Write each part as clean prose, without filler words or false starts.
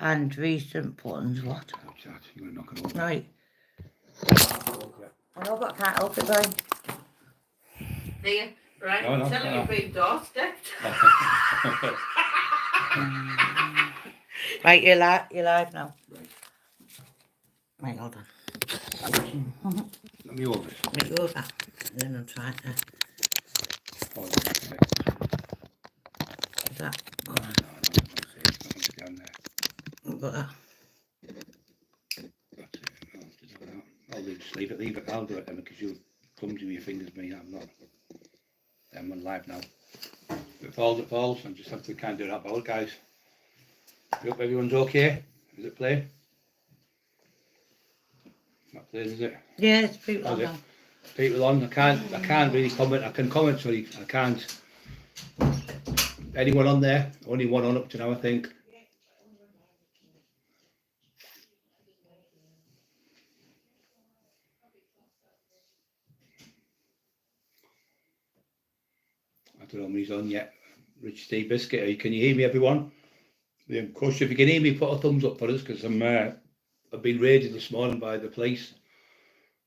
and recent ones. What? You're going to knock it over. Right. I know, but I can't help it, boy. There, right? No, I'm telling you, being doorstepped. Right, you're live now. Right. Right, hold on. Let me hold this. Right, hold that. And then I'll try to... Hold on. Okay. Is that... No, it's not going to down there. Got that. That's it. No, just do that. I'll just leave it. I'll do it, Emma, because you're clumsy with your fingers, me. I'm not. I'm on live now. If it falls, it falls. I just have to kind of do that about, guys. Hope everyone's okay. Is it playing? Not playing, is it? Yeah, it's people Oh, on is it? now. People on. I can't really comment. I can comment, sorry. I can't. Anyone on there? Only one on up to now, I think. I don't know when he's on yet. Rich Steve Biscuit, can you hear me, everyone? Yeah, of course, if you can hear me, put a thumbs up for us, because I've been raided this morning by the police.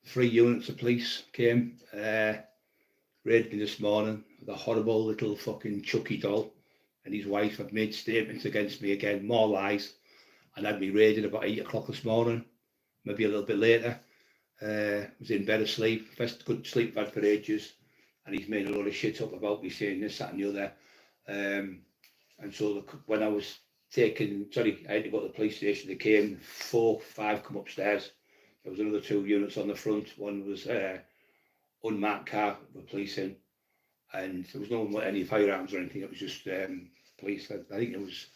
3 units of police came, raided me this morning. The horrible little fucking Chucky doll and his wife have made statements against me again, more lies, and had me raided about 8 o'clock this morning, maybe a little bit later. Was in bed asleep, first good sleep I've had for ages, and he's made a lot of shit up about me saying this, that and the other. And so when I was I had to go to the police station. They came, 4, 5 come upstairs. There was another 2 units on the front. One was unmarked car with police in, and there was no any firearms or anything. It was just police. I think it was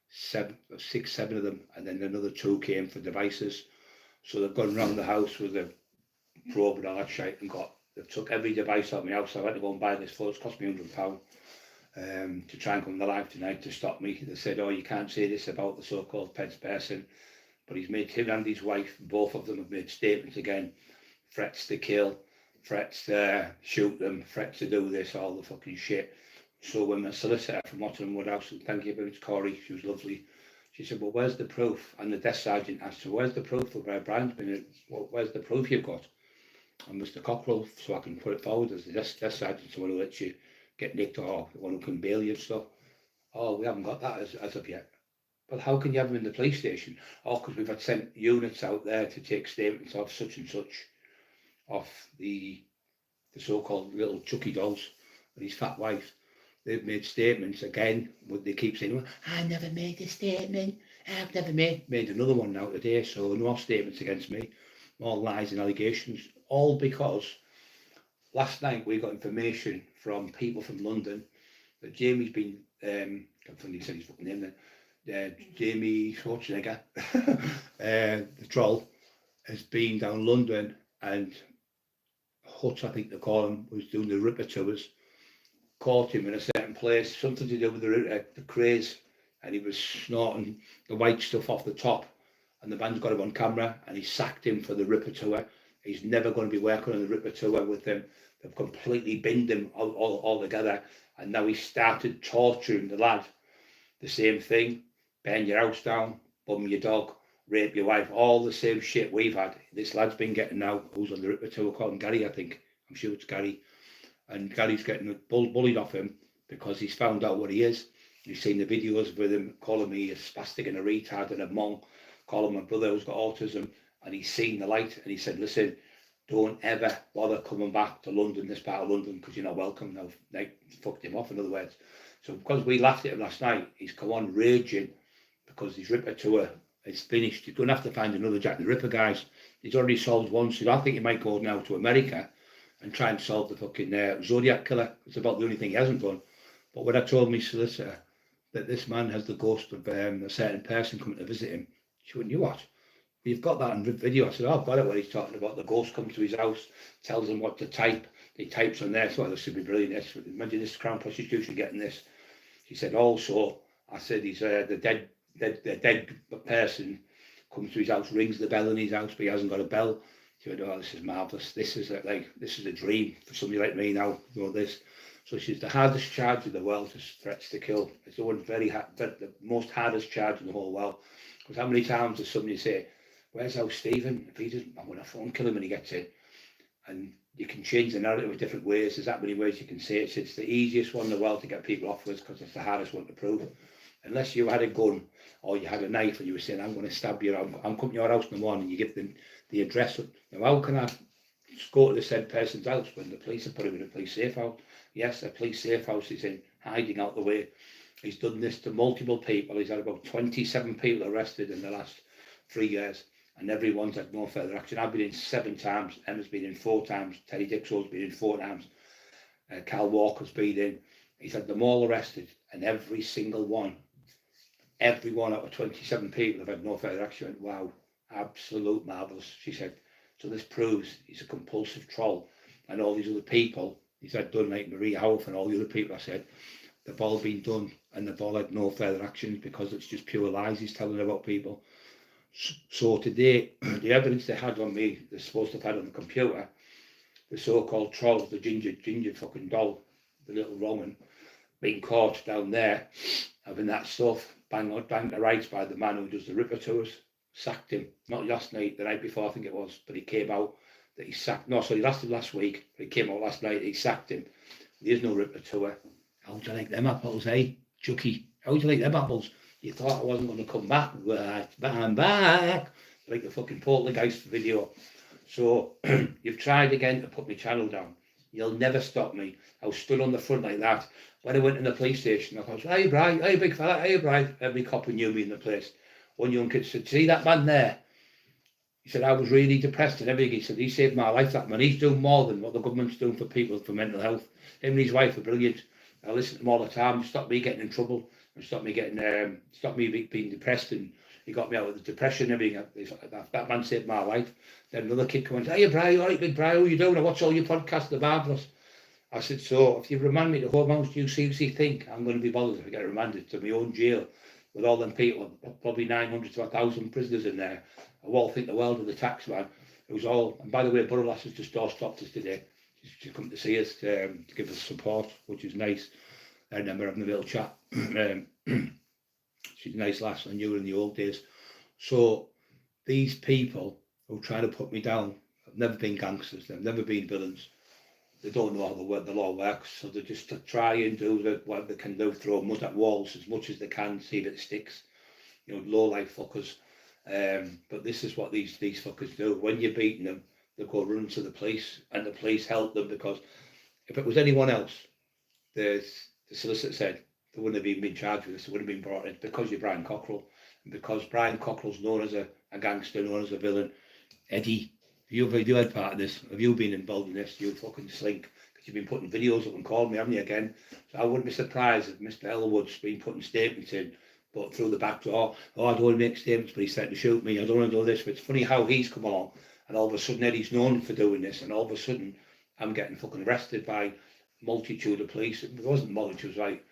6, 7 of them, and then another 2 came for devices. So they've gone round the house with a probe and all that shit, and they've took every device out of my house. So I had to go and buy this phone. It's cost me £100. To try and come to life tonight to stop me. They said, oh, you can't say this about the so-called Pence person, but he's made him and his wife, both of them have made statements again, threats to kill, threats to shoot them, threats to do this, all the fucking shit. So when my solicitor from Nottingham Woodhouse, and thank you very much, Corey, she was lovely, she said, well, where's the proof? And the desk sergeant asked her, where's the proof of where Brian's been? Well, where's the proof you've got? And Mr. Cockerill, so I can put it forward as the desk sergeant, someone who lets you get nicked, or the one who can bail you and stuff. Oh, we haven't got that as of yet. But how can you have them in the police station? Oh, because we've had sent units out there to take statements of such and such, of the so-called little Chucky dolls and his fat wife. They've made statements again. They keep saying, well, I never made a statement. I've never made another one now today. So no statements against me, more lies and allegations, all because last night we got information from people from London that Jamie's been, I can't find he said his fucking name then, Jamie Schwarzenegger, the troll, has been down London, and Hut, I think they call him, was doing the Ripper tours, caught him in a certain place, something to do with the craze, and he was snorting the white stuff off the top, and the band's got him on camera, and he sacked him for the Ripper tour. He's never going to be working on the Ripper tour with them. They've completely binned him all together, and now he started torturing the lad. The same thing, burn your house down, bum your dog, rape your wife, all the same shit we've had. This lad's been getting now, who's on the Ripper tour, called him Gary, I think. I'm sure it's Gary. And Gary's getting bullied off him because he's found out what he is. You've seen the videos with him calling me a spastic and a retard and a monk, calling my brother who's got autism, and he's seen the light, and he said, listen, don't ever bother coming back to London, this part of London, because you're not welcome. Now, they fucked him off, in other words. So because we laughed at him last night, he's come on raging because his Ripper tour is finished. He's going to have to find another Jack the Ripper, guys. He's already solved one, so I think he might go now to America and try and solve the fucking Zodiac killer. It's about the only thing he hasn't done. But when I told my solicitor that this man has the ghost of a certain person coming to visit him, she went, you what? You've got that on video. I said, oh, I've got it, where he's talking about the ghost comes to his house, tells him what to type. He types on there. So this should be brilliant. Imagine this Crown prosecution getting this. She said, also, I said, he's the dead person comes to his house, rings the bell in his house, but he hasn't got a bell. She went, oh, this is marvellous. This is a dream for somebody like me now, you know this. So she's the hardest charge in the world is threats to kill. It's the one very hard, the most hardest charge in the whole world. Because how many times does somebody say, where's our Stephen? If he doesn't, I'm going to phone kill him when he gets in. And you can change the narrative in different ways. There's that many ways you can say it. It's the easiest one in the world to get people off with because it's the hardest one to prove. Unless you had a gun or you had a knife and you were saying, I'm going to stab you, I'm coming to your house in the morning, you give them the address. Now, how can I go to the said person's house when the police have put him in a police safe house? Yes, a police safe house is in hiding out the way. He's done this to multiple people. He's had about 27 people arrested in the last 3 years, and everyone's had no further action. I've been in 7 times, Emma's been in 4 times, Teddy Dixon's been in 4 times, Cal Walker's been in. He's had them all arrested, and every single one, everyone out of 27 people have had no further action. Went, wow, absolute marvellous, she said. So this proves he's a compulsive troll, and all these other people he's had done, like Marie Howarth and all the other people I said, they've all been done and they've all had no further actions because it's just pure lies he's telling about people. So today, the evidence they had on me, they're supposed to have had on the computer, the so-called troll, the ginger fucking doll, the little Roman, being caught down there, having that stuff banged to rights by the man who does the Ripper tours, sacked him, not last night, the night before I think it was, but he came out that he sacked, no, sorry, lasted last week, but he came out last night, he sacked him. There's no Ripper tour. How do you like them apples, eh, Chucky? How do you like them apples? You thought I wasn't going to come back, but I'm back. Like the fucking Poltergeist video. So you've tried again to put my channel down. You'll never stop me. I was stood on the front like that. When I went in the police station, I thought, hey, Brian, hey, big fella, hey, Brian. Every cop knew me in the place. One young kid said, see that man there? He said, I was really depressed and everything. He said, he saved my life, that man. He's doing more than what the government's doing for people for mental health. Him and his wife are brilliant. I listen to him all the time. Stop me getting in trouble. And stop me being depressed. And he got me out of the depression and everything. That man saved my life. Then another kid comes, hey, Brian, all right, big Brian, how you doing? I watch all your podcasts, they're marvellous. I said, so if you remand me to home, how do you seriously think I'm going to be bothered if I get remanded to my own jail with all them people, probably 900 to 1,000 prisoners in there? I all think the world of the tax man. It was all, and by the way, Borough Lass has just stopped us today. She's come to see us to give us support, which is nice. I remember having a little chat. She's a nice lass, I knew her in the old days. So these people who try to put me down have never been gangsters, they've never been villains. They don't know how the law works, so they just to try and do what they can do, throw mud at walls as much as they can, see if it sticks. You know, low-life fuckers. But this is what these fuckers do. When you're beating them, they go running to the police, and the police help them, because if it was anyone else, the solicitor said they wouldn't have even been charged with this, they wouldn't have been brought in, because you're Brian Cockerill. And because Brian Cockerill's known as a gangster, known as a villain. Eddie, have you had part of this? Have you been involved in this? You fucking slink. Because you've been putting videos up and calling me, haven't you, again? So I wouldn't be surprised if Mr. Elwood's been putting statements in, but through the back door, oh, I don't want to make statements, but he's starting to shoot me, I don't want to do this. But it's funny how he's come along, and all of a sudden Eddie's known for doing this, and all of a sudden I'm getting fucking arrested by multitude of police. It wasn't multitude, it was like,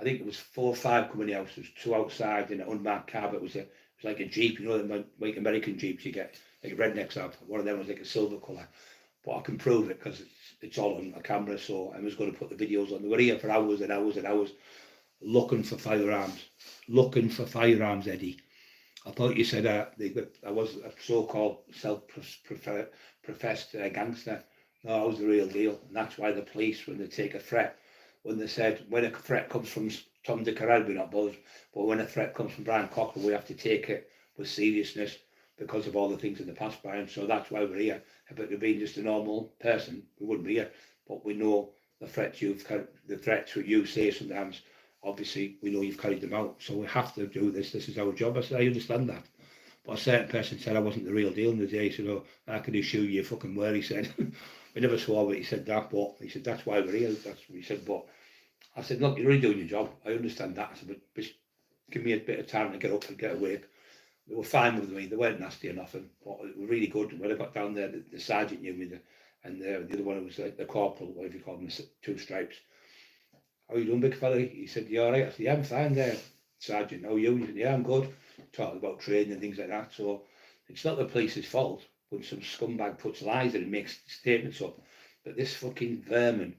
I think it was 4 or 5 coming in the house. There was 2 outside in an unmarked car, but it was like a Jeep, you know, the like American Jeeps you get, like rednecks have. One of them was like a silver colour. But I can prove it because it's all on a camera, so I was going to put the videos on. They were here for hours and hours and hours looking for firearms. Looking for firearms, Eddie. I thought you said I was a so-called self-professed gangster. No, I was the real deal. And that's why the police, when they take a threat, when they said, when a threat comes from Tom Cockerill, we're not bothered, but when a threat comes from Brian Cockerill, we have to take it with seriousness because of all the things in the past, Brian. So that's why we're here. If it had been just a normal person, we wouldn't be here. But we know the threats that you say sometimes, obviously, we know you've carried them out. So we have to do this. This is our job. I said, I understand that. But a certain person said I wasn't the real deal in the day. He said, oh, I can assure you fucking were, he said. We never swore, but he said that. But he said, that's why we're here. That's what he said. But I said, look, you're really doing your job. I understand that. I said, but just give me a bit of time to get up and get awake. They were fine with me. They weren't nasty or nothing. But it was really good. When I got down there, the sergeant knew me, and the other one was the corporal, whatever you call them, 2 stripes. How you doing, big fella? He said, you all right? I said, yeah, I'm fine there, Sergeant. How are you? He said, yeah, I'm good. Talking about training and things like that. So it's not the police's fault when some scumbag puts lies in and makes statements up. But this fucking vermin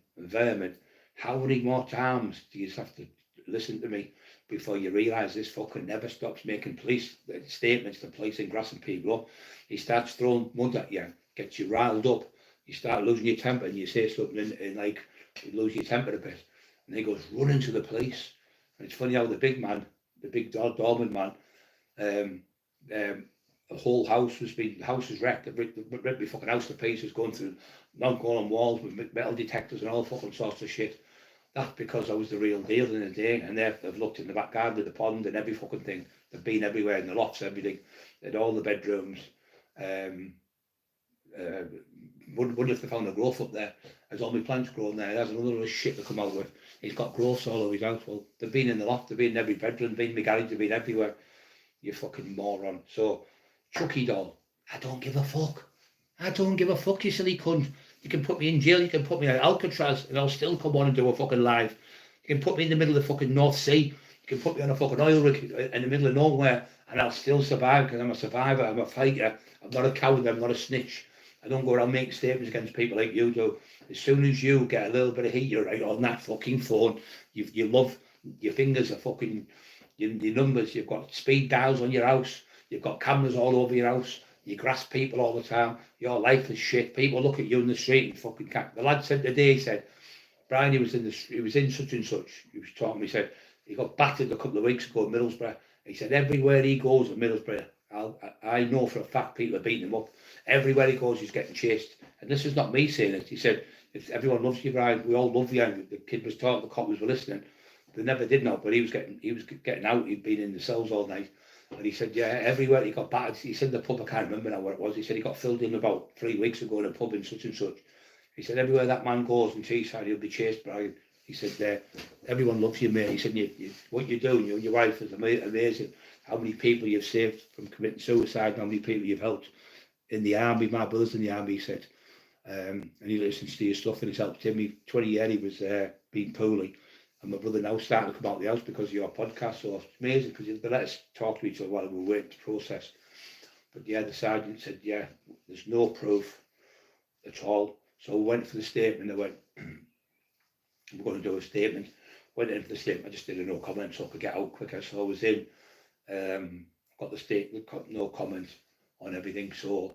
How many more times do you have to listen to me before you realise this fucker never stops making police statements to police and grassing people up? He starts throwing mud at you, gets you riled up, you start losing your temper, and you say something and like you lose your temper a bit, and he goes running to the police. And it's funny how the big man, the big Dorman man, the whole house was being, the house was wrecked, ripped my fucking house to pieces, going through, not going on walls with metal detectors and all fucking sorts of shit. That's because I was the real deal in the day, and they've looked in the back garden of the pond and every fucking thing. They've been everywhere, in the lofts, everything, in all the bedrooms. Wonder if they found a growth up there. There's all my plants growing there. There's another little shit to come out with. He's got growths all over his house. Well, they've been in the loft, they've been in every bedroom, they've been in my garage, they've been everywhere. You fucking moron. So, Chucky doll, I don't give a fuck. I don't give a fuck, you silly cunt. You can put me in jail, you can put me in Alcatraz, and I'll still come on and do a fucking live. You can put me in the middle of the fucking North Sea, you can put me on a fucking oil rig in the middle of nowhere, and I'll still survive, because I'm a survivor, I'm a fighter, I'm not a coward, I'm not a snitch. I don't go around making statements against people like you do. As soon as you get a little bit of heat, you're right on that fucking phone. You love, your fingers are fucking, your numbers, you've got speed dials on your house, you've got cameras all over your house, you grasp people all the time, your life is shit. People look at you in the street and fucking can't. The lad said today, he said, Brian, he was in such and such, he was talking, he said, he got battered a couple of weeks ago in Middlesbrough. He said, everywhere he goes in Middlesbrough, I know for a fact people are beating him up. Everywhere he goes, he's getting chased. And this is not me saying it. He said, if everyone loves you, Brian, we all love you. The kid was talking, the coppers were listening. They never did know, but he was getting out. He'd been in the cells all night. And he said, yeah, everywhere he got battered. He said the pub, I can't remember now what it was. He said he got filled in about 3 weeks ago in a pub in such and such. He said, everywhere that man goes in Teesside, he'll be chased, Brian. He said, everyone loves you, mate. He said, what you do, your wife is amazing. How many people you've saved from committing suicide, how many people you've helped in the army. My brother's in the army, he said. And he listens to your stuff and it's helped him. 20 years he was being poorly. And my brother now starting to come out of the house because of your podcast. So it's amazing because they let us talk to each other while we were waiting to process. But yeah, the sergeant said, yeah, there's no proof at all. So we went for the statement. They went, we're going to do a statement. Went in for the statement. I just did a no comment so I could get out quicker. So I was in, got the statement, got no comment on everything. So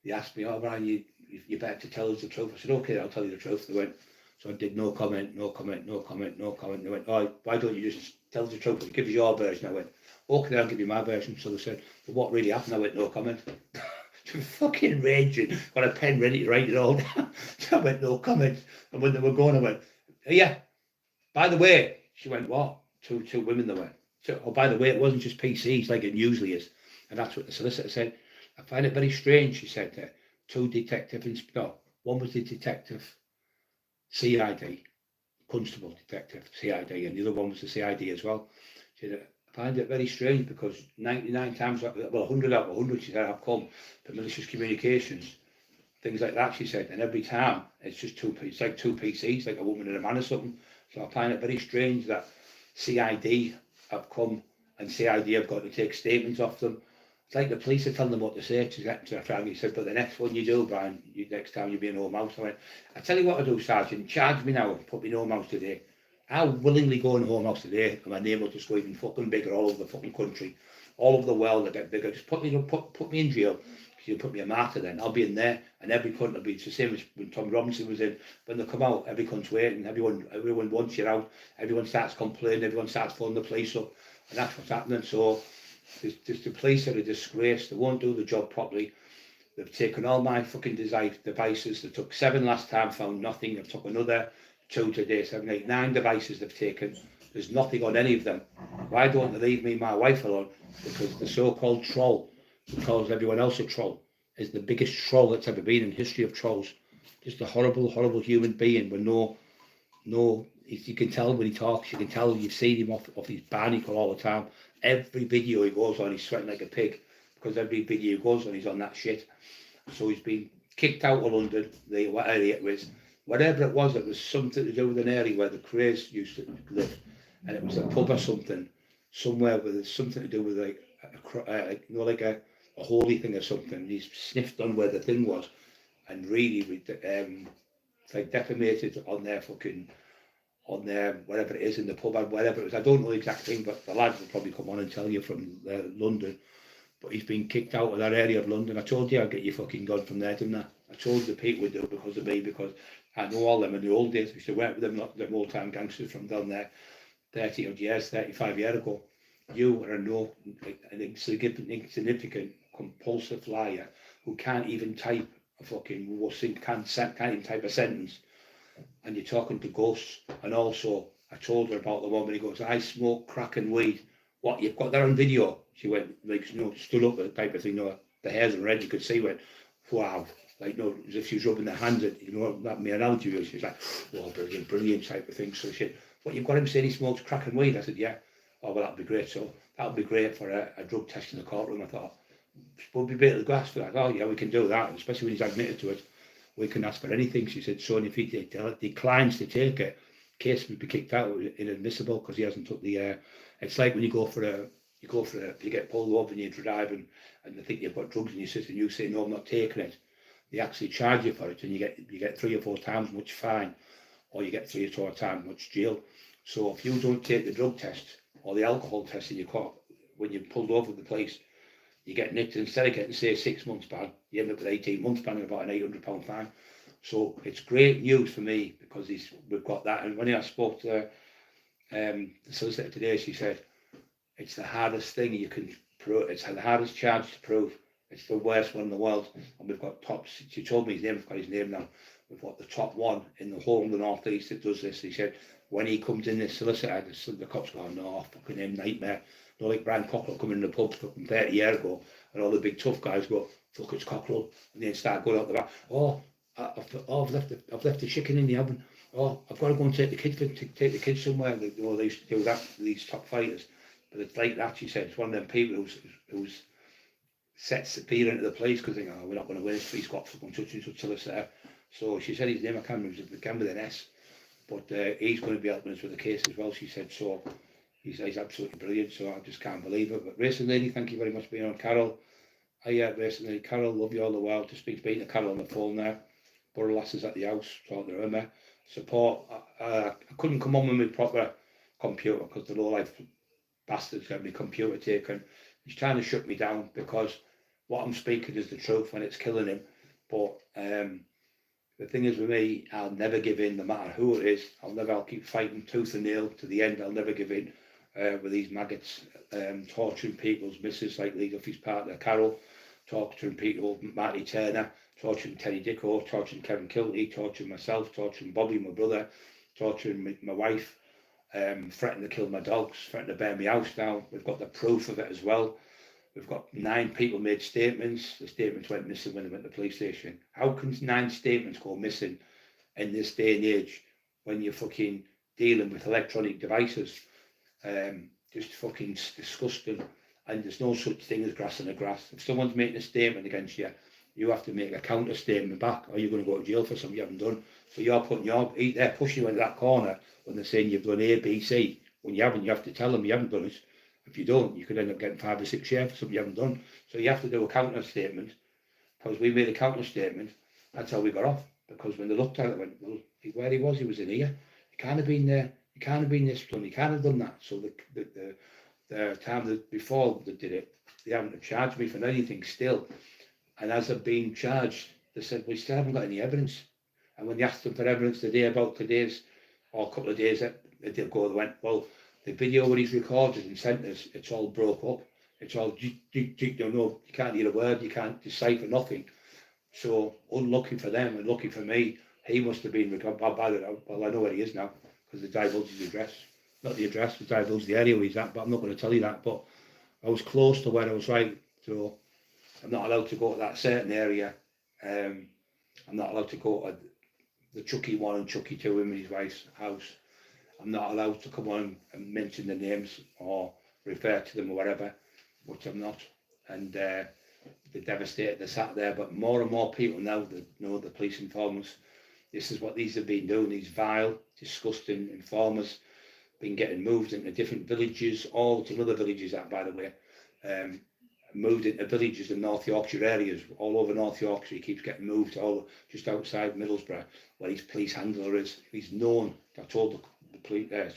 they asked me, oh, Brian, you better to tell us the truth. I said, okay, I'll tell you the truth. They went, so I did no comment, no comment, no comment, no comment. They went, oh, why don't you just tell us the truth and give us your version? I went, okay, I'll give you my version. So they said, well, what really happened? I went, no comment. Fucking raging, got a pen ready to write it all down. So I went, no comment. And when they were going, I went, oh, yeah, by the way, she went, what? Two women they went. So, oh, by the way, it wasn't just PCs like it usually is. And that's what the solicitor said. I find it very strange, she said, that one was the detective CID, constable detective CID, and the other one was the CID as well. She said, I find it very strange because 99 times, well, 100 out of 100, she said, I've come to malicious communications, things like that, she said, and every time it's just it's like two PCs, like a woman and a man or something. So I find it very strange that CID have come and CID have got to take statements off them. It's like the police are telling them what to say to the family. He said, but the next one you do, Brian, next time you'll be in home house. I went, I tell you what I do, Sergeant, charge me now, put me in home house today. I'll willingly go in home house today, and my name will just go even fucking bigger all over the fucking country, all over the world. I get bigger. Just put me in jail, because you'll put me a martyr then. I'll be in there, and every cunt will be, it's the same as when Tom Robinson was in. When they come out, every cunt's waiting, everyone wants you out, everyone starts complaining, everyone starts pulling the police up, and that's what's happening. So the police are a disgrace. They won't do the job properly. They've taken all my fucking devices. They took 7 last time, found nothing. They've took another 2 today, 7, 8, 9 devices they've taken. There's nothing on any of them. Why don't they leave me and my wife alone? Because the so-called troll, who calls everyone else a troll, is the biggest troll that's ever been in history of trolls. Just a horrible, horrible human being with no, you can tell when he talks, you can tell you've seen him off his barnacle all the time. Every video he goes on, he's sweating like a pig, because every video he goes on, he's on that shit. So he's been kicked out of London, what area it was. Whatever it was something to do with an area where the Crays used to live, and it was a pub or something, somewhere where there's something to do with like a holy thing or something. He's sniffed on where the thing was, and really, like defamated on their fucking, on there, wherever it is in the pub or wherever it was. I don't know the exact thing, but the lads will probably come on and tell you from London. But he's been kicked out of that area of London. I told you I'd get you fucking gone from there, didn't I? I told the people would do it because of me, because I know all them in the old days. We used to work with them, them old time gangsters from down there 30 odd years, 35 years ago. You are an insignificant, compulsive liar who can't even type a fucking can't even type a sentence, and you're talking to ghosts. And also, I told her about the woman. He goes, I smoke crack and weed. What, you've got that on video? She went, like, you know, stood up, the type of thing, you know, the hairs on red, you could see, went, wow, like, no, as if she was rubbing their hands at, you know, that my analogy was. She was like, oh, brilliant, brilliant type of thing. So she said, what, you've got him saying he smokes crack and weed? I said, yeah. Oh, well, that'd be great. So that would be great for a drug test in the courtroom. I thought, would be a bit of the grass for that. Oh, yeah, we can do that, especially when he's admitted to it. We can ask for anything. She said, so if he declines to take it, case would be kicked out, inadmissible, because he hasn't took the. It's like when you get pulled over and you're driving and they think you've got drugs in your system, you say no, I'm not taking it. They actually charge you for it, and you get 3 or 4 times much fine, or you get 3 or 4 times much jail. So if you don't take the drug test or the alcohol test in your car when you're pulled over the place, you get nicked. Instead of getting, say, 6 months ban, you end up with 18 months ban and about an £800 fine. So it's great news for me, because we've got that. And when I spoke to the solicitor today, she said it's the hardest thing you can prove. It's the hardest charge to prove. It's the worst one in the world. And we've got tops. She told me his name. I've got his name now. We've got the top one in the whole of the North East that does this. He said when he comes in, this solicitor, the cops go, no, fucking him, nightmare. No, like Brian Cockerill coming in the pub fucking 30 years ago, and all the big tough guys go, fuck, it's Cockerill, and then start going out the back. Oh, I've left the chicken in the oven. Oh, I've got to go and take the kids somewhere. They used to do that, these top fighters. But it's like that, she said. It's one of them people who's sets the fear into the place, because they go, oh, we're not going to win this. He's got fucking such and such solicitor. So she said his name, I can't remember, it began with an S. But he's going to be helping us with the case as well, she said. So he's absolutely brilliant. So I just can't believe it. But Racing Lady, thank you very much for being on. Carol, Racing Lady, Carol, love you all the while. Just been speaking to Carol on the phone there. Borough lasses at the house, talking to her. Support. I couldn't come on with my proper computer because the low-life bastards got my computer taken. He's trying to shut me down because what I'm speaking is the truth and it's killing him. But the thing is with me, I'll never give in, no matter who it is. I'll keep fighting tooth and nail to the end. I'll never give in with these maggots, torturing people's missus like Lee Duffy's partner Carol, torturing people, Marty Turner, torturing Teddy Dicko, torturing Kevin Kilty, torturing myself, torturing Bobby, my brother, torturing my wife, threatening to kill my dogs, threatening to burn my house down. We've got the proof of it as well. We've got 9 people made statements. The statements went missing when they went to the police station. How can 9 statements go missing in this day and age when you're fucking dealing with electronic devices? Just fucking disgusting. And there's no such thing as grass in the grass. If someone's making a statement against you, you have to make a counter statement back, or you're going to go to jail for something you haven't done. So you're they're pushing you into that corner when they're saying you've done A, B, C. When you haven't, you have to tell them you haven't done it. If you don't, you could end up getting 5 or 6 years for something you haven't done. So you have to do a counter statement. Because we made a counter statement, that's how we got off. Because when they looked at it, they went, well, where he was in here. He can't have been there. He can't have been this done. He can't have done that. So the time that before they did it, they haven't charged me for anything still. And as I've been charged, they said, we still haven't got any evidence. And when they asked them for evidence today about today's, or a couple of days, they went, well, the video where he's recorded and sent us, it's all broke up. It's all, you can't hear a word, you can't decipher nothing. So unlucky for them and lucky for me, he must have been recorded. Well, I know where he is now, because they divulged his address. Not the address, they divulged the area where he's at, but I'm not going to tell you that. But I was close to where I was right, so I'm not allowed to go to that certain area. I'm not allowed to go to the Chucky 1 and Chucky 2 in his wife's house. I'm not allowed to come on and mention the names or refer to them or whatever, which I'm not. And they're devastated, they sat there. But more and more people now that know the police informers, this is what these have been doing, these vile, disgusting informers, been getting moved into different villages, all to other villages that, by the way, moved into villages in North Yorkshire areas, all over North Yorkshire. He keeps getting moved all just outside Middlesbrough, where his police handler is. He's known. I told the I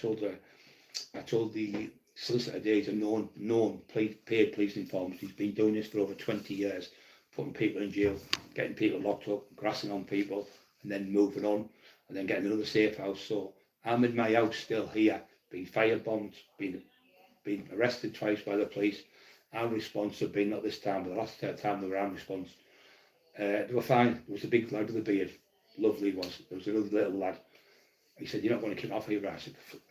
told the solicitor he's a known paid police informant. He's been doing this for over 20 years, putting people in jail, getting people locked up, grassing on people, and then moving on, and then getting another safe house. So I'm in my house still here, being firebombed, being arrested twice by the police. Our response had been, not this time, but the last time they were on response, they were fine. There was a big lad with a beard, lovely was. There was another little lad. He said, "You're not going to kick off here." I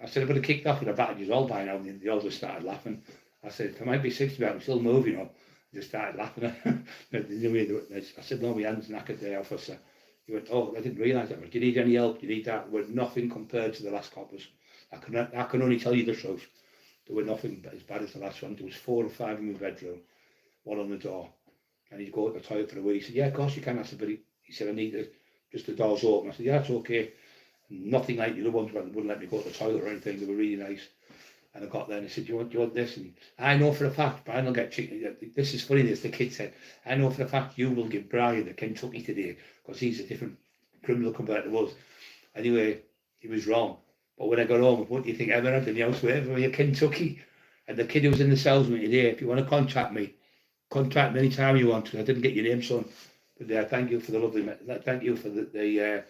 said, "I would have kicked off with a battered you all by now." And they all just started laughing. I said, "I might be 60, but I'm still moving on." They just started laughing. I said, "No, my hand's knackered there, officer." He went, "Oh, I didn't realise that. Do you need any help? Do you need that?" There were nothing compared to the last coppers. I can only tell you the truth. There were nothing as bad as the last one. There was 4 or 5 in my bedroom, one on the door. And he'd go to the toilet for a wee. He said, "Yeah, of course you can." I said, "But he said, I need to, just the door's open." I said, "Yeah, it's okay." Nothing like the other ones where they wouldn't let me go to the toilet or anything. They were really nice. And I got there and I said, do you want this? And I know for a fact Brian will get chicken. This is funny, this the kid said, "I know for a fact you will give Brian the Kentucky today because he's a different criminal compared to us." Anyway, he was wrong. But when I got home, what do you think ever had in the house with me, a Kentucky? And the kid who was in the cells with me today, if you want to contact me anytime you want, because I didn't get your name, son. But thank you for the lovely, thank you for the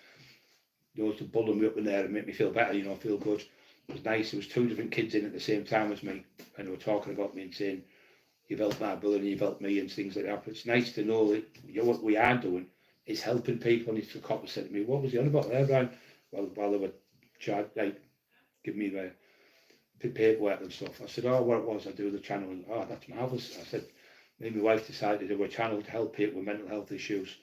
to bully me up in there and make me feel better, feel good. It was nice. There was 2 different kids in at the same time as me, and they were talking about me and saying, "You've helped my brother and you've helped me," and things like that. But it's nice to know that what we are doing is helping people. And the cop said to me, "What was he on about there, Brian?" While they were giving me the paperwork and stuff. I said, "Oh, what it was, I do the channel." And, "Oh, that's marvellous." I said, me and my wife decided to do a channel to help people with mental health issues,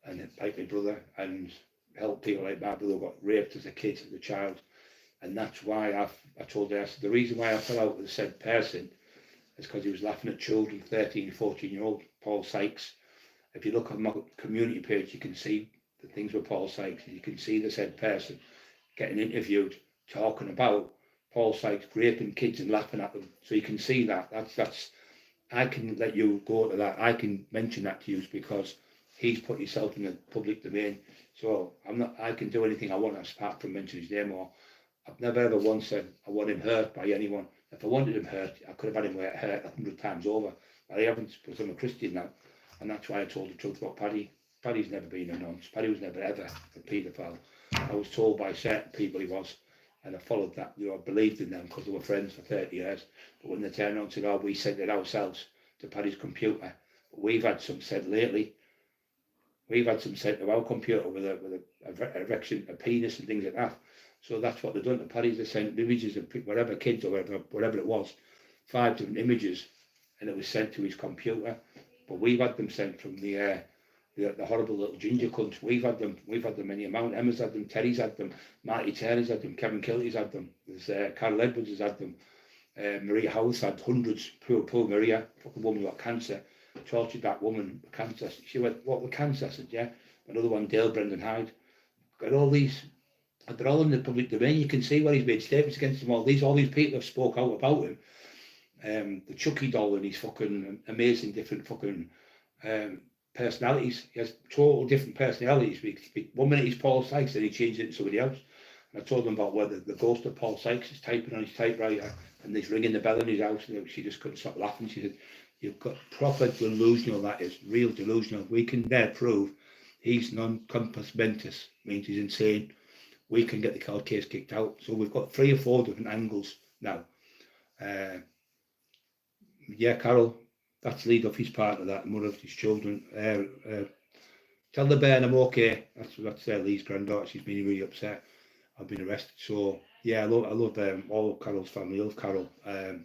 and like my brother, and help people like my brother who got raped as a kid, as a child. And that's why I told her, I said, the reason why I fell out with the said person is because he was laughing at children, 13, 14-year-old, Paul Sykes. If you look on my community page, you can see the things with Paul Sykes, and you can see the said person getting interviewed, talking about Paul Sykes raping kids and laughing at them. So you can see that. That's I can let you go to that. I can mention that to you because he's put himself in the public domain. So I can do anything I want apart from mention his name. Or I've never ever once said I want him hurt by anyone. If I wanted him hurt, I could have had him hurt 100 times over. But I haven't, because I'm a Christian now. And that's why I told the truth about Paddy. Paddy's never been a nonce. Paddy was never ever a paedophile. I was told by certain people he was. And I followed that. I believed in them because they were friends for 30 years. But when they turned around and said, "Oh, we sent it ourselves to Paddy's computer." But we've had some said lately. We've had some sent to our computer with a erection, a penis and things like that. So that's what they've done to Paddy's. They sent images of whatever kids or whatever it was, 5 different images, and it was sent to his computer. But we've had them sent from the horrible little ginger cunts. We've had them many amount. Emma's had them, Terry's had them, Marty Turner's had them, Kevin Kilty's had them, there's Carol Edwards has had them, Maria House had hundreds. Poor Maria, fucking woman who got cancer. Tortured that woman with cancer. She went, "What with cancer?" I said, "Yeah." Another one, Dale Brendan Hyde. Got all these, they're all in the public domain. You can see where he's made statements against them all. All these people have spoke out about him. The Chucky doll and his fucking amazing different fucking personalities. He has total different personalities. 1 minute he's Paul Sykes, then he changed it to somebody else. And I told them about whether the ghost of Paul Sykes is typing on his typewriter and he's ringing the bell in his house, and she just couldn't stop laughing. She said, "You've got proper delusional, that is, real delusional. We can there prove he's non-compos mentis," means he's insane. We can get the cold case kicked out. So we've got 3 or 4 different angles now. Yeah, Carol, that's Lee Duffy's part of that, mother of his children. Tell the bairn I'm okay. That's Lee's granddaughter. She's been really upset. I've been arrested. So yeah, I love all of Carol's family. I love Carol,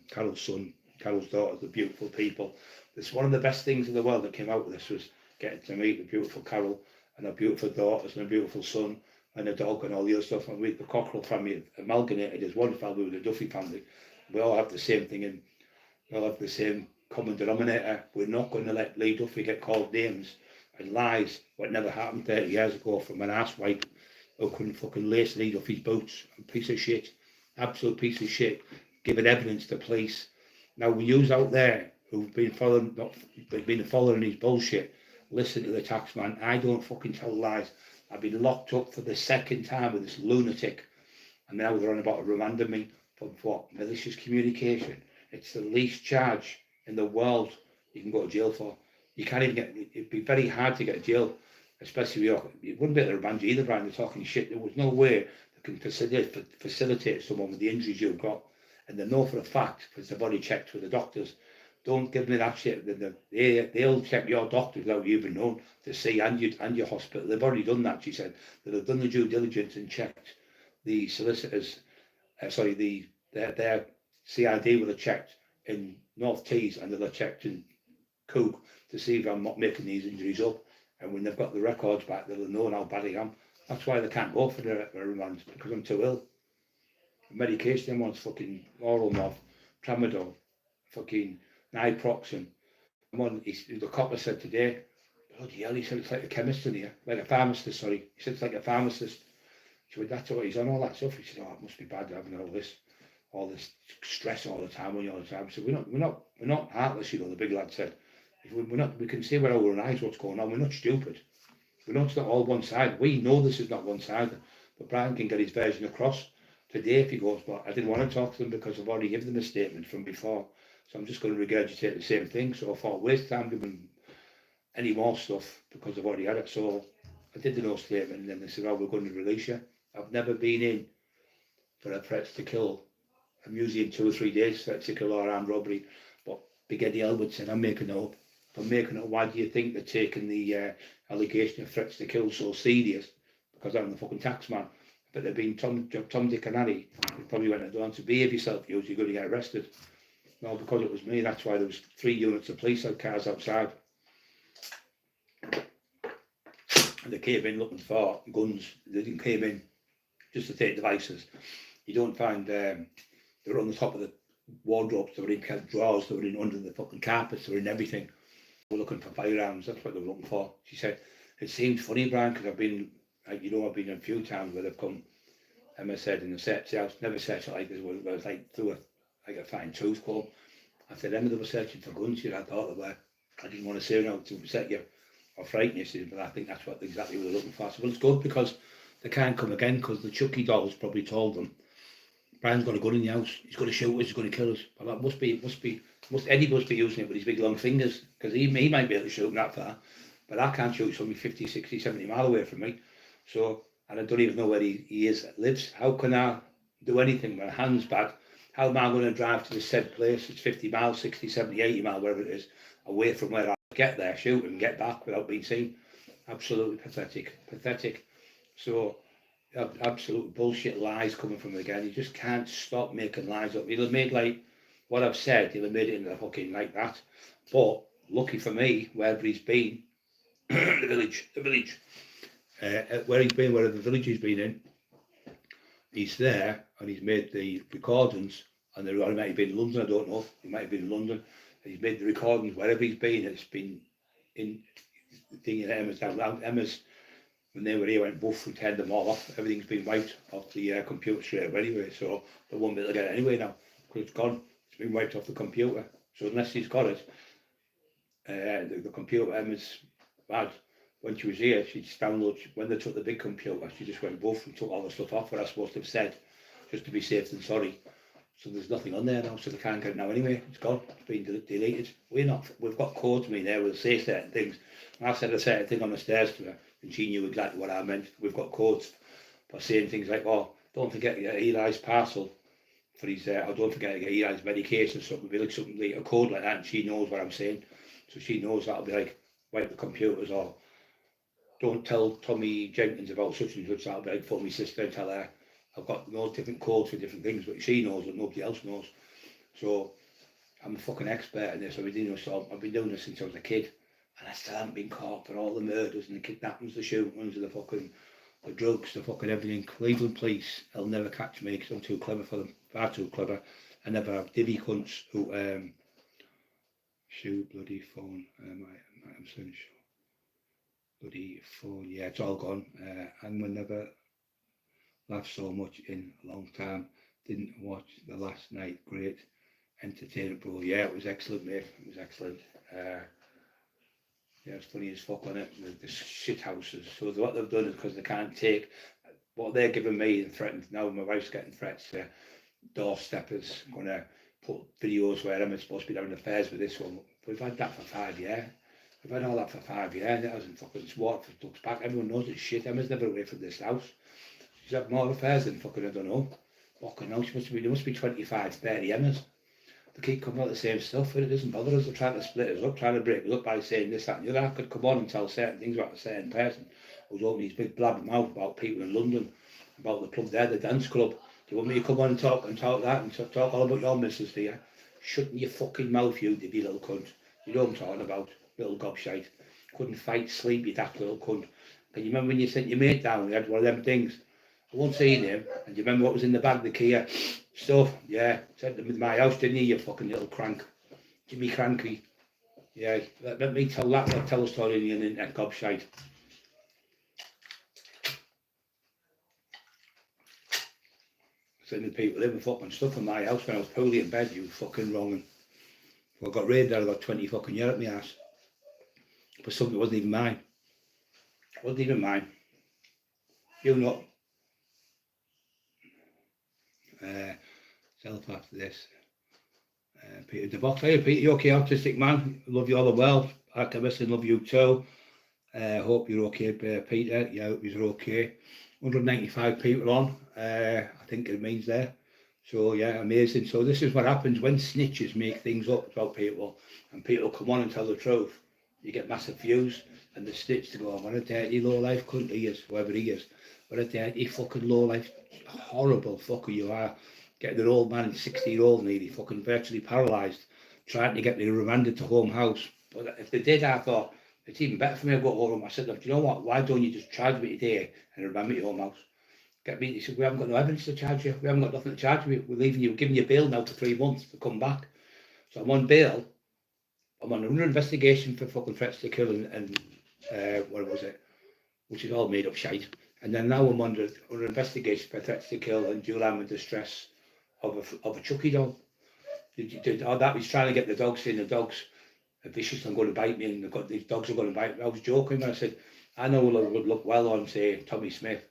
Carol's son, Carol's daughter, the beautiful people. It's one of the best things in the world that came out of this was getting to meet the beautiful Carol and her beautiful daughters and a beautiful son and a dog and all the other stuff. And the Cockerill family amalgamated as one family with the Duffy family. We all have the same thing and we all have the same common denominator. We're not going to let Lee Duffy get called names and lies what never happened 30 years ago from an asswipe who couldn't fucking lace Lee Duffy's boots. A piece of shit, absolute piece of shit, giving evidence to police. Now, we use out there who've been following his bullshit, listen to the taxman. I don't fucking tell lies. I've been locked up for the 2nd time with this lunatic, And now they're on about remanding me for what? Malicious communication. It's the least charge in the world you can go to jail for. You can't even get, it'd be very hard to get jail, especially if you wouldn't be able to remand you either, Brian. They're talking shit. There was no way they can facilitate someone with the injuries you've got. And they know for a fact, because they've already checked with the doctors, don't give me that shit. They'll check your doctor without you even known to see, and your hospital. They've already done that, she said. They've done the due diligence and checked the solicitors, their CID will have checked in North Tees and they'll have checked in Cook to see if I'm not making these injuries up. And when they've got the records back, they'll know how bad I am. That's why they can't go for the remand, because I'm too ill. The medication one's fucking Oralmov, Tramadol, fucking Naproxen. The copper said today, bloody hell, he said it's like a chemist in here, like a pharmacist, sorry. He said it's like a pharmacist. She went, that's what he's on, all that stuff. He said, oh, it must be bad having all this stress all the time on you all the time. So we're not heartless, you know, the big lad said. We can see with our own eyes what's going on. We're not stupid. We know it's not all one side. We know this is not one sided. But Brian can get his version across today if he goes, but I didn't want to talk to them because I've already given them a statement from before. So I'm just going to regurgitate the same thing. So I thought, waste time giving any more stuff because I've already had it. So I did the no statement, and then they said, oh, we're going to release you. I've never been in for a threats to kill. I'm usually in 2 or 3 days, threats to kill or armed robbery. But Big Eddie Elwood said, I'm making it up. If I'm making it up, why do you think they're taking the allegation of threats to kill so serious? Because I'm the fucking tax man. But they've been Tom, Dick and Harry. They probably went on to behave yourself, you're going to get arrested. No, because it was me, that's why there was 3 units of police had cars outside. And they came in looking for guns. They didn't came in just to take devices. You don't find, they were on the top of the wardrobes, they were in drawers, they were in under the fucking carpets, they were in everything. They were looking for firearms, that's what they were looking for. She said, it seems funny, Brian, because I've been, like, you know, I've been in a few towns where they've come, Emma said, in the search house, never searched it like this, where it was like through a fine tooth comb. I said, Emma, they were searching for guns here, I thought they were. I didn't want to say no to upset you or frighten you, but I think that's exactly what they're looking for. So, well, it's good because they can't come again, because the Chucky dolls probably told them, Brian's got a gun in the house, he's going to shoot us, he's going to kill us. Well, that Eddie must be using it with his big long fingers, because he might be able to shoot him that far, but I can't shoot somebody 50, 60, 70 mile away from me. So, and I don't even know where he lives. How can I do anything when my hand's bad? How am I going to drive to the said place? It's 50 miles, 60, 70, 80 miles, whatever it is, away from where I get there, shoot and get back without being seen. Absolutely pathetic. So, absolute bullshit lies coming from him again. You just can't stop making lies up. He'll have made, like what I've said, he'll have made it into fucking like that. But lucky for me, wherever he's been, the village, where he's been, wherever the village he's been in, he's there and he's made the recordings, and he might have been in London, I don't know, he might have been in London, and he's made the recordings wherever he's been. It's been in thinking Emma's, when they were here, went boof and turned them all off. Everything's been wiped off the computer straight away anyway, so they won't be able to get it anyway now, because it's gone. It's been wiped off the computer. So unless he's got it, the computer Emma's had, when she was here, she'd download, when they took the big computer, she just went boof and took all the stuff off what I was supposed to have said, just to be safe than sorry. So there's nothing on there now, so they can't get it now anyway. It's gone, it's been deleted. We've got codes me there, we'll say certain things. And I said a certain thing on the stairs to her, and she knew exactly what I meant. We've got codes for saying things like, oh, don't forget to get Eli's parcel for his, or don't forget to get Eli's medication, so it'll be like something like a code like that, and she knows what I'm saying. So she knows that'll be like, wipe the computers, or don't tell Tommy Jenkins about such and such. That'll be like, phone my sister and tell her. I've got those different codes for different things, but she knows that nobody else knows. So I'm a fucking expert in this. I've been doing this since I was a kid, and I still haven't been caught for all the murders and the kidnappings, the shootings, and the drugs, the fucking everything. Cleveland police, they'll never catch me because I'm too clever for them, far too clever. I never have divvy cunts who shoot bloody phone. I'm saying bloody phone. Yeah, it's all gone. And we never laughed so much in a long time. Didn't watch the last night. Great entertainment, bro. Yeah, it was excellent, mate. It was excellent. Yeah, it's funny as fuck on it. The shit houses. So what they've done is, because they can't take, what they're giving me and threatened, now my wife's getting threats, doorsteppers, going to put videos where I'm supposed to be having affairs with this one. We've had that for 5 years. We've had all that for 5 years. It hasn't fucking swat for looks back. Everyone knows it's shit. Emma's never away from this house. She's had more affairs than fucking, I don't know. Fucking hell, there must be 25, 30 Emmas. They keep coming out the same stuff, and it doesn't bother us. They're trying to split us up, trying to break us up by saying this, that, and the other. I could come on and tell certain things about a certain person who's opening his big blabber mouth about people in London, about the club there, the dance club. Do you want me to come on and talk that and talk all about your missus, do you? Shut your fucking mouth, you divvy little cunt. You know what I'm talking about, little gobshite. Couldn't fight, sleep, you daft little cunt. Can you remember when you sent your mate down, you had one of them things? I won't say your name, and do you remember what was in the bag, the Kia stuff? Yeah, sent them with my house, didn't you fucking little crank? Jimmy Cranky. Yeah, let me tell that, tell a story on the internet, gobshite. Sending people living fucking stuff in my house when I was poorly in bed, you fucking wrong. Well, I got raided, I got 20 fucking years at my ass. But something wasn't even mine. It wasn't even mine. You know. Self after this. Peter the Box. Hey Peter, you okay, autistic man? Love you all the well. Activist and love you too. Hope you're okay, Peter. Yeah, hope you're okay. 195 people on. I think it means there. So yeah, amazing. So this is what happens when snitches make things up about people, and people come on and tell the truth. You get massive views, and the snitch to go, what a dirty low life cunt he is, whoever he is. What a dirty fucking low life, horrible fucker you are. Getting an old man, 60-year-old nearly, fucking virtually paralysed, trying to get me remanded to home house. But if they did, I thought, it's even better for me to go home. I said, do you know what, why don't you just charge me today and remand me to home house? Get me, he said, we haven't got no evidence to charge you. We haven't got nothing to charge you. We're leaving you, giving you bail now for 3 months to come back. So I'm on bail. I'm on under investigation for fucking threats to kill and what was it? Which is all made up shite. And then now I'm under investigation for threats to kill and dual arm and distress of a Chucky dog. All that was trying to get the dogs in. The dogs are vicious and going to bite me, and these dogs are going to bite me. I was joking when I said, I know it would look well on, say, Tommy Smith,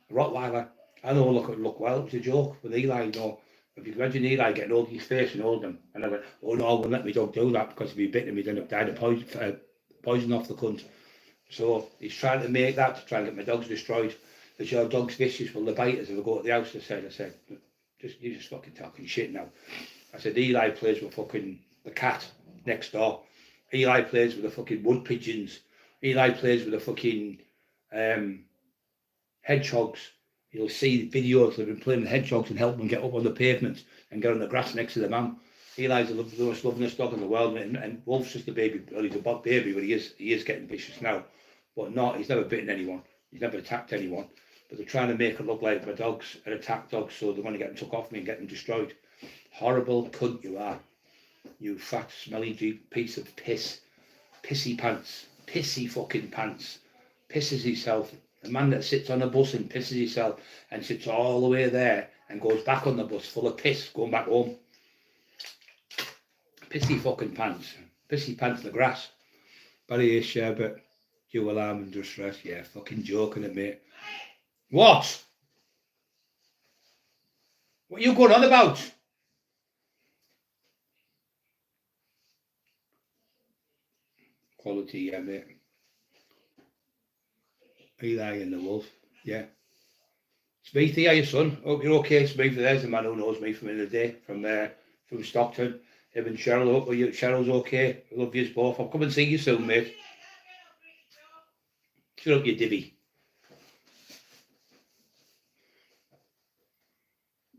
a Rottweiler. I know it would look well. It was a joke with Eli, you know. If you imagine Eli getting hold of his face and holding him, and I went, oh no, I won't let my dog do that because if he bit him, he'd end up dying of poison off the cunt. So he's trying to make that to try and get my dogs destroyed. Is your dog's vicious? Will they bite us if I go to the house? I said, you're just fucking talking shit now. I said, Eli plays with fucking the cat next door. Eli plays with the fucking wood pigeons. Eli plays with the fucking hedgehogs. You'll see videos of him playing with hedgehogs and helping them get up on the pavement and get on the grass next to the man. Eli's the most lovingest dog in the world, and Wolf's just a baby. Well, he's a baby, but he is getting vicious now. But he's never bitten anyone. He's never attacked anyone. But they're trying to make it look like my dogs are attack dogs, so they want to get them took off me and get them destroyed. Horrible cunt you are. You fat, smelly piece of piss. Pissy pants. Pissy fucking pants. Pisses himself. The man that sits on a bus and pisses himself and sits all the way there and goes back on the bus full of piss going back home. Pissy fucking pants. Pissy pants in the grass. Barry Sherbert, you alarm and distress. Yeah, fucking joking at me. What? What are you going on about? Quality, yeah, mate. Eli and the Wolf, yeah. Smithy, how you son? Hope you're okay, Smithy. There's the man who knows me from in the day, from Stockton. Him and Cheryl, hope Cheryl's okay. I love you both. I'll come and see you soon, mate. Shut up, you divvy.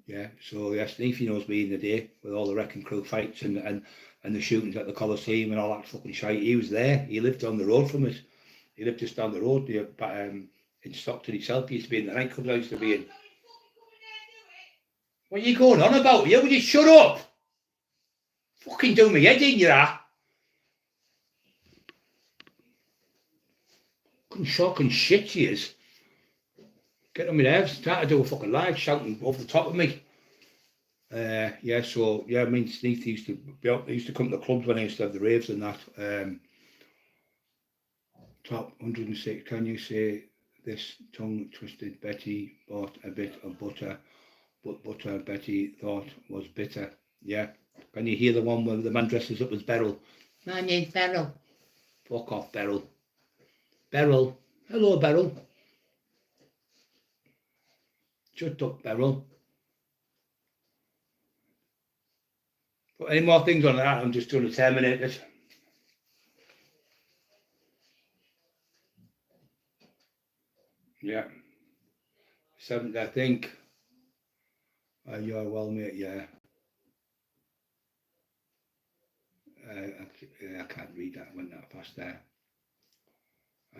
Yeah, so yeah, Sneefy knows me in the day with all the Wrecking Crew fights and the shootings at the Coliseum and all that fucking shite. He was there. He lived down the road from us. He lived just down the road in Stockton himself. He used to be in the nightclubs I used to be in. What are you going on about? Yeah, would you shut up? Fucking do me head in, you are. Fucking shocking shit she is. Get on my nerves, trying to do a fucking live shouting over the top of me. Yeah, so yeah, I mean Sneath used to come to the clubs when I used to have the raves and that. Top 106, can you say this tongue-twisted Betty bought a bit of butter, but butter Betty thought was bitter. Yeah. Can you hear the one where the man dresses up as Beryl? My name's Beryl. Fuck off, Beryl. Beryl. Hello, Beryl. Shut up, Beryl. Put any more things on that, I'm just going to terminate it. Yeah. 7th, I think. You're well, mate, yeah. I can't read that, went that fast there.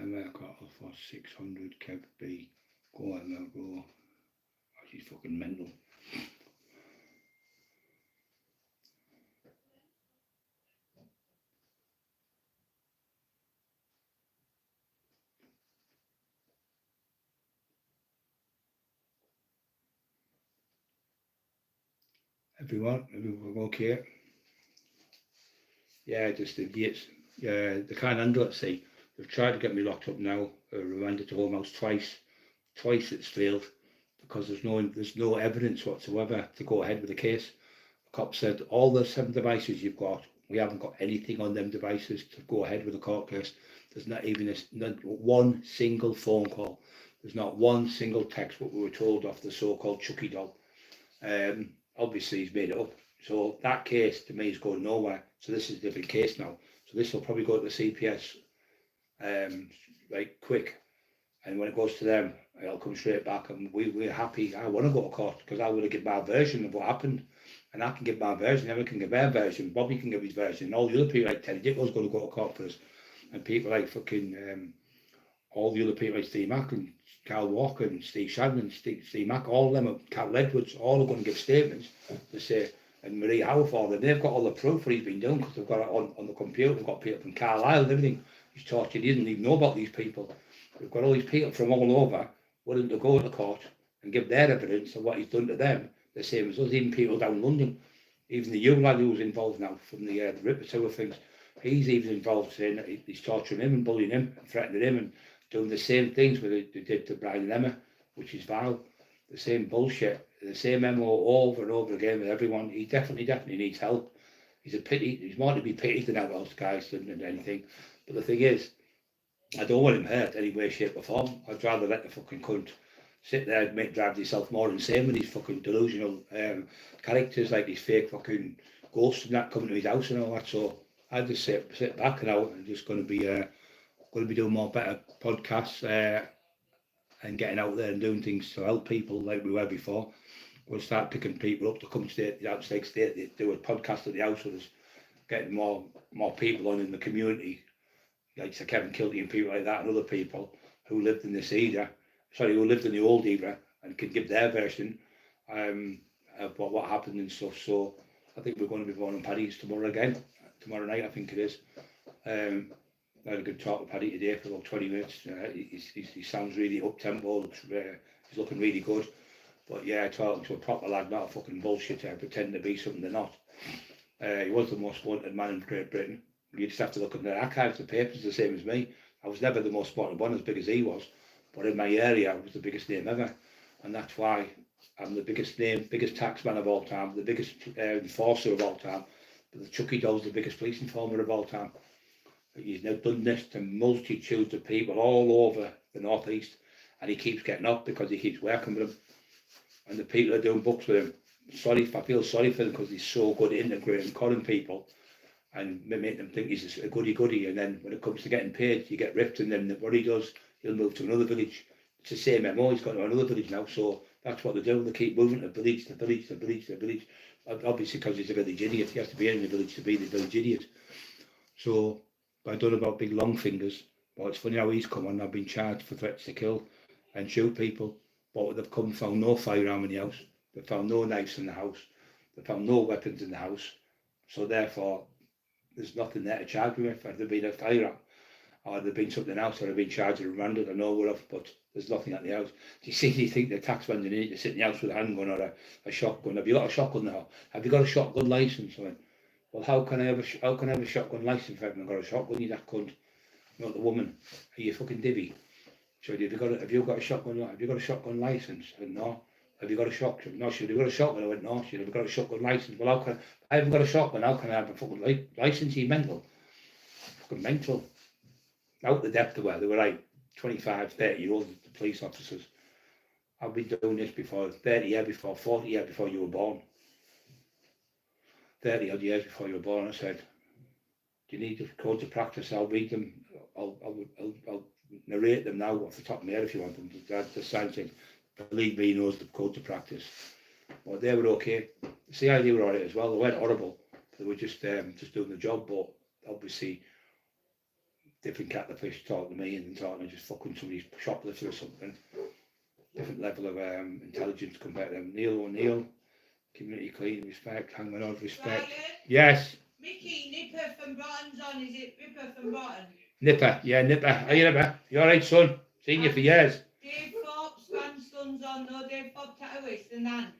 I'm at a quarter for 600 Kev B. Go on now, go. Oh, she's fucking mental. Everyone okay? Yeah, just the gates. Yeah, they can't handle it, see. They've tried to get me locked up now, remanded to home house twice. Twice it's failed because there's no evidence whatsoever to go ahead with the case. The cop said all the 7 devices you've got, we haven't got anything on them devices to go ahead with the court case. There's not even not one single phone call. There's not one single text what we were told off the so-called Chucky doll. Obviously he's made it up. So that case to me is going nowhere. So this is a different case now. So this will probably go to the CPS like quick. And when it goes to them, it'll come straight back. And we're happy. I want to go to court because I want to give my version of what happened. And I can give my version, everyone can give their version, Bobby can give his version, and all the other people like Teddy Dicko's going to go to court for us. And people like fucking all the other people like Steve Mack and Carl Walker and Steve Shadman, Steve Mack, all of them, Carl Edwards, all are going to give statements to say, and Marie Howarth, they've got all the proof what he's been doing because they've got it on the computer. They've got people from Carlisle and everything. He's tortured, he doesn't even know about these people. We've got all these people from all over willing to go to court and give their evidence of what he's done to them, the same as us, even people down in London. Even the young lad who's involved now from the Ripper Tower things, he's even involved saying that he's torturing him and bullying him and threatening him and doing the same things they did to Brian and Emma, which is vile. The same bullshit, the same MO over and over again with everyone. He definitely needs help. He's a pity. He's more to be pitied than anyone else, guys, than anything. But the thing is, I don't want him hurt any way, shape or form. I'd rather let the fucking cunt sit there and drive himself more insane with these fucking delusional characters like these fake fucking ghosts and that coming to his house and all that. So I just sit back now and just going to be doing more better podcasts and getting out there and doing things to help people like we were before. We'll start picking people up to come to the outside state, do a podcast at the house with us, getting more people on in the community, like Sir Kevin Kilty and people like that, and other people who lived in this era, who lived in the old era and could give their version of what happened and stuff. So I think we're going to be going on Paddy's tomorrow night I think it is. I had a good talk with Paddy today for about 20 minutes. He sounds really up-tempo, he's looking really good. But yeah, talking to a proper lad, not a fucking bullshitter, pretending to be something they're not. He was the most wanted man in Great Britain. You just have to look at the archives, the papers, the same as me. I was never the most wanted one as big as he was, but in my area I was the biggest name ever. And that's why I'm the biggest taxman of all time, the biggest enforcer of all time. But the Chucky Doll's the biggest police informer of all time. He's now done this to multitudes of people all over the northeast, and he keeps getting up because he keeps working with them. And the people are doing books with him. I feel sorry for him because he's so good at integrating, calling people and making them think he's a goody. And then when it comes to getting paid, you get ripped, and then what he does, he'll move to another village. It's the same MO, he's got to another village now. So that's what they do. They keep moving to village. Obviously because he's a village idiot. He has to be in the village to be the village idiot. So I don't know about big long fingers, but it's funny how he's come on. I've been charged for threats to kill and shoot people, but they've found no firearm in the house. They've found no knives in the house. They've found no weapons in the house. So therefore, there's nothing there to charge me with. If there'd been a firearm, or there'd been something else, or I'd been charged and remanded, I know whatever, but there's nothing at the house. Do you think the taxman need to sit in the house with a handgun or a shotgun? Have you got a shotgun now? Have you got a shotgun licence? I went, well, how can I have a shotgun licence if I haven't got a shotgun? You that cunt. Not the woman. Are you fucking divvy? So have you got a shotgun? Have you got a shotgun license? I went, no. Have you got a shotgun? No. She said, have you got a shotgun? I went, no. She said, have you got a shotgun license? Well, how can I haven't got a shotgun? How can I have a fucking license? You mental? Fucking mental. Out the depth of where they were like 25, 30-year-old police officers. I've been doing this before, 30 years before, 40 years before you were born. 30 odd years before you were born. I said, do you need the codes of practice? I'll read them. I'll narrate them now off the top of my head if you want them. The sign saying, believe me, he knows the codes of practice. But they were okay. The CID were alright as well. They weren't horrible. They were just doing the job, but obviously different kettle of fish talking to me and talking to just fucking somebody's shoplifter or something. Different level of intelligence compared to them. Neil O'Neill, community clean, respect, hanging on, respect. Ryan, Yes. Mickey, Nipper from Broughton's on, is it Ripper from Broughton? Nipper, yeah, Nipper. How you, Nipper? You alright, son? Seen you for years. Dave Forbes' grandson's on, no, Dave Forbes Tatawis, the nan.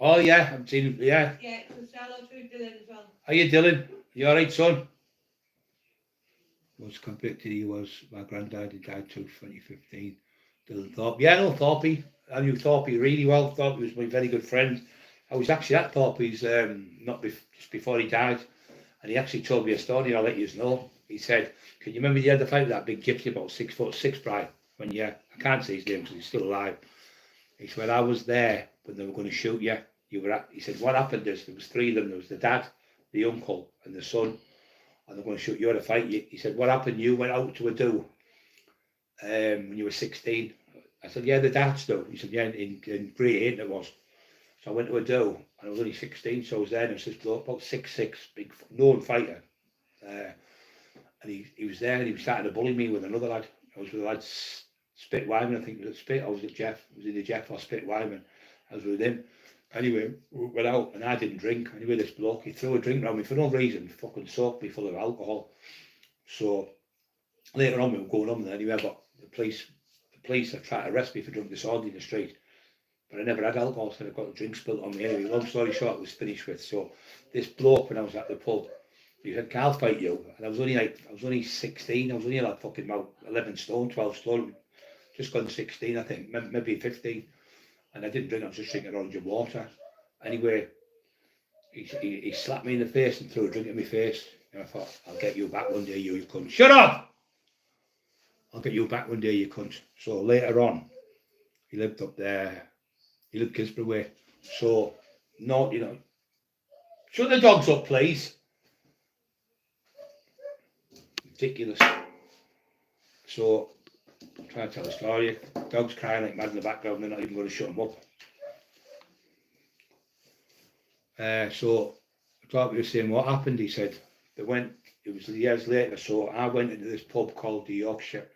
Oh yeah, I've seen him, yeah. Yeah, so say hello to Dylan as well. How you, Dylan? You alright, son? Was convicted, he was, my granddad, he died too, 2015. Dylan Thorpe. Yeah, no, Thorpe. I knew Thorpe really well. Thorpe was my very good friend. I was actually at Thorpe's just before he died, and he actually told me a story. I'll let you know. He said, "Can you remember the other fight with that big gypsy about 6'6", Brian? When I can't say his name because he's still alive." He said, "I was there when they were going to shoot you. You were at." He said, "What happened is there was three of them. There was the dad, the uncle, and the son, and they're going to shoot you at a fight." He said, "What happened? You went out to a do when you were 16." I said, "Yeah, the dad's do." He said, "Yeah, in grade 8 it was." So I went to a do, and I was only 16, so I was there, and it was this bloke, about 6'6", big, known fighter. And he was there, and he was starting to bully me with another lad. I was with a lad, Spit Wyman, I think it was at Spit. I was at Jeff. I was either Jeff or Spit Wyman. I was with him. Anyway, we went out, and I didn't drink. Anyway, this bloke, he threw a drink around me for no reason, fucking soaked me full of alcohol. So later on, we were going on with it anyway, but the police have tried to arrest me for drunk disorder in the street. But I never had alcohol, so I got a drink spilt on me anyway. Long story short, it was finished with. So this bloke, when I was at the pub, he said, "Can I fight you?" And I was only 16. I was only like fucking about 11 stone, 12 stone. Just gone 16, I think, maybe 15. And I didn't drink, I was just drinking orange and water. Anyway, he slapped me in the face and threw a drink in my face. And I thought, "I'll get you back one day, you cunt." "Shut up! I'll get you back one day, you cunt." So later on, he lived up there. He lived Kisborough way. So, no, shut the dogs up, please. Ridiculous. So, I'm trying to tell a story. Dogs crying like mad in the background, they're not even going to shut them up. So, I thought we were saying what happened. He said, it was years later, so I went into this pub called the Yorkshire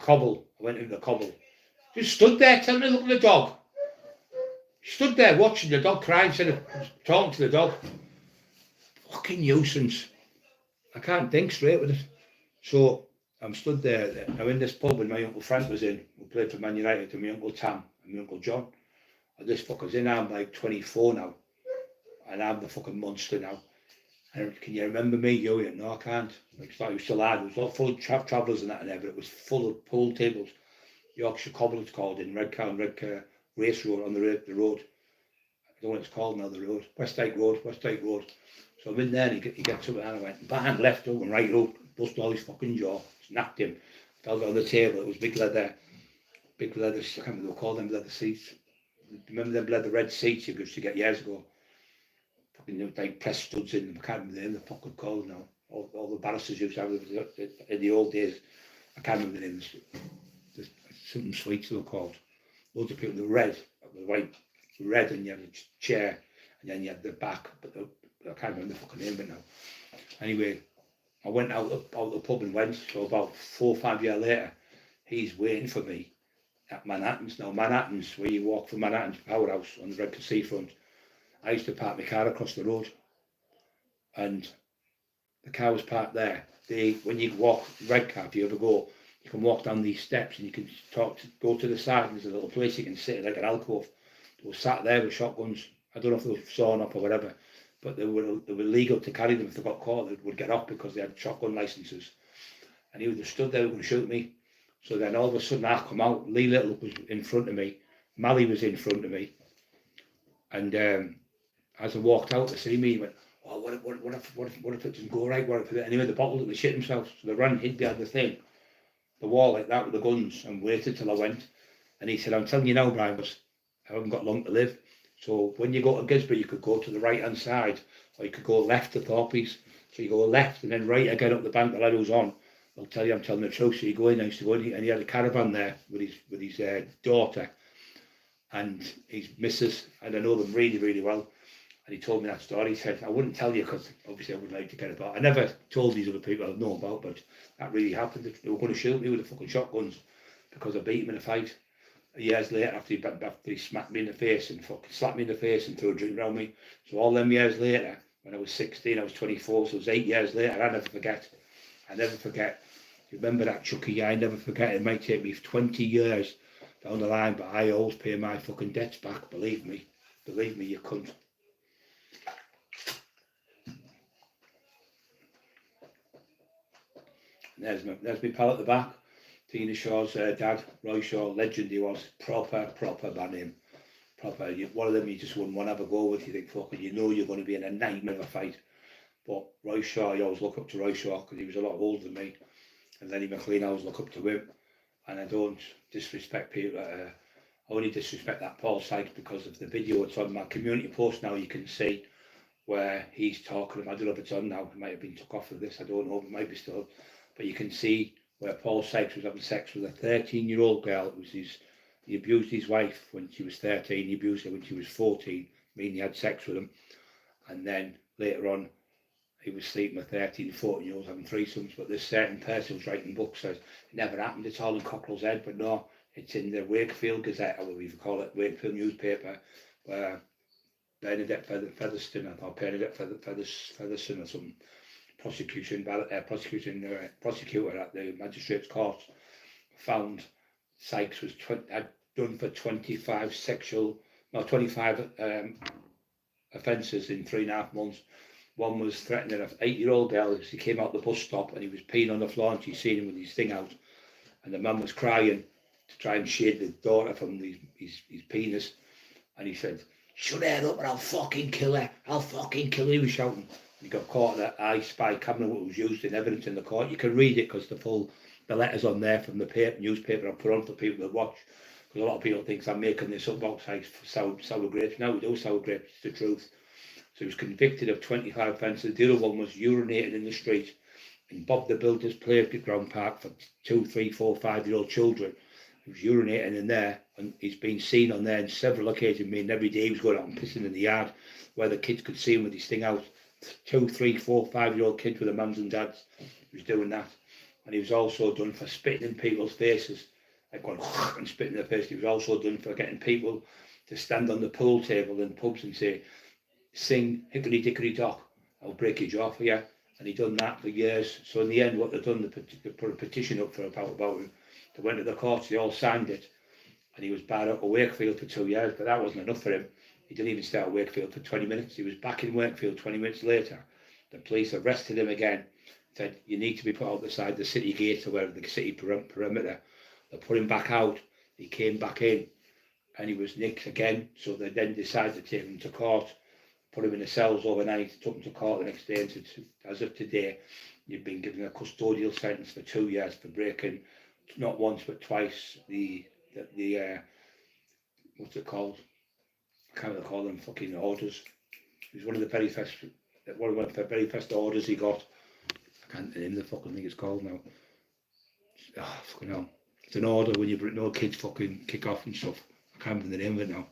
Cobble. I went into the Cobble. Just stood there telling me to look at the dog. Stood there watching the dog cry instead of talking to the dog. Fucking nuisance. I can't think straight with it. So I'm stood there. I'm in this pub when my Uncle Frank was in. We played for Man United, and my Uncle Tam and my Uncle John. And this fucker's in. I'm like 24 now. And I'm the fucking monster now. And can you remember me? Yo, no, I can't. Like, it was still hard. It was full of travellers and that and there, but it was full of pool tables. Yorkshire Cobble it's called, in Redcar Race Road on the road. I don't know what it's called now, the road. West Dyke Road. So I'm in there, and he gets up and I went bang, left hook and right hook, busted all his fucking jaw, snapped him, fell on the table. It was big leather, I can't remember what they were called, them leather seats. Remember them leather red seats you used to get years ago? Fucking like press studs in them. I can't remember the name of the fucking called now. All the barristers used to have in the old days. I can't remember the names. Something sweets they were called. Loads of people, the red, the white, red, and you had a chair, and then you had the back, but I can't remember the fucking name of it now. Anyway, I went out the pub and went, so about 4 or 5 years later, he's waiting for me at Manhattan's. Now, Manhattan's, where you walk from Manhattan's Powerhouse on the Redcar Seafront, I used to park my car across the road, and the car was parked there. When you walk Redcar, if you ever go, you can walk down these steps and you can go to the side, and there's a little place you can sit like an alcove. They were sat there with shotguns. I don't know if they were sawn up or whatever, but they were legal to carry them. If they got caught, they would get off because they had shotgun licenses. And he would have stood there, going to shoot me. So then all of a sudden I come out, Lee Little was in front of me, Mally was in front of me, and as I walked out to see me, he went, oh, what if it doesn't go right? What if it? And he made the bottle and they shit themselves. So they ran, hid behind the wall like that with the guns, and waited till I went. And he said, I'm telling you now, Brian, but I haven't got long to live. So when you go to Gisborne, you could go to the right-hand side, or you could go left to Thorpe's. So you go left and then right again up the bank the lad who's on. I'll tell you, I'm telling the truth. So you go in, I used to go in, and he had a caravan there with his daughter and his missus, and I know them really, really well. And he told me that story. He said, I wouldn't tell you because obviously I wouldn't like to get about. I never told these other people I know about, but that really happened. They were going to shoot me with the fucking shotguns because I beat him in a fight. Years later, after he smacked me in the face and fucking slapped me in the face and threw a drink around me. So all them years later, when I was 16, I was 24, so it was 8 years later, I never forget. You remember that, Chucky? I never forget. It might take me 20 years down the line, but I always pay my fucking debts back, believe me. Believe me, you cunt. There's my pal at the back. Tina Shaw's dad, Roy Shaw, legend he was. Proper man him. Proper. One of them you just wouldn't want to have a go with. You think, fucking, you know you're going to be in a nightmare of a fight. But Roy Shaw, you always look up to Roy Shaw because he was a lot older than me. And Lenny McLean, I always look up to him. And I don't disrespect people. I only disrespect that Paul Sykes because of the video. It's on my community post now. You can see where he's talking. I don't know if it's on now. It might have been took off of this. I don't know. It might be still. But you can see where Paul Sykes was having sex with a 13-year-old girl. It was he abused his wife when she was 13. He abused her when she was 14. Meaning he had sex with him. And then later on, he was sleeping with 13, 14-year-olds having threesomes. But this certain person who's writing books says it never happened. It's all in Cockerill's head. But no, it's in the Wakefield Gazette, or what we call it, Wakefield newspaper, where Bernadette Featherstone, or Bernadette Featherstone or something, prosecutor at the magistrate's court found Sykes was had done for 25 offences in 3.5 months. One was threatening an 8-year-old girl as he came out the bus stop and he was peeing on the floor and she seen him with his thing out, and the man was crying to try and shade the daughter from his penis, and he said, "Shut her up or I'll fucking kill her, I'll fucking kill her," he was shouting. He got caught in that I Spy camera, what was used in evidence in the court. You can read it because the letters on there from the newspaper I put on for people to watch. Because a lot of people think I'm making this up about sour grapes. No, we do sour grapes, it's the truth. So he was convicted of 25 offences. The other one was urinating in the street in Bob the Builder's playground park for 2, 3, 4, 5-year-old children. He was urinating in there, and he's been seen on there on several occasions. Meaning every day he was going out and pissing in the yard where the kids could see him with his thing out. 2, 3, 4, 5-year-old kids with their mums and dads. He was doing that. And he was also done for spitting in people's faces, like going and spitting in their face. He was also done for getting people to stand on the pool table in pubs and say, "Sing Hickory Dickory Dock, I'll break your jaw for you." And he done that for years. So in the end, what they've done, they put a petition up for about him. They went to the courts, they all signed it, and he was barred out of Wakefield for 2 years. But that wasn't enough for him. He didn't even stay at Wakefield for 20 minutes. He was back in Wakefield 20 minutes later. The police arrested him again. Said, "You need to be put out the side the city gate or wherever the city perimeter." They put him back out. He came back in and he was nicked again. So they then decided to take him to court, put him in the cells overnight, took him to court the next day, and said, "As of today, you've been given a custodial sentence for 2 years for breaking, not once but twice, the what's it called? I can't really call them fucking orders." It was one of the very first orders he got. I can't name the fucking thing it's called now. Fucking hell. It's an order when you no kids fucking kick off and stuff. I can't remember the name of it now.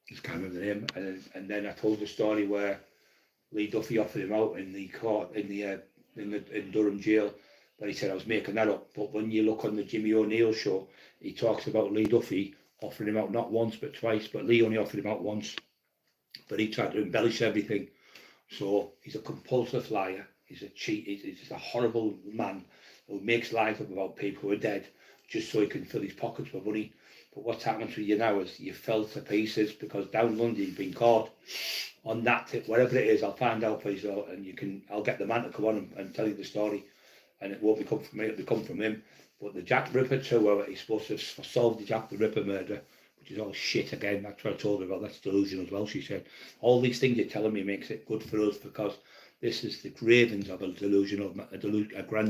Just can't remember the name. And then I told the story where Lee Duffy offered him out in the court in Durham jail, but he said I was making that up. But when you look on the Jimmy O'Neill show, he talks about Lee Duffy offering him out not once but twice, but Lee only offered him out once. But he tried to embellish everything. So he's a compulsive liar. He's a cheat. He's just a horrible man who makes lies up about people who are dead just so he can fill his pockets with money. But what's happening to you now is you fell to pieces because down London you've been caught on that tip, whatever it is. I'll find out for you, and I'll get the man to come on and tell you the story. and it won't become from me, it'll become from him. But the Jack the Ripper too, he's supposed to have solved the Jack the Ripper murder, which is all shit again. That's what I told her about. That's delusional as well. She said all these things you're telling me makes it good for us because this is the cravings of a grand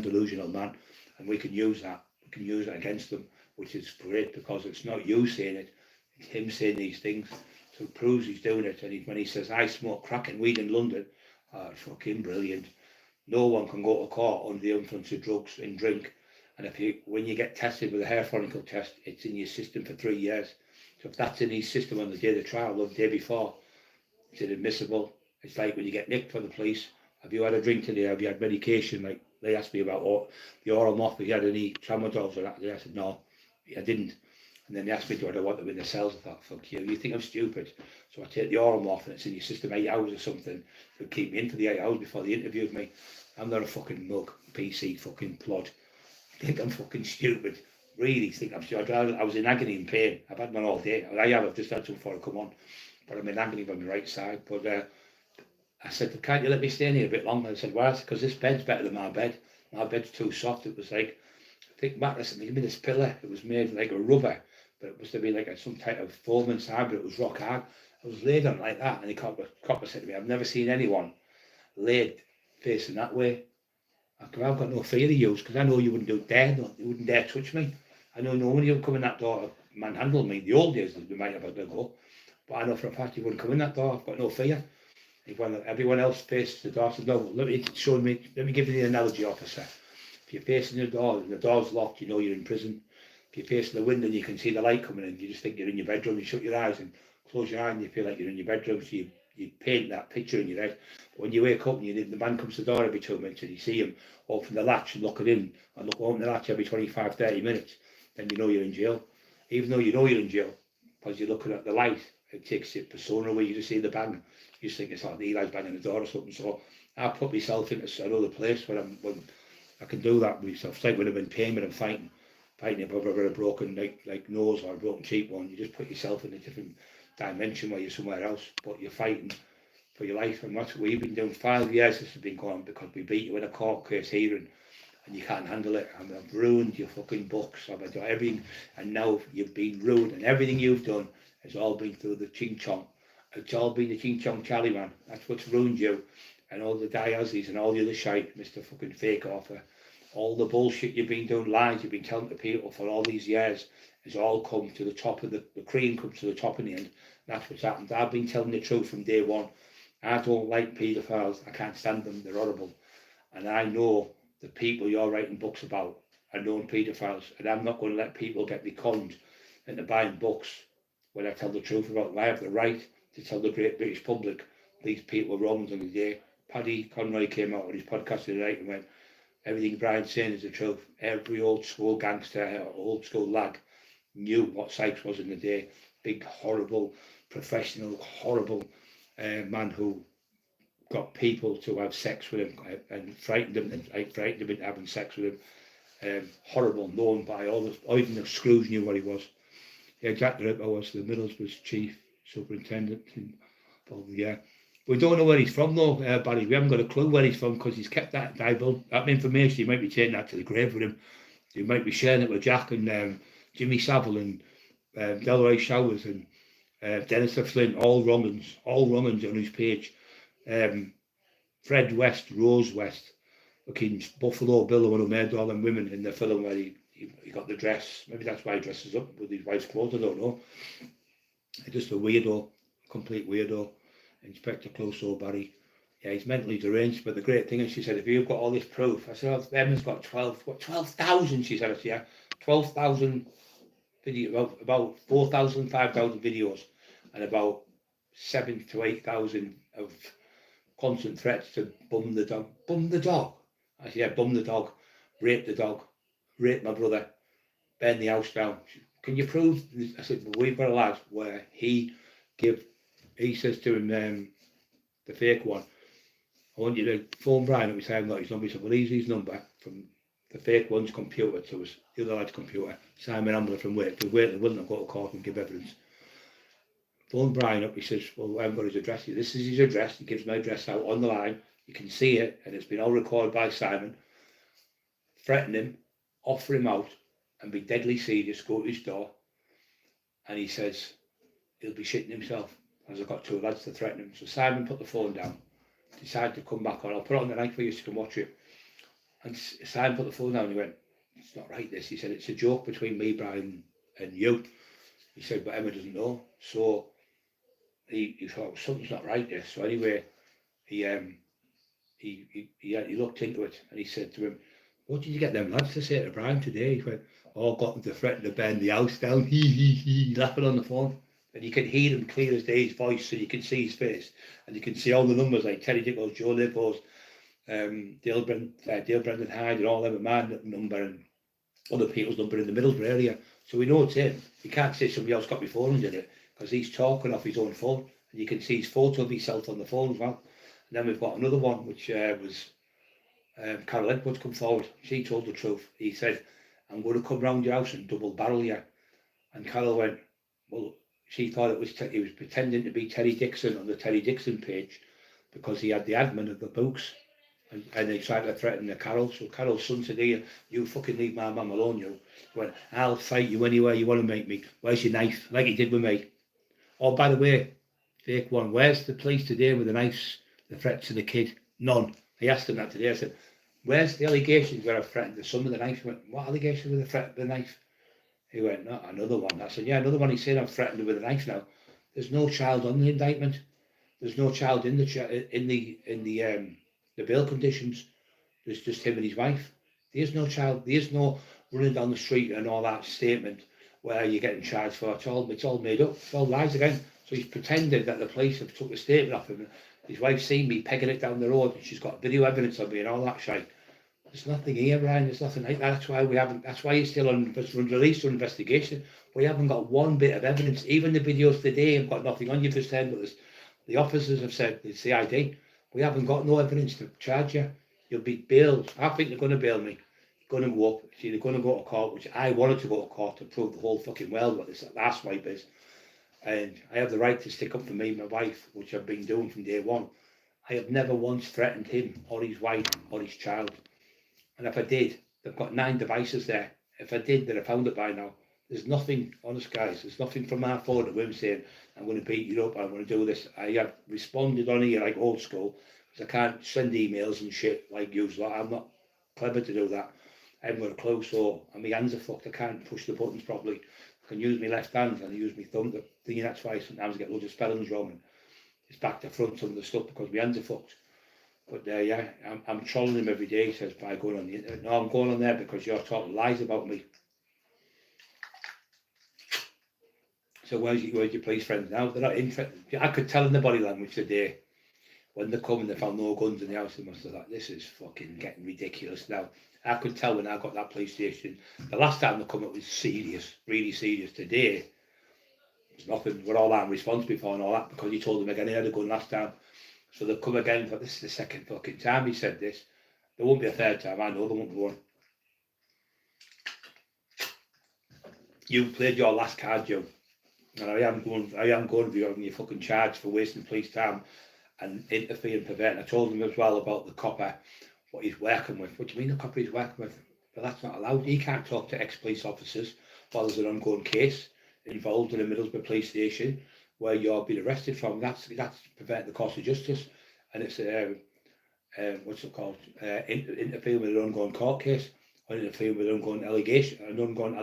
delusional man, and we can use that. We can use it against them, which is great because it's not you saying it, it's him saying these things. So it proves he's doing it. And when he says, I smoke crack and weed in London, it's fucking brilliant. No one can go to court under the influence of drugs and drink. And when you get tested with a hair follicle test, it's in your system for 3 years. So if that's in his system on the day of the trial or the day before, it's inadmissible. It's like when you get nicked from the police. Have you had a drink today? Have you had medication? Like they asked me about the oral morph. Have you had any tramadol or that? I said, no, I didn't. And then they asked me, do I want them in the cells? I thought, fuck you, you think I'm stupid? So I take the oral morph and it's in your system 8 hours or something. So keep me in for the 8 hours before they interviewed me. I'm not a fucking mug, PC fucking plod. I think I'm fucking stupid. Really think I'm stupid. I was in agony and pain. I've had one all day. I've just had some before I come on. But I'm in agony on the right side. But I said, can't you let me stay in here a bit longer? I said, why? Because this bed's better than my bed. My bed's too soft. It was like a thick mattress and they gave me this pillow. It was made like a rubber. But it must have been like some type of foam inside, but it was rock hard. I was laid on like that, and the copper said to me, I've never seen anyone laid facing that way. I've got no fear of you, because I know you wouldn't dare touch me. I know no one would come in that door and manhandle me. The old days, we might have had a go, but I know for a fact you wouldn't come in that door. I've got no fear. Everyone else faces the door, said, no, let me give you the analogy, officer. If you're facing the door and the door's locked, you know you're in prison. If you're facing the window and you can see the light coming in, you just think you're in your bedroom. You shut your eyes and close your eye and you feel like you're in your bedroom. So you paint that picture in your head. But when you wake up and the man comes to the door every 2 minutes and you see him open the latch and look it in and open the latch every 25, 30 minutes, then you know you're in jail. Even though you know you're in jail, because you're looking at the light, it takes your persona away. You just see the bang. You just think it's like Eli's banging the door or something. So I put myself into another place when I can do that with myself. It's like when I'm in pain, when I'm fighting over a broken like nose or a broken cheekbone. You just put yourself in a different dimension where you're somewhere else, but you're fighting for your life, and that's what we've been doing. 5 years this has been going on because we beat you in a court case here and you can't handle it. I mean, I've ruined your fucking books. I've done everything, and now you've been ruined, and everything you've done has all been through the ching chong. It's all been the ching chong Charlie, man. That's what's ruined you, and all the diazzies and all the other shite, Mr. fucking fake author. All the bullshit you've been doing, lies you've been telling to people for all these years, has all come to the top of the cream comes to the top in the end. That's what's happened. I've been telling the truth from day one. I don't like paedophiles. I can't stand them. They're horrible. And I know the people you're writing books about are known paedophiles, and I'm not going to let people get me conned into buying books when I tell the truth about them. I have the right to tell the great British public these people were wrong on the day. Paddy Conroy came out on his podcast tonight and went, everything Brian's saying is the truth. Every old school gangster, old school lag knew what Sykes was in the day. Big, horrible, professional, horrible man who got people to have sex with him and frightened them into having sex with him. Horrible, known by all even the Scrooge knew what he was. Yeah, Jack the Ripper was the Middlesbrough chief superintendent. Yeah. We don't know where he's from though, Barry. We haven't got a clue where he's from because he's kept that information. He might be taking that to the grave with him. He might be sharing it with Jack and Jimmy Savile and Delroy Showers and Dennis Flynn, all wrong-uns on his page. Fred West, Rose West, looking Buffalo Bill, the one who made all them women in the film where he got the dress. Maybe that's why he dresses up with his wife's clothes, I don't know. Just a weirdo, complete weirdo. Inspector Clouseau, Barry. Yeah, he's mentally deranged, but the great thing is, she said, if you've got all this proof, I said, oh, Emma's got 12,000, she said, yeah, 12,000 videos, about 4,000, 5,000 videos, and about 7,000 to 8,000 of constant threats to bum the dog. Bum the dog? I said, yeah, bum the dog, rape the dog, rape my brother, burn the house down. Can you prove? I said, well, we've got a lad where he says to him, the fake one, I want you to phone Brian up. We say, I've got his number. He said, well, he's his number from the fake one's computer to us, the other lad's computer. Simon Ambler from Wake. Because Wake wouldn't have got to court and give evidence. Phone Brian up. He says, well, I haven't got his address. This is his address. He gives my address out on the line. You can see it, and it's been all recorded by Simon. threaten him, offer him out, and be deadly serious, go to his door, and he says he'll be shitting himself, as I've got two lads to threaten him. So Simon put the phone down, decided to come back on. I'll put it on the night for you to come watch it. And Simon put the phone down and he went, it's not right this. He said, it's a joke between me, Brian, and you. He said, but Emma doesn't know. So he thought, something's not right this. So anyway, he looked into it and he said to him, what did you get them lads to say to Brian today? He went, oh, got them to threaten to burn the house down, he, laughing on the phone. And you can hear him clear as day, his voice, so you can see his face. And you can see all the numbers like Terry Dickles, Joe Lippos, Dale Brendan Hyde, and all them, my number and other people's number in the Middlesbrough area. So we know it's him. You can't say somebody else got my phone and did it, because he's talking off his own phone. And you can see his photo of himself on the phone as well. And then we've got another one, which was Carol Edwards come forward. She told the truth. He said, I'm going to come round your house and double barrel you. And Carol went, well, she thought it was he was pretending to be Terry Dixon on the Terry Dixon page because he had the admin of the books. And they tried to threaten the Carol. So Carol's son said, here, you fucking leave my mum alone, you. He went, I'll fight you anywhere you want to make me. Where's your knife? Like he did with me. Oh, by the way, fake one, where's the police today with the knives, the threats to the kid? None. He asked him that today. I said, where's the allegations where I threatened the son with the knife? He went, what allegations with the threat of the knife? He went, no, another one. I said, yeah, another one. He said, I've threatened her with a knife now. There's no child on the indictment. There's no child in the bail conditions. There's just him and his wife. There's no child. There's no running down the street and all that statement where you're getting charged for. It's all made up. It's all lies again. So he's pretended that the police have took the statement off him. His wife's seen me pegging it down the road and she's got video evidence of me and all that shit. There's nothing here, Brian. There's nothing like that. That's why we haven't. That's why he's still on release or investigation. We haven't got one bit of evidence. Even the videos today have got nothing on. You've just said, but the officers have said, the CID, we haven't got no evidence to charge you. You'll be bailed. I think they're going to bail me. Going to go up. See, they're going to go to court, which I wanted to go to court to prove the whole fucking world what this last wipe is. And I have the right to stick up for me and my wife, which I've been doing from day one. I have never once threatened him or his wife or his child. And if I did, they've got 9 devices there. If I did, they'd have found it by now. There's nothing, honest guys, there's nothing from my phone to him saying, I'm going to beat you up, I'm going to do this. I have responded on here like old school, because I can't send emails and shit like usual. I'm not clever to do that. I haven't got a clue, so and my hands are fucked. I can't push the buttons properly. I can use my left hand and I use my thumb. The thing that's why sometimes I get loads of spellings wrong. And it's back to front, some of the stuff, because my hands are fucked. But yeah, I'm trolling him every day, he says, by going on the internet. No, I'm going on there because you're talking lies about me. So where's your police friends now? They're not interested. I could tell in the body language today, when they come and they found no guns in the house, they must have thought, this is fucking getting ridiculous now. I could tell when I got that police station. The last time they come, it was serious, really serious. Today, there's nothing. We're all out in response before and all that, because he told them again he had a gun last time. So they've come again, but this is the second fucking time he said this. There won't be a third time, I know there won't be one. You played your last card, Joe. And I am going to be on your fucking charge for wasting police time and interfering, perverting. I told him as well about the copper, what he's working with. What do you mean the copper he's working with? But that's not allowed. He can't talk to ex-police officers while there's an ongoing case involved in a Middlesbrough police station where you're being arrested from. That's preventing the course of justice, and it's what's it called? Interfering with an ongoing court case, or interfering with an ongoing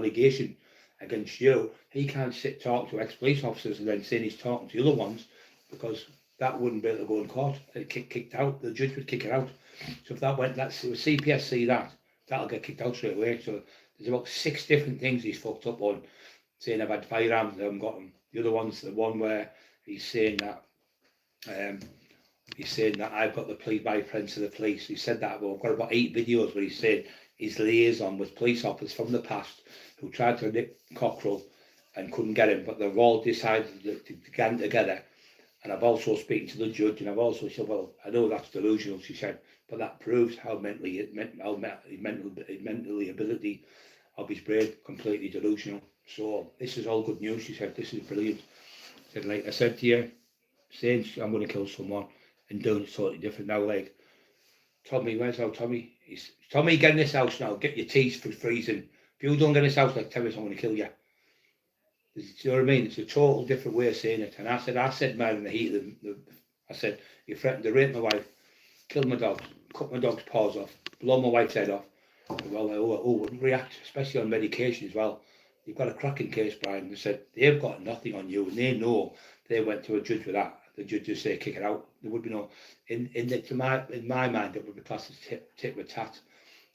allegation against you. He can't talk to ex-police officers and then saying he's talking to the other ones, because that wouldn't be able to go in court. It'd kicked out. The judge would kick it out. So if that went, if CPS see that, that'll get kicked out straight away. So there's about 6 different things he's fucked up on, saying I've had firearms, I haven't got them. The other one's the one where he's saying that I've got the police, my friends to the police. He said that. Well, I've got about 8 videos where he said his liaison with police officers from the past who tried to nick Cockerill and couldn't get him, but they've all decided to gang together. And I've also spoken to the judge, and I've also said, well, I know that's delusional, she said, but that proves how mentally ability of his brain completely delusional. So this is all good news, she said. This is brilliant. She said, like I said to you, saying I'm going to kill someone and doing it totally different now. Like, Tommy, where's our Tommy? He's Tommy, get in this house now. Get your teeth for freezing. If you don't get in this house like Terrence, I'm going to kill you. Do you know what I mean? It's a total different way of saying it. And I said, man, in the heat of I said, you threatened to rape my wife, kill my dogs, cut my dog's paws off, blow my wife's head off. Well, I wouldn't react, especially on medication as well. You've got a cracking case, Brian. They said they've got nothing on you, and they know they went to a judge with that. The judge just say kick it out. There would be no in my mind it would be classed as tit with tat.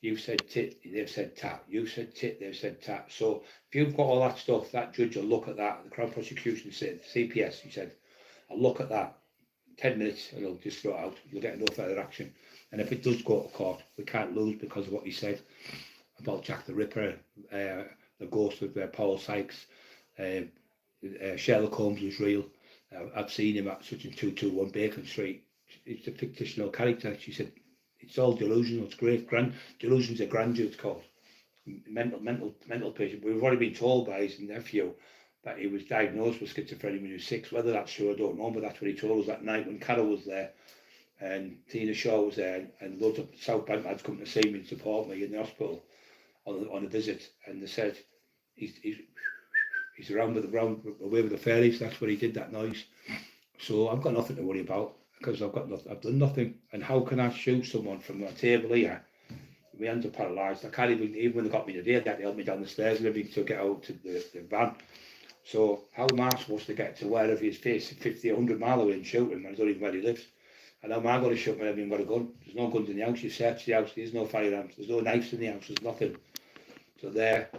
You've said tit, they've said tat. You said tit, they've said tat. So if you've got all that stuff, that judge will look at that. The Crown Prosecution said CPS. He said, I'll look at that. 10 minutes and he'll just throw it out. You'll get no further action. And if it does go to court, we can't lose because of what he said about Jack the Ripper, the ghost of Paul Sykes, Sherlock Holmes was real. I've seen him at such and 221 Bacon Street. It's a fictional character. She said, it's all delusional. It's great. Delusions of grandeur, it's called. Mental patient. We've already been told by his nephew that he was diagnosed with schizophrenia when he was 6. Whether that's true, I don't know, but that's what he told us that night when Carol was there and Tina Shaw was there and loads of South Bank lads come to see me and support me in the hospital on a visit, and they said he's away with the fairies. That's what he did, that noise. So I've got nothing to worry about because I've done nothing. And how can I shoot someone from a table here? My hands are paralysed. I can't even when they got me today, they had to help me down the stairs and everything to get out to the van. So how am I supposed to get to wherever he's facing 50, 100 mile away and shoot him when I don't even know where he lives? And how am I going to shoot him when I haven't even got a gun? There's no guns in the house. You search the house, there's no firearms, there's no knives in the house, there's nothing. So there,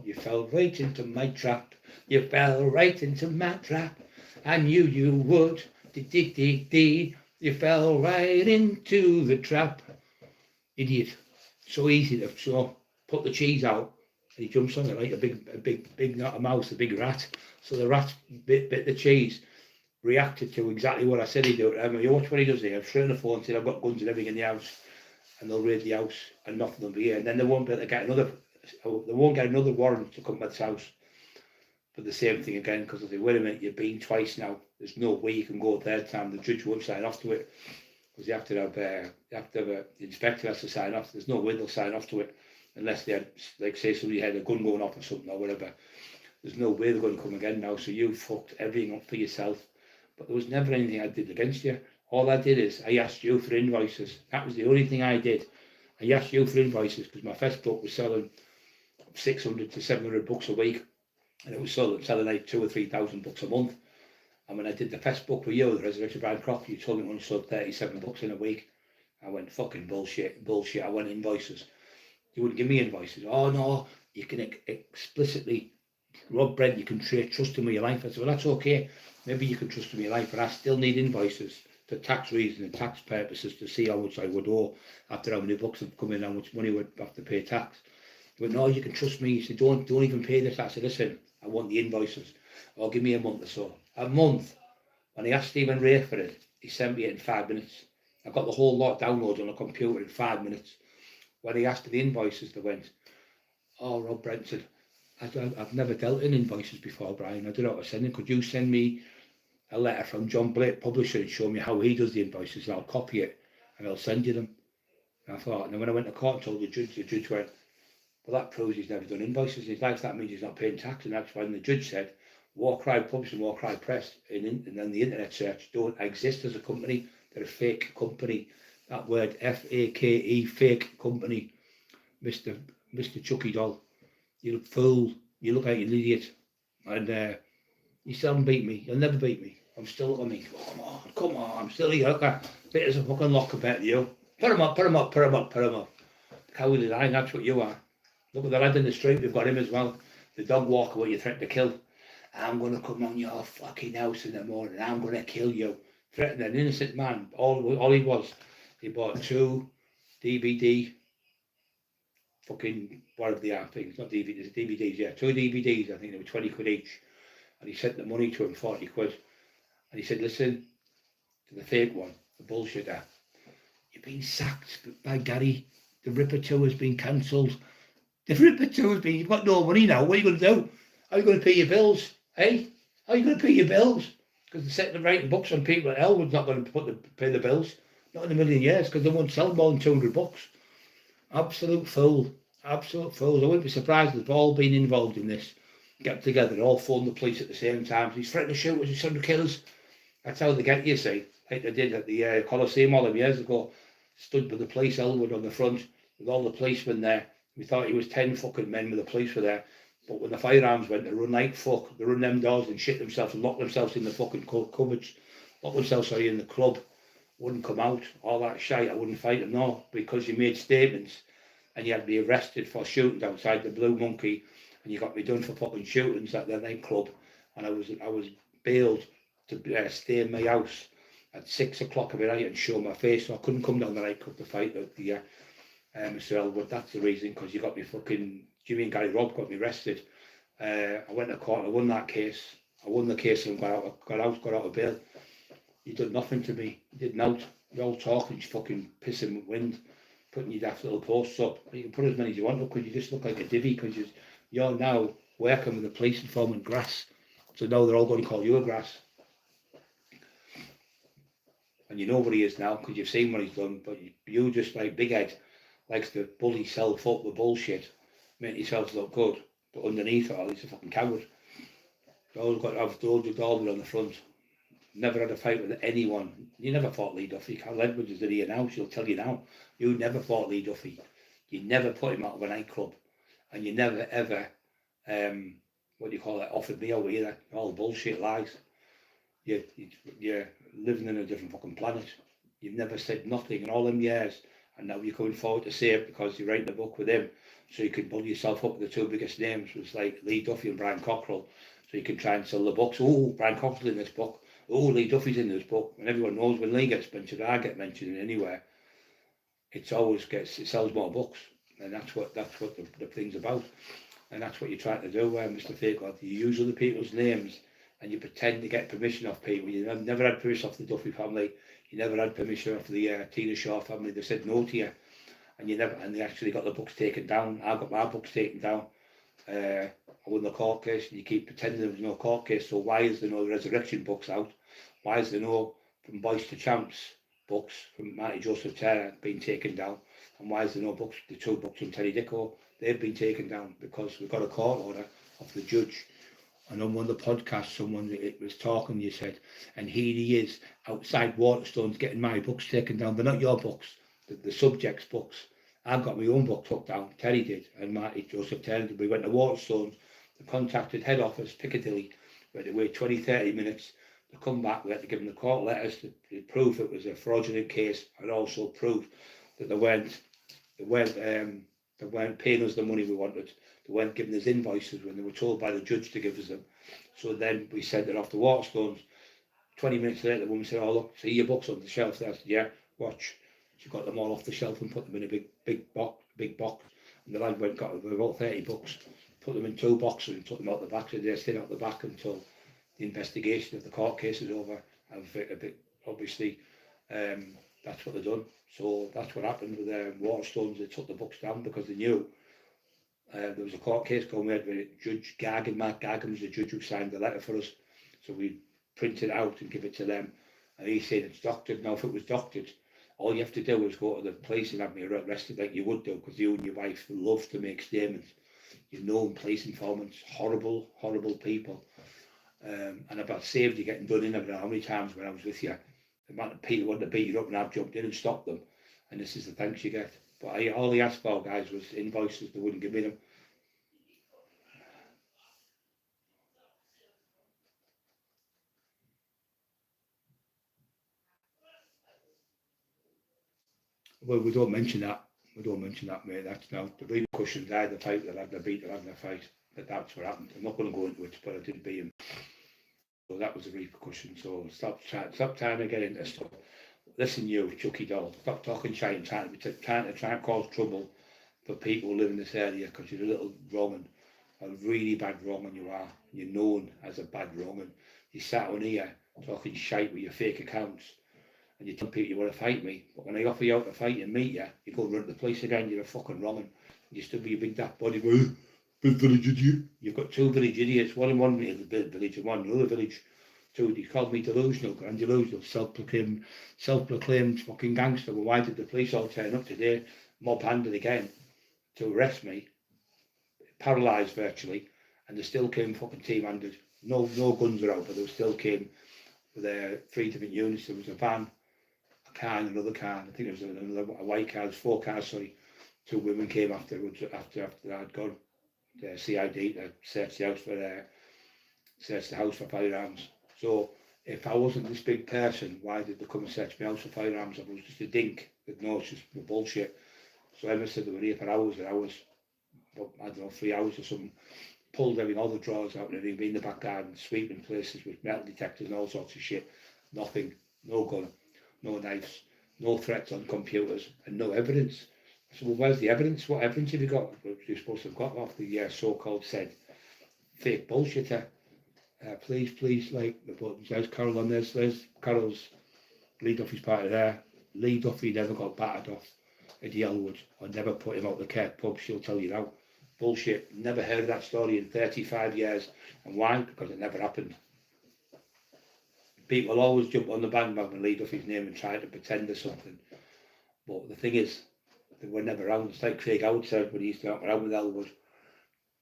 you fell right into my trap. You fell right into my trap. I knew you would. You fell right into the trap. Idiot. So easy to put the cheese out. And he jumps on it like a big, not a mouse, a big rat. So the rat bit the cheese, reacted to exactly what I said he'd do. You watch what he does here. I've straight on the phone and said, I've got guns and everything in the house. And they'll raid the house and nothing will be here. And then they won't be able to get another warrant to come to this house for the same thing again, because they say, wait a minute, you've been twice now. There's no way you can go a third time. The judge won't sign off to it because you have to have the inspector has to sign off. There's no way they'll sign off to it unless they had, like, say somebody had a gun going off or something or whatever. There's no way they're going to come again now. So you fucked everything up for yourself. But there was never anything I did against you. All I did is I asked you for invoices. That was the only thing I did. I asked you for invoices because my first book was selling 600 to 700 books a week, and it was selling like 2,000 or 3,000 books a month. And when I did the first book with you, The Resurrection of Brian Croft, you told me I only sold 37 books in a week. I went, fucking bullshit. I went invoices. You wouldn't give me invoices. Oh no, you can explicitly rob Brent, you can trust him with your life. I said, well, that's okay. Maybe you can trust him with your life, but I still need invoices for tax reasons and tax purposes to see how much I would owe after how many books have come in, how much money I would have to pay tax. But no, you can trust me. He said, don't even pay this. I said, listen, I want the invoices. Or give me a month or so. A month. When I asked Stephen Ray for it, he sent me it in 5 minutes. I got the whole lot downloaded on the computer in 5 minutes. When he asked for the invoices, they went, oh, Rob Brent said, I've never dealt in invoices before, Brian. I don't know what to send him. Could you send me a letter from John Blake, publisher, and show me how he does the invoices, and I'll copy it and I'll send you them. And I thought, and then when I went to court and told the judge went, well, that proves he's never done invoices in his life. That means he's not paying tax. And that's when the judge said, Warcry Publishing, Warcry Press, and then the internet search don't exist as a company. They're a fake company. That word, F-A-K-E, fake company. Mr. Chucky Doll, you look fool. You look like an idiot. And you still haven't beat me. You'll never beat me. I'm still, come on. I'm still here. Look at bit as a fucking lock compared to you. Put him up. Cowardly line, that's what you are. Look at the lad in the street, we've got him as well. The dog walker, what you threatened to kill. I'm going to come on your fucking house in the morning. I'm going to kill you. Threatening an innocent man. All he was, he bought 2 DVD, fucking, whatever they are, things, not DVDs, DVDs, yeah. 2 DVDs, I think they were 20 quid each. And he sent the money to him, 40 quid. And he said, listen, to the fake one, the bullshitter, you've been sacked by Gary. The Ripper 2 has been cancelled. The Ripper 2 has been, you've got no money now. What are you going to do? How are you going to pay your bills? Hey? How are you going to pay your bills? Because they're writing books on people at Elwood's not going to pay the bills. Not in a million years, because they won't sell more than $200. Absolute fool. Absolute fools. I wouldn't be surprised if they've all been involved in this. Get together and all phone the police at the same time. He's threatening to shoot us, he's trying to kill us. That's how they get you, see. Like they did at the Coliseum all them years ago. Stood with the police, Elwood on the front, with all the policemen there. We thought he was 10 fucking men with the police were there. But when the firearms went, they run like fuck. They run them doors and shit themselves and lock themselves in the fucking cupboards. Lock themselves, in the club. Wouldn't come out. All that shite, I wouldn't fight them, no. Because you made statements and you had to be arrested for shooting outside the Blue Monkey and you got me done for fucking shootings at the nightclub. And I was bailed to stay in my house at 6 o'clock every night and show my face, so I couldn't come down the nightclub to fight Mr. Elwood. That's the reason, because you got me fucking, Jimmy and Gary Robb got me arrested. I went to court, I won that case. I won the case and got out of bail. You did nothing to me, you did nothing. You're all talking, you fucking pissing with wind, putting your daft little posts up. You can put as many as you want up, because you just look like a divvy, because you're now working with the police and forming grass. So now they're all going to call you a grass. And you know what he is now, because you've seen what he's done, but you just like Big Head, likes to bully self up with bullshit, make yourself look good, but underneath it all, he's a fucking coward. You always got to have Georgia Dalton on the front. Never had a fight with anyone. You never fought Lee Duffy. Carl Edwards is here now, she'll tell you now. You never fought Lee Duffy. You never put him out of a nightclub. And you never ever, offered me out either. All bullshit lies. You're living in a different fucking planet. You've never said nothing in all them years, and now you're coming forward to say it because you're writing a book with him, so you can build yourself up with the two biggest names, was like Lee Duffy and Brian Cockerill, so you can try and sell the books. Oh, Brian Cockerill's in this book. Oh, Lee Duffy's in this book, and everyone knows when Lee gets mentioned, I get mentioned anywhere. It sells more books, and that's what the thing's about, and that's what you're trying to do, Mr. Fakeworth. You use other people's names and you pretend to get permission off people. You never had permission off the Duffy family. You never had permission off the Tina Shaw family. They said no to you, and they actually got the books taken down. I got my books taken down. I won the court case, and you keep pretending there was no court case. So why is there no Resurrection books out? Why is there no From Boys to Champs books from Marty Joseph Taylor being taken down? And why is there no books, the two books from Terry Dicko? They've been taken down because we've got a court order off the judge. And on one of the podcasts, someone was talking, you said, and here he is outside Waterstones getting my books taken down. They're not your books, the subject's books. I've got my own book took down, Terry did, and Marty Joseph Taylor did. We went to Waterstones, they contacted head office, Piccadilly. We had to wait 20-30 minutes to come back. We had to give them the court letters to prove it was a fraudulent case, and also prove that they weren't paying us the money we wanted. They weren't giving us invoices when they were told by the judge to give us them. So then we sent it off to Waterstones. 20 minutes later, the woman said, "Oh look, see your books on the shelf there." I said, "Yeah, watch." She got them all off the shelf and put them in a big box. And the lad went got about 30 books, put them in 2 boxes and took them out the back. So they're staying out the back until the investigation of the court case is over. Obviously, that's what they've done. So that's what happened with Waterstones. They took the books down because they knew there was a court case going with Judge Gargan. Mark Gargan was the judge who signed the letter for us. So we print it out and give it to them. And he said it's doctored. Now, if it was doctored, all you have to do is go to the police and have me arrested like you would do, because you and your wife love to make statements. You've known police informants, horrible, horrible people. And I've saved you getting done in about how many times when I was with you. The amount of people wanted to beat you up and I've jumped in and stopped them. And this is the thanks you get. But all he asked for, guys, was invoices. They wouldn't give me them. Well, we don't mention that. We don't mention that, mate. That's now the repercussions. I had the fight, they had the beat, they had the fight. But that's what happened. I'm not going to go into it, but I did beat him. So that was the repercussion. So stop trying to get into stuff. Listen, you, Chucky Doll, stop talking shite and trying to cause trouble for people who live in this area, because you're a little wrong'un, a really bad wrong'un you are. You're known as a bad wrong'un. You sat on here talking shite with your fake accounts, and you tell people you want to fight me, but when I offer you out to fight and meet you, you go and run to the police again. You're a fucking wrong'un. You still be a big daft body. Big village idiot. You've got 2 village idiots, one in one village and one in another village. Dude, he called me delusional, and delusional, self-proclaimed fucking gangster. Well, why did the police all turn up today, mob-handed again, to arrest me, paralysed virtually, and they still came fucking team-handed. No guns were out, but they still came with their 3 different units. There was a van, a car, and another car. I think there was a white car. There's 4 cars. Sorry, 2 women came afterwards after I'd gone. The CID to search the house for firearms. So if I wasn't this big person, why did they come and search my house for firearms? I was just a dink with no, it's just bullshit. So Emma said they were here for hours and hours, but I don't know, 3 hours or something. Pulled all the drawers out and everything, in the back garden, sweeping places with metal detectors and all sorts of shit. Nothing, no gun, no knives, no threats on computers, and no evidence. I said, well, where's the evidence? What evidence have you got? You're supposed to have got off the so-called said fake bullshitter. Please, like the buttons. There's Cockerill on this. There's Cockerill Lee Duffy's part of there. Lee Duffy never got battered off at Yellwood. I never put him out the Kirk pub. She'll tell you now. Bullshit. Never heard of that story in 35 years. And why? Because it never happened. People always jump on the bandwagon with Lee Duffy's name and try to pretend there's something. But the thing is, they were never around. It's like Craig Howard said when he used to walk around with Elwood.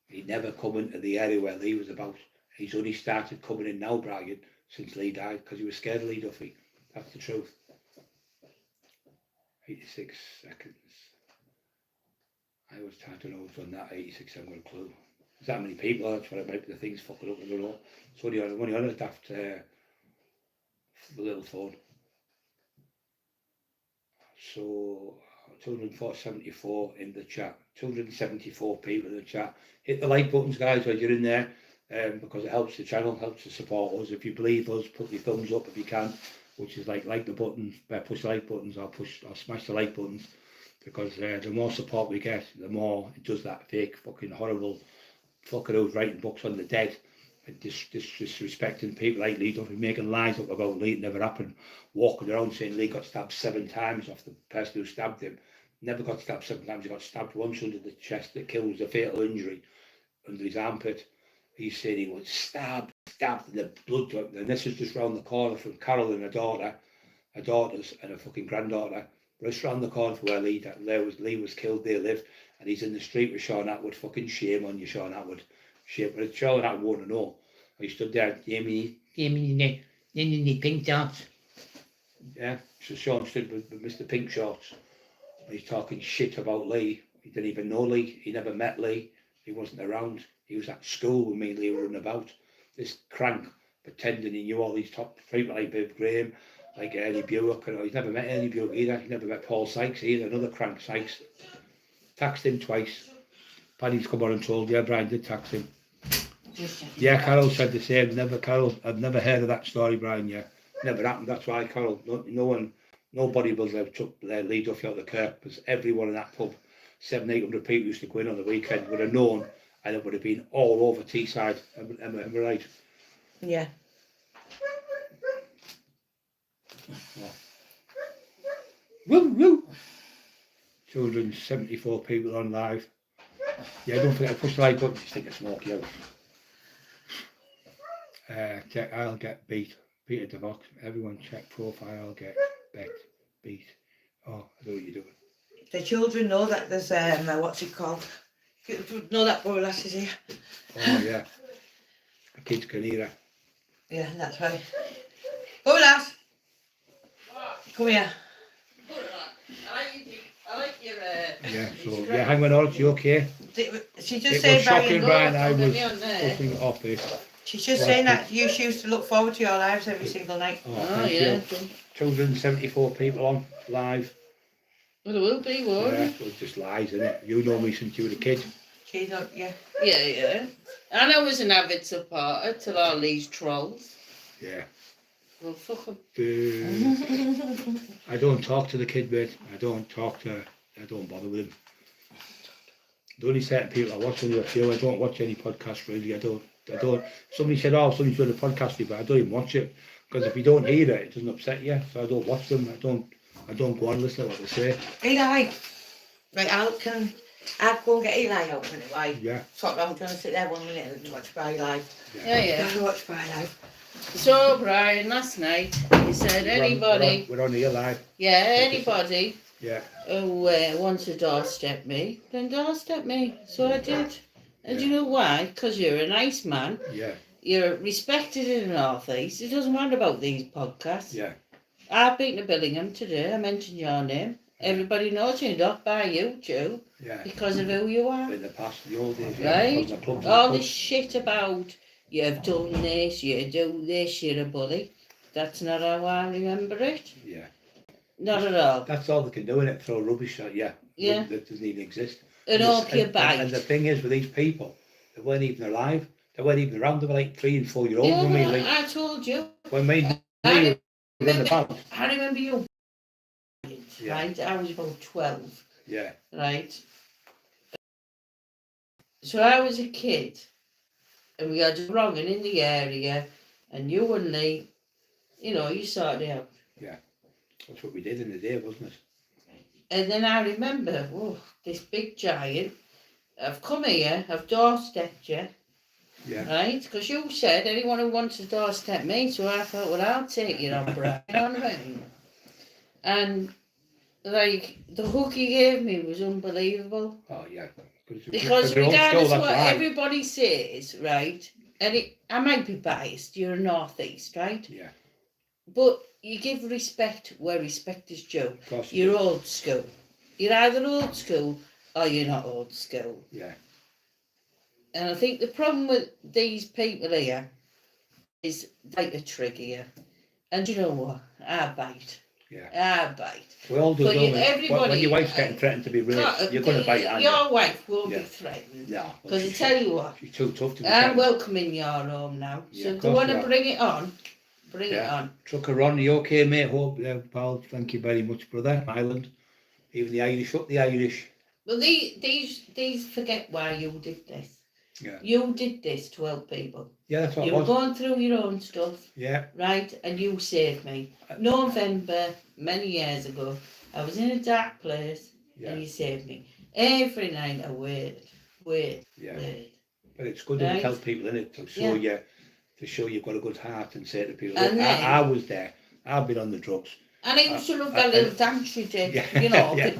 He never come into the area where Lee was about. He's only started coming in now, Brian, since Lee died, because he was scared of Lee Duffy. That's the truth. 86 seconds. I was trying to know who's on that 86, I haven't got a clue. There's that many people, that's what it might be, the thing's fucking up, I don't know. It's only on a daft little phone. So 274 in the chat, 274 people in the chat. Hit the like buttons, guys, while you're in there. Because it helps the channel, helps to support us. If you believe us, put your thumbs up if you can, which is like the button, push the like buttons, or smash the like buttons, because the more support we get, the more it does that fake fucking horrible fucker who's writing books on the dead and disrespecting people like Lee Duffy, making lies up about Lee. It never happened, walking around saying Lee got stabbed 7 times off the person who stabbed him. Never got stabbed 7 times. He got stabbed once under the chest. That kills a fatal injury under his armpit. He said he was stabbed, and the blood. And this is just round the corner from Carol and her daughters and her fucking granddaughter. Just round the corner from where Lee was killed. They live, and he's in the street with Sean Atwood. Fucking shame on you, Sean Atwood. Shame. But Sean Atwood won't know. He stood there, give me pink dots. Yeah. So Sean stood with Mr. Pink Shorts. And he's talking shit about Lee. He didn't even know Lee. He never met Lee. He wasn't around. He was at school when me and Lee were running about. This crank pretending he knew all these top people like Biv Graham, like Ernie Buick. And he's never met Ernie Buick either. He's never met Paul Sykes either. Another crank Sykes. Taxed him twice. Paddy's come on and told, yeah, Brian did tax him. Yeah, Carol said the same. I've never heard of that story, Brian. Yeah, never happened. That's why Carol. Nobody was ever took their Lee Duffy out of the Kirk, because everyone in that pub, 700-800 people used to go in on the weekend, would have known. And it would have been all over Teesside. Am I right? Yeah. Woo, woo. 274 people on live. Yeah, don't forget to push the like button. Just think of smoky out. Check, I'll get beat. Peter DeVox. Everyone check profile. I'll get beat. Oh, I know what you're doing. The children know that there's what's it called? Know that boy lass is here. Oh yeah. The kids can hear her. Yeah, that's right. Go lass. Come here. I like your Yeah, so yeah, hang on, Alex, you okay? She just It said was shocking, Brian. I was on there. putting it off it. she's just saying that you used to look forward to your lives every single night. Oh, Oh, thank yeah. you. 274 people on live. Well, there will be, won't Yeah, there? it was just lies, isn't it? You know me since you were a kid. She's not, yeah. Yeah. And I was an avid supporter till all these trolls. Yeah. Well, fuck 'em. I don't talk to the kid, mate. I don't bother with him. The only certain people I watch on the show, I don't watch any podcasts really. I don't. Somebody said, oh, somebody's doing a podcast with you, but I don't even watch it. Because if you don't hear it, it doesn't upset you. So I don't watch them. I don't go and listen to what they say. Eli. Right, I'll go and get Eli out in it, right? Yeah. So I'm going to sit there 1 minute and watch Bri live. Yeah. Watch Bri live. So, Brian, last night you said anybody, We're on here live. yeah, anybody Yeah. who wants to doorstep me, then doorstep me. So I did. And Yeah. you know why? Because you're a nice man. Yeah. You're respected in the North East. It doesn't matter about these podcasts. Yeah. I've been to Billingham today. I mentioned your name. Everybody knows you, not by YouTube, Yeah. because of who you are. In the past, the old days, Right? because of the clubs and All the this pubs. shit about you've done this, you do this, you're a bully. That's not how I remember it. Yeah. Not at all. That's all they can do, innit? Throw rubbish at you. Yeah. That doesn't even exist. And hope you bite. And the thing is, with these people, they weren't even alive. They weren't even around. They were like 3 and 4 year olds. Yeah, When but we, like, I told you. when me I were in the pub. I remember you. Yeah. Right? I was about 12. Yeah. Right? So I was a kid. And we had a wronging in the area. And you and Lee, you know, you sorted it out. That's what we did in the day, wasn't it? And then I remember, oh, this big giant, I've come here, I've doorstepped you, Yeah. right? Because you said anyone who wants to doorstep me, so I thought, well, I'll take you on, Brian. You know what I mean? And, like, the hook he gave me was unbelievable. Oh, yeah. Because we all regardless stole of what that right. everybody says, right? And I might be biased, you're a North East, right? Yeah. But you give respect where respect is due. Of course. You're old school. You're either old school or you're not old school. Yeah. And I think the problem with these people here is like a trigger you. And you know what? I bite. Yeah. I bite. We all do. But don't we? everybody- when your wife's getting threatened to be raped, you're going to bite, aren't you? Your wife won't Yeah. be threatened. No. Because I tell you what, She's too tough to be I'm threatened. welcoming your home now. Yeah, So of if you course want you to are. bring it on, bring it Yeah. on. Trucker Ron, you okay, mate? Hope, pal. Thank you very much, brother. Ireland. Even the Irish, up the Irish. Well, these forget why you did this. Yeah. You did this to help people. Yeah, that's what You it were was. going through your own stuff, Yeah. right? And you saved me. November, many years ago, I was in a dark place Yeah. and you saved me. Every night I waited. Yeah. But it's good to Right. tell people, innit, to show you've got a good heart and say to people, And look, then- I was there. I've been on the drugs. And I used to love that little dance you did, Yeah, you know, yeah, the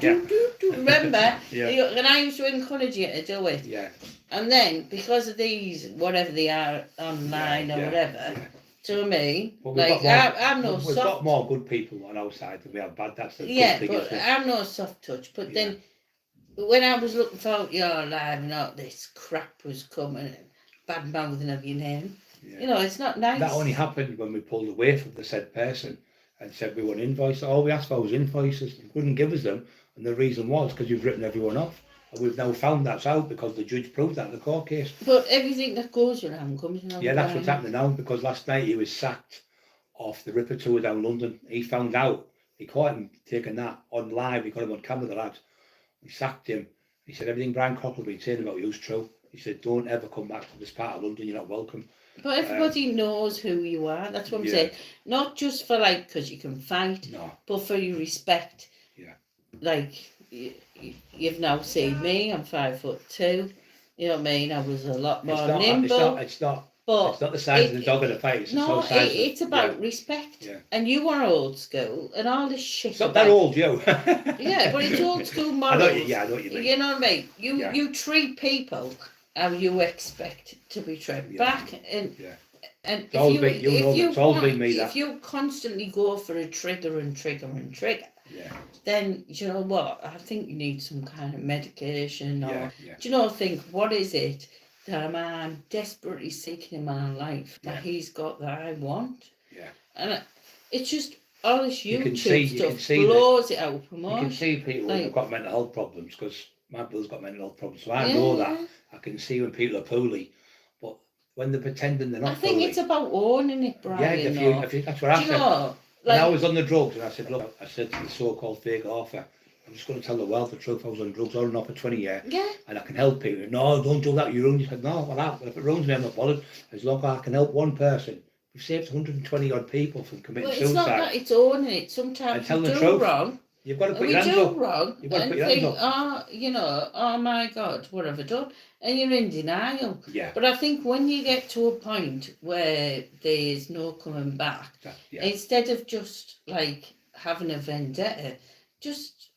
do, remember? Yeah. And I used to encourage you to do it. Yeah. And then, because of these, whatever they are, online or whatever, Yeah. to me, But we've like, got I'm no We've soft. got more good people on our side than we have bad. That's the Yeah, good thing, but isn't it? I'm no soft touch. But then, when I was looking for your live and all this crap was coming and bad mouthing of your name, Yeah. you know, it's not nice. That only happened when we pulled away from the said person and said we want invoice. All we asked for was invoices. They couldn't give us them, and the reason was because you've written everyone off. And we've now found that's out because the judge proved that in the court case. But everything that goes around comes around. Yeah, that's what's happening now, because last night he was sacked off the Ripper tour down London. He found out, he caught him taking that on live, he got him on camera, the lad. He sacked him. He said, everything Brian Cockerill been saying about you is true. He said, don't ever come back to this part of London, you're not welcome. But everybody knows who you are. That's what I'm Yeah. saying. Not just for like, because you can fight, No, but for your respect. Yeah. Like, you've now seen me, I'm 5'2". You know what I mean? I was a lot more nimble. it's not but the size of the dog in the fight, it's the no, size of, it's about respect. Yeah. And you are old school, and all this shit. It's not that old, you. Yeah, but it's old school morals. I know what you mean. You know what I mean? Yeah. You treat people how you expect to be treated back, and Yeah. and It's always been- you know, it's always been me, that. if you constantly go for a trigger, Yeah, then you know what? I think you need some kind of medication, or yeah. do you know? Think what is it that I'm desperately seeking in my life that Yeah. he's got that I want? Yeah. And it's just all this You can YouTube see stuff that- blows it out You can promotion. see people Like- who've got mental health problems, because my brother's got mental health problems, so I know that. I can see when people are poorly, but when they're pretending they're not I think poorly, it's about owning it, yeah, Brian. if you, that's what I Do you said. know? When I Like, was on the drugs, and I said, look, I said to the so-called fake author, I'm just going to tell the world the truth. I was on drugs on and off for 20 years, yeah, and I can help people. No, don't do that, you ruin. He said, no, well, if it ruins me, I'm not bothered. As long as I can help one person. We've saved 120 odd people from committing but it's not suicide. that it's owning it. And Sometimes tell you the do truth. wrong, You've got to put we your hands do up. wrong You've got to and put your hands think, up. oh my God, what have I done? And you're in denial. Yeah. But I think when you get to a point where there's no coming back, Yeah. instead of just like having a vendetta, just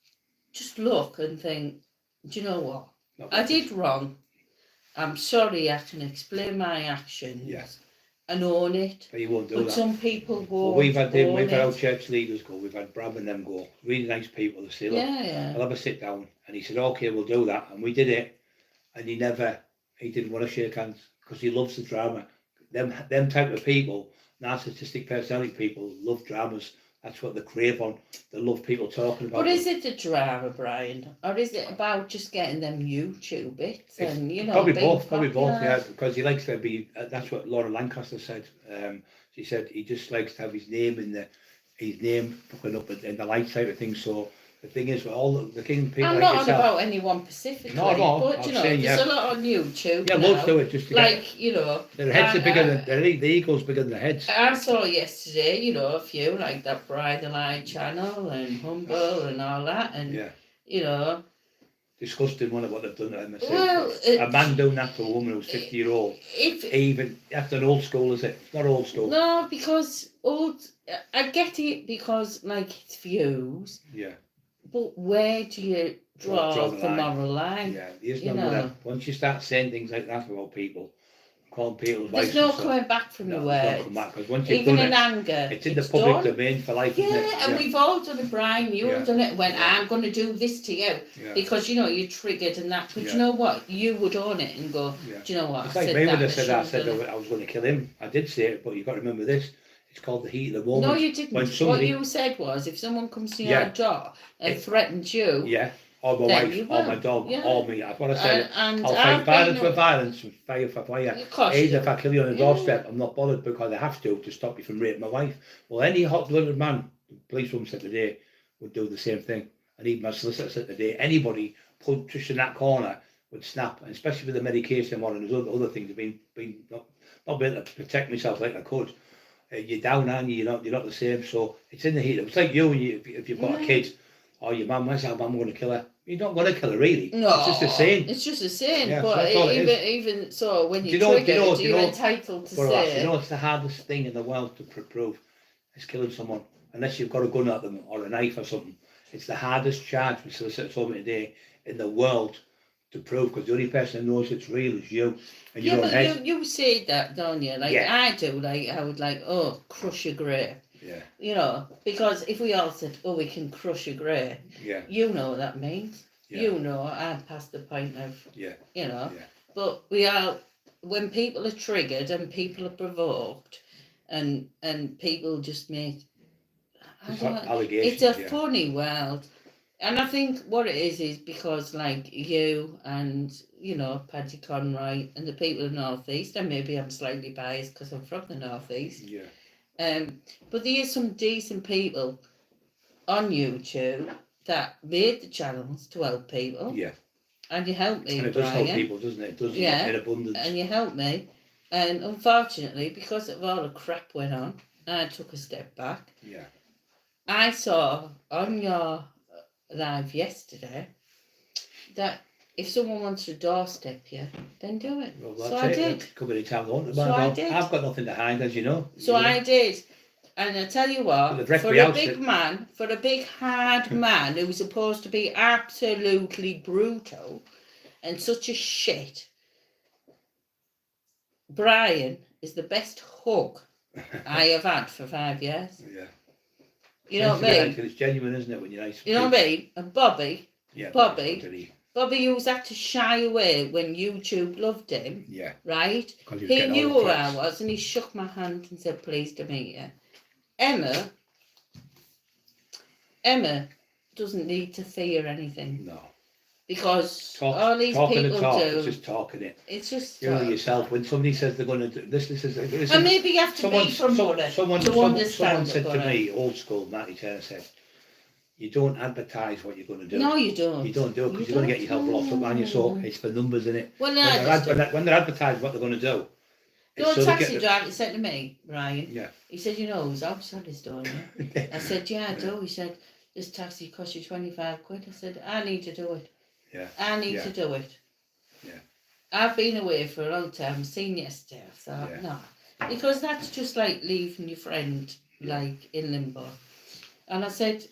look and think, do you know what? I did wrong. I'm sorry, I can explain my actions. Yeah. And own it. But you won't do But that. some people won't. Well, we've had our it. church leaders go. We've had Bram and them go. Really nice people. They say, look, Yeah. I'll have a sit down. And he said, okay, we'll do that. And we did it. And he didn't want to shake hands because he loves the drama. Them type of people, narcissistic personality people, love dramas. That's what they crave on. They love people talking about. But is it the drama, Brian, or is it about just getting them YouTube bits and probably both, popular? yeah, because he likes to be. That's what Laura Lancaster said. She said he just likes to have his name fucking up in the light type of thing. So the thing is, with all the king people, I'm like not on yourself, about anyone specifically, No, but I'm saying, there's a lot on YouTube. yeah, now, loads do it just to get. Their heads are bigger than the ego's bigger than the heads. I saw yesterday, a few like that Bridal Eye channel and Humble and all that, and Disgusting one of what they've done to them. Well, a man doing that to a woman who's 50-year-old. Even that's an old school, is it? It's not old school. No, because I get it because it's views. Yeah. But where do you draw the moral line? Yeah, there's no that. Once you start saying things like that about people, calling people's wives, there's no coming back from your words. Because once you've Even done in anger, it's in the public domain for life, isn't it? Yeah, and we've all done it, Brian. You've done it when I'm going to do this to you because you're triggered and that. But you know what? You would own it and go, do you know what? It's like me when I said I was going to kill him. I did say it, but you've got to remember this. It's called the heat of the moment. No, you didn't. What you said was, if someone comes to your door and threatens you, or my wife, or my dog, or me. That's what I said. I'll fight violence with violence and fire for fire. Either if I kill you on the doorstep, I'm not bothered because I have to stop you from raping my wife. Well, any hot-blooded man, the policewoman said today, would do the same thing. And even my solicitor said today, anybody pushed in that corner would snap, and especially with the medication and there's other things have been not being able to protect myself like I could. You're down and you're not the same. So it's in the heat. It's like you when if you've got a kid, or your mum says, "I'm going to kill her." You're not going to kill her, really. No, it's just a saying. It's just a saying. Yeah, but so even so, when you're triggered, you're entitled to say. It's the hardest thing in the world to prove is killing someone, unless you've got a gun at them or a knife or something. It's the hardest charge for solicitor told me today in the world to prove, because the only person who knows it's real is you and your own head. You say that, don't you? I do. I would crush your grey. Yeah. Because if we all said, we can crush your grey, you know what that means. Yeah. I'm past the point of, but when people are triggered and people are provoked and people just make, allegations. It's a funny world. And I think what it is because you and, Paddy Conroy and the people in the North East, and maybe I'm slightly biased because I'm from the North East. Yeah. But there are some decent people on YouTube that made the channels to help people. Yeah. And you help me, and it does help people, doesn't it? It does in abundance. And you help me. And unfortunately, because of all the crap went on, I took a step back. Yeah. I saw on your live yesterday that if someone wants to doorstep you, then do it. Well, so I did. I've got nothing to hide, as you know. So I did. And I tell you what, for a big hard man who was supposed to be absolutely brutal and such a shit, Brian is the best hug I have had for 5 years. Yeah. You know what I mean? It's genuine, isn't it, when you're nice? You know what I mean? And Bobby, Bobby who was had to shy away when YouTube loved him. Yeah. Right? He knew who I was and he shook my hand and said, pleased to meet you. Emma doesn't need to fear anything. No. Because all these people do. It's just talking it. It's just you know yourself. When somebody says they're going to do this is. And maybe you have to be from mother someone said to me, old school, Matty Turner said, you don't advertise what you're going to do. No, you don't. You don't do it because you're going to get yourself lost up on your soul. It's for numbers, in it. Well, when they're advertising what they're going to do. The taxi driver said to me, Ryan, yeah. he said, who's outside his door, yeah? I said, yeah, I do. He said, this taxi costs you 25 quid. I said, I need to do it. Yeah. I need to do it. Yeah. I've been away for a long time, seen yesterday. I thought, no. Because that's just like leaving your friend, like, in limbo. And I said,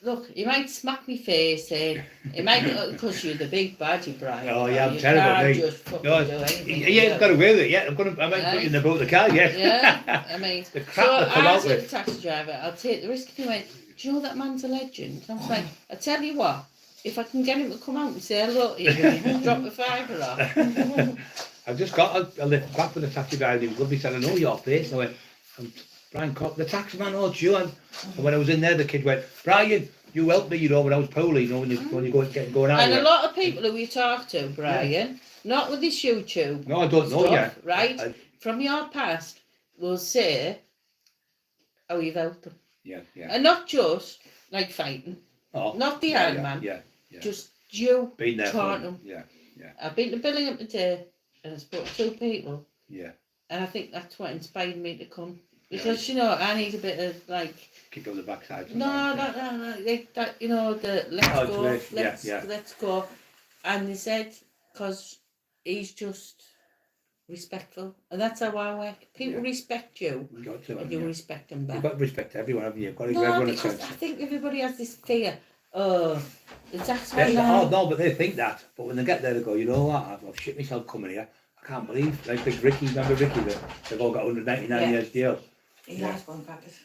look, he might smack me face in, he might, because you're the big baddie, Brian. Oh, yeah, I'm terrible, mate. Just fucking do anything. Yeah, I've got away with it, yeah. I might put you in the boat of the car, yeah. Yeah, I mean, the crap so that come I out said to with. the taxi driver, I'll take the risk. And he went, do you know that man's a legend? I was like, I tell you what, if I can get him to come out and say hello to you, drop the fiver off. I've just got a lift back with the taxi driver. He was lovely, said, I know your face. I went, I'm Brian Cock, the taxi man, oh, it's you. And when I was in there, the kid went, Brian, you helped me, you know, when I was poorly, you know, when you going out. And a lot of people who we talk to, Brian, not with this YouTube. No, I don't know yet. Right? From your past, will say how you've helped them. Yeah. And not just like fighting. Oh, not the Iron Man. Yeah. Just you been there taught them. Yeah. I've been to Billingham today and I spoke to 2 people. Yeah. And I think that's what inspired me to come. Because, you know, I need a bit of, like... Kick up the backside. No, that, you know, the let's go. And they said, because he's just respectful. And that's how I work. People respect you. You got to, and you respect them back. You've got to respect everyone, haven't you? You've got to give no, everyone a because chance. I think everybody has this fear. Oh, that's why Oh, no, but they think that. But when they get there, they go, you know what? I've shit myself coming here. I can't believe, like Big Ricky, remember Ricky? They've all got 199 years jail. Eli's going crackers.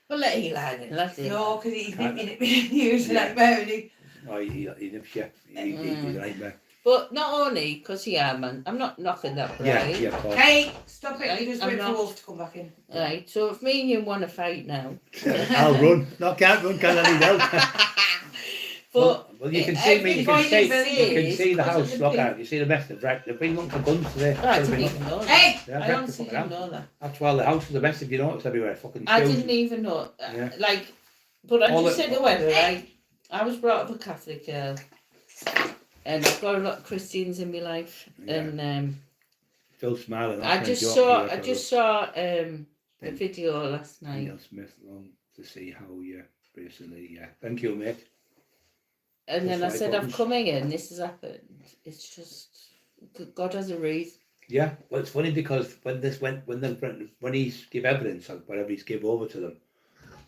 Well, let Eli then, let him. No, because he's nipping it with news like Mary. Oh, he nips you. He's a nightmare. But not only because he are, man. I'm not knocking that, Brian. Yeah, of course. Hey, stop it. Right, You just I'm wait for not. Wolf to come back in. Right, so if me and you want to fight now. I'll run. No, can't run, can't I need help? But well, you can see me, you can see the house, because look out, you see the mess they've wrecked. They've been looking for guns today. I didn't even know that. Hey! Yeah, I honestly didn't know that. That's why the house is a mess if you notice everywhere. Fucking I shoes. didn't even know. Yeah. Like, but I All just the- said however, right? I was brought up a Catholic girl. And I've got a lot of Christians in my life. Yeah. And Still smiling. I just saw a video last night. Neil Smith long to see how you recently, thank you, mate. And then I Just said, like I'm coming in, this has happened. It's just, God has a reason. Yeah, well, it's funny because when he's give evidence or whatever he's give over to them,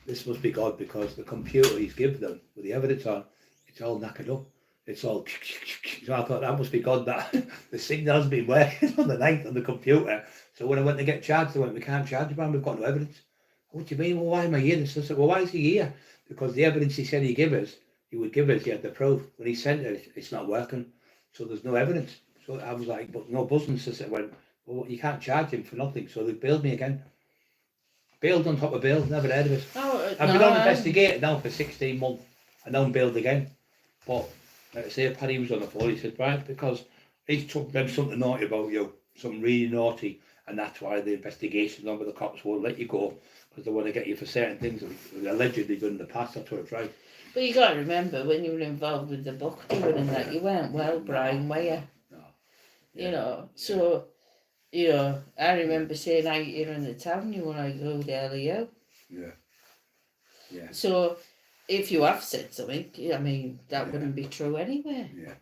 this must be God because the computer he's give them with the evidence on, it's all knackered up. It's all. So I thought that must be God that the signal's been working on the night on the computer. So when I went to get charged, they went, we can't charge you, man. We've got no evidence. What do you mean? Well, why am I here? And so I said, well, why is he here? Because the evidence he said he would give us, he had the proof. When he sent it, it's not working. So there's no evidence. So I was like, but no buzzing. So I went, well, you can't charge him for nothing. So they bailed me again. Bailed on top of bail, never heard of it. I've been on investigated now for 16 months and now I'm bailed again. But like I say, Paddy was on the phone, he said, right, because he's took them something naughty about you, something really naughty, and that's why the investigation's on, but the cops won't let you go because they want to get you for certain things that allegedly done in the past. That's what it's right. But you got to remember, when you were involved with the book doing and that, you weren't well, Brian, were you? No. You know, so, you know, I remember saying out here in the town, you want to go to LEO. Yeah. Yeah. So, if you have said something, I mean, that wouldn't be true anyway. Yeah.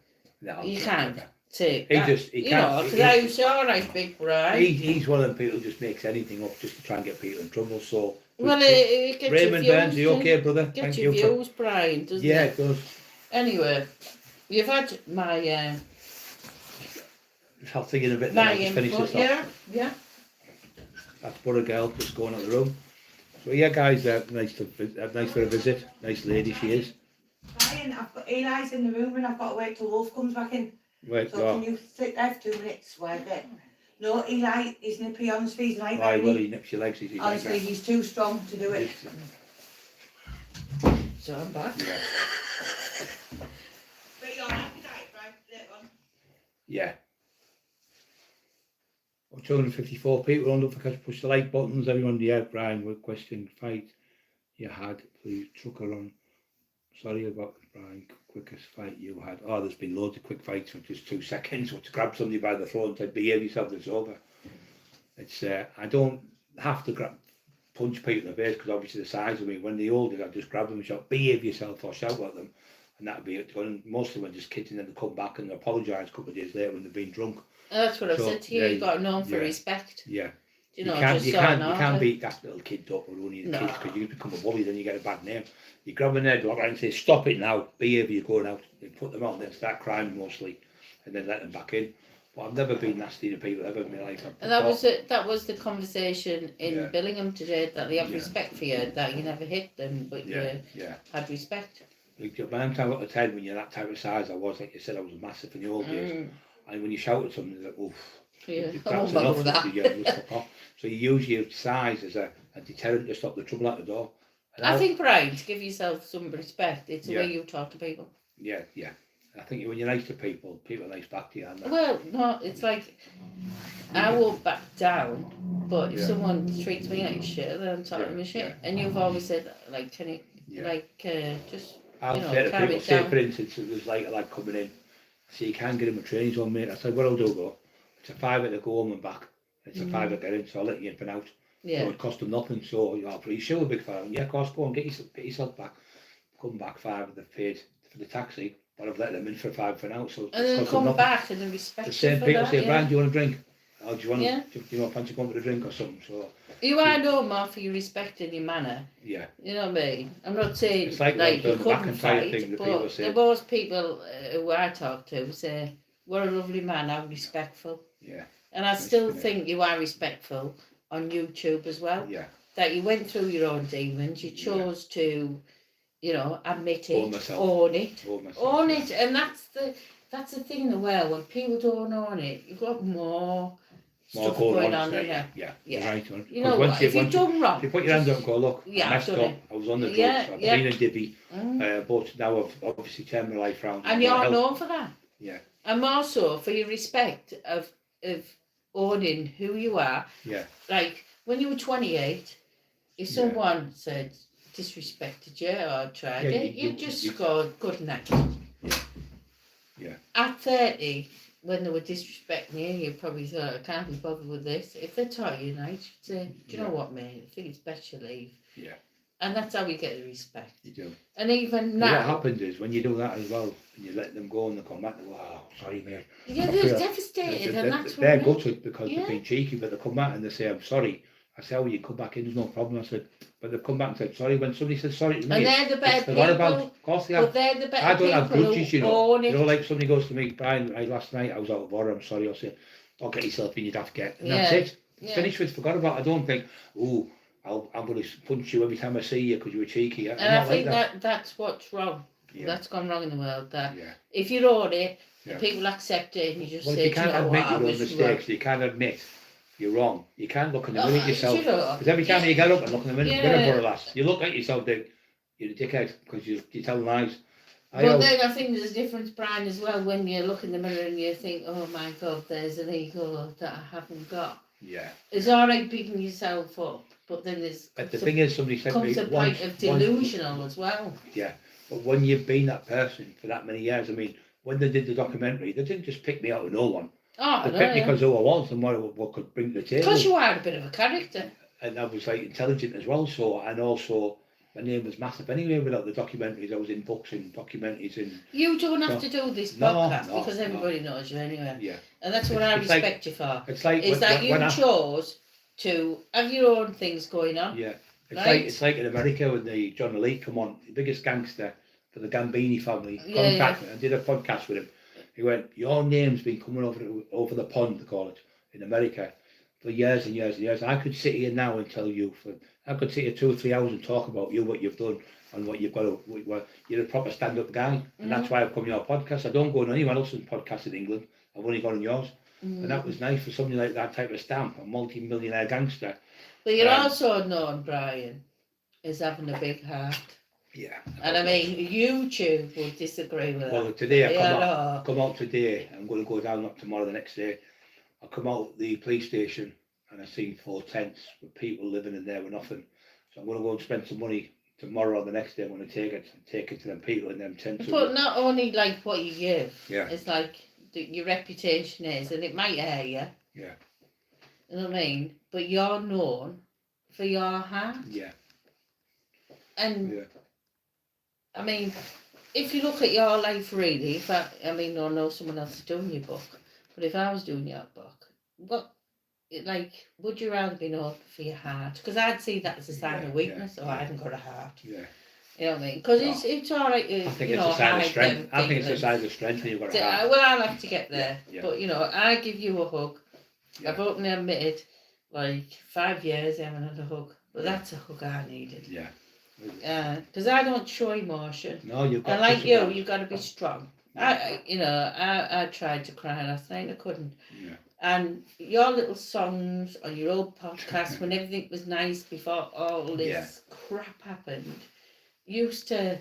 No, You can't take He that. just, he you can't. know, because I was all right, big Brian. He's one of them people who just makes anything up just to try and get people in trouble. So, Well, it gets Raymond your Burns, are views. you okay, brother? Get Thank your you. views, Brian, doesn't Yeah, it? it does. Anyway, you've had my I'll think in a bit. Then I'll just finish this off. Yeah. That's Butter Girl just going out of the room. So yeah, guys, nice for a visit. Nice lady she is. Brian, I've got Eli's in the room and I've got to wait till Wolf comes back in. Right, So can you sit there for 2 minutes while I get... No, Eli is nippy, honestly, he's like Why will he nips your legs? He's honestly, like he's too strong to do it. So I'm back. yeah. But you're happy, right? Later on. Yeah. Well, 254 people on. Don't forget to push the like buttons. Everyone, yeah, Brian, with question fight you had. Please chuck her on. Sorry about Brian, quickest fight you had. Oh, there's been loads of quick fights for just 2 seconds. Or to grab somebody by the throat and say, behave yourself, it's over. It's I don't have to grab. punch people in the face because obviously the size of me. When they're older, I'd just grab them and shout, behave yourself, or shout at them. And that'd be it. And most of them are just kids, and then they come back and apologise a couple of days later when they've been drunk. That's what I've said to you. Yeah, you've got to know them for respect. Yeah. You know, you can't beat that little kid up or only the kids, because you become a bully, then you get a bad name. You grab them there, look and say, stop it now, behave, you're going out. You put them out, then start crying mostly, and then let them back in. But I've never been nasty to people ever in my life. And that was the conversation in Billingham today, that they have respect for you, that you never hit them, but you had respect. Like, by the time I got to 10, when you're that type of size, I was, like you said, I was massive in the old days. And when you shout at something, they're like, oof. Yeah, I won't bother with that. So you use your size as a deterrent to stop the trouble at the door. And I think, Brian, to give yourself some respect, it's the way you talk to people. Yeah. I think when you're nice to people, people are nice back to you. Aren't they? Well, no, it's like, I won't back down, but if someone treats me like shit, then I'm talking to shit. And you've always said, like, can you, just, I'll say to people, say for instance, it was like a lad coming in, so you can't get him a training zone, mate. I said, what I'll do, go, it's a £5 to go home and back. It's a £5 to get in, so I'll let you in for now. Yeah. So it cost them nothing, so you're pretty sure, big fan. Yeah, of course, go and get yourself back. Come back £5, they've paid for the taxi, but I've let them in for £5 for now. So and then come back and then respect. The same people say, Brian, do you want a drink? Or do you want to fancy going for a drink or something? So you are known more for your respect and your manner. Yeah. You know what I mean? I'm not saying it's like you couldn't fight, thing but most people who I talk to say, what a lovely man, how respectful. Yeah. And I still think you are respectful on YouTube as well. Yeah. That you went through your own demons, you chose to, admit it, own it, and that's the thing in the world. When people don't own it, you've got more stuff going on in there. Yeah. Right. You know what? If you've done wrong, if you put your hand up and go, look, I messed up. I was on the drugs. I've been a divvy, but now I've obviously turned my life around. And you're known for that. Yeah. And also for your respect of owning who you are. Yeah. Like when you were 28, if someone said disrespected you or tried it, you just scored good night. Yeah. At 30, when they were disrespecting you, you probably thought, I can't be bothered with this. If they taught you night, you'd say, do you know what, mate? I think it's best you leave. Yeah. And that's how you get the respect. You do. And even now... What happens is, when you do that as well, and you let them go and they come back, they go, oh, sorry, mate. Yeah, they're devastated, and that's they're gutted because they've been cheeky, but they come back and they say, I'm sorry. I said, oh, you come back in, there's no problem. I said, but they've come back and said, sorry. When somebody says sorry to me, and they're the better people. Of course they are. But they're the better I don't have grudges, you know. You know, like somebody goes to me, Brian, last night I was out of order, I'm sorry. I'll say, don't get yourself in, you'd have to get. And that's it. Finished with, forgot about it. I don't think, oh, I'm going to punch you every time I see you because you were cheeky. And I think that's what's wrong. Yeah. That's gone wrong in the world. That if you own it, people accept it, and you just say, you can't admit your own mistakes. You can't admit you're wrong. You can't look in the mirror yourself. Because every time you get up and look in the mirror, lass, you look at yourself, you're a dickhead because you tell lies. But then I think there's a difference, Brian, as well, when you look in the mirror and you think, oh my God, there's an ego that I haven't got. Yeah. It's all right beating yourself up, but then there's... But the thing is, somebody said to me... comes a point of delusional as well. Yeah. But when you've been that person for that many years, I mean, when they did the documentary, they didn't just pick me out of no one. Oh, they picked me because who I was and what could bring to the table. Because you are a bit of a character. And I was like intelligent as well, so, and also my name was massive anyway without the documentaries. I was in books and documentaries and... You don't have to do this podcast because everybody knows you anyway. Yeah. And that's what I respect you for. It's like... Is that you chose to have your own things going on. Yeah. It's like in America when the John Elite come on, the biggest gangster for the Gambini family, contacted me. I did a podcast with him. He went, your name's been coming over the pond, they call it, in America, for years and years and years. I could sit here now and tell you, I could sit here 2 or 3 hours and talk about you, what you've done, and what you've got to, you're a proper stand-up guy. And that's why I've come on your podcast. I don't go on anyone else's podcast in England. I've only gone on yours. And that was nice for somebody like that type of stamp, a multi-millionaire gangster. But you're also known, Brian, as having a big heart. Yeah. And I mean, YouTube would disagree with that. Well, today I come out today. I'm going to go down up tomorrow, the next day. I come out the police station and I see 4 tents with people living in there with nothing. So I'm going to go and spend some money tomorrow or the next day. I'm going to take it to them people in them tents. But not only like what you give. Yeah. It's like your reputation is, and it might hurt you. Yeah. You know what I mean? But you're known for your heart. Yeah. And I mean, if you look at your life really, if I know someone else is doing your book, but if I was doing your book, would you rather be known for your heart? Because I'd see that as a sign of weakness, or I haven't got a heart. Yeah. You know what I mean? Because it's all right. I think it's a sign of strength. I think it's a sign of strength when you've got a heart. Well, I'll have to get there. Yeah. But I give you a hug. Yeah. I've openly admitted, 5 years I haven't had a hug, but that's a hug I needed. Yeah. Because I don't show emotion. No, you've got. And you've got to be strong. Yeah. I tried to cry last night. I couldn't. Yeah. And your little songs on your old podcast, when everything was nice before all this crap happened, used to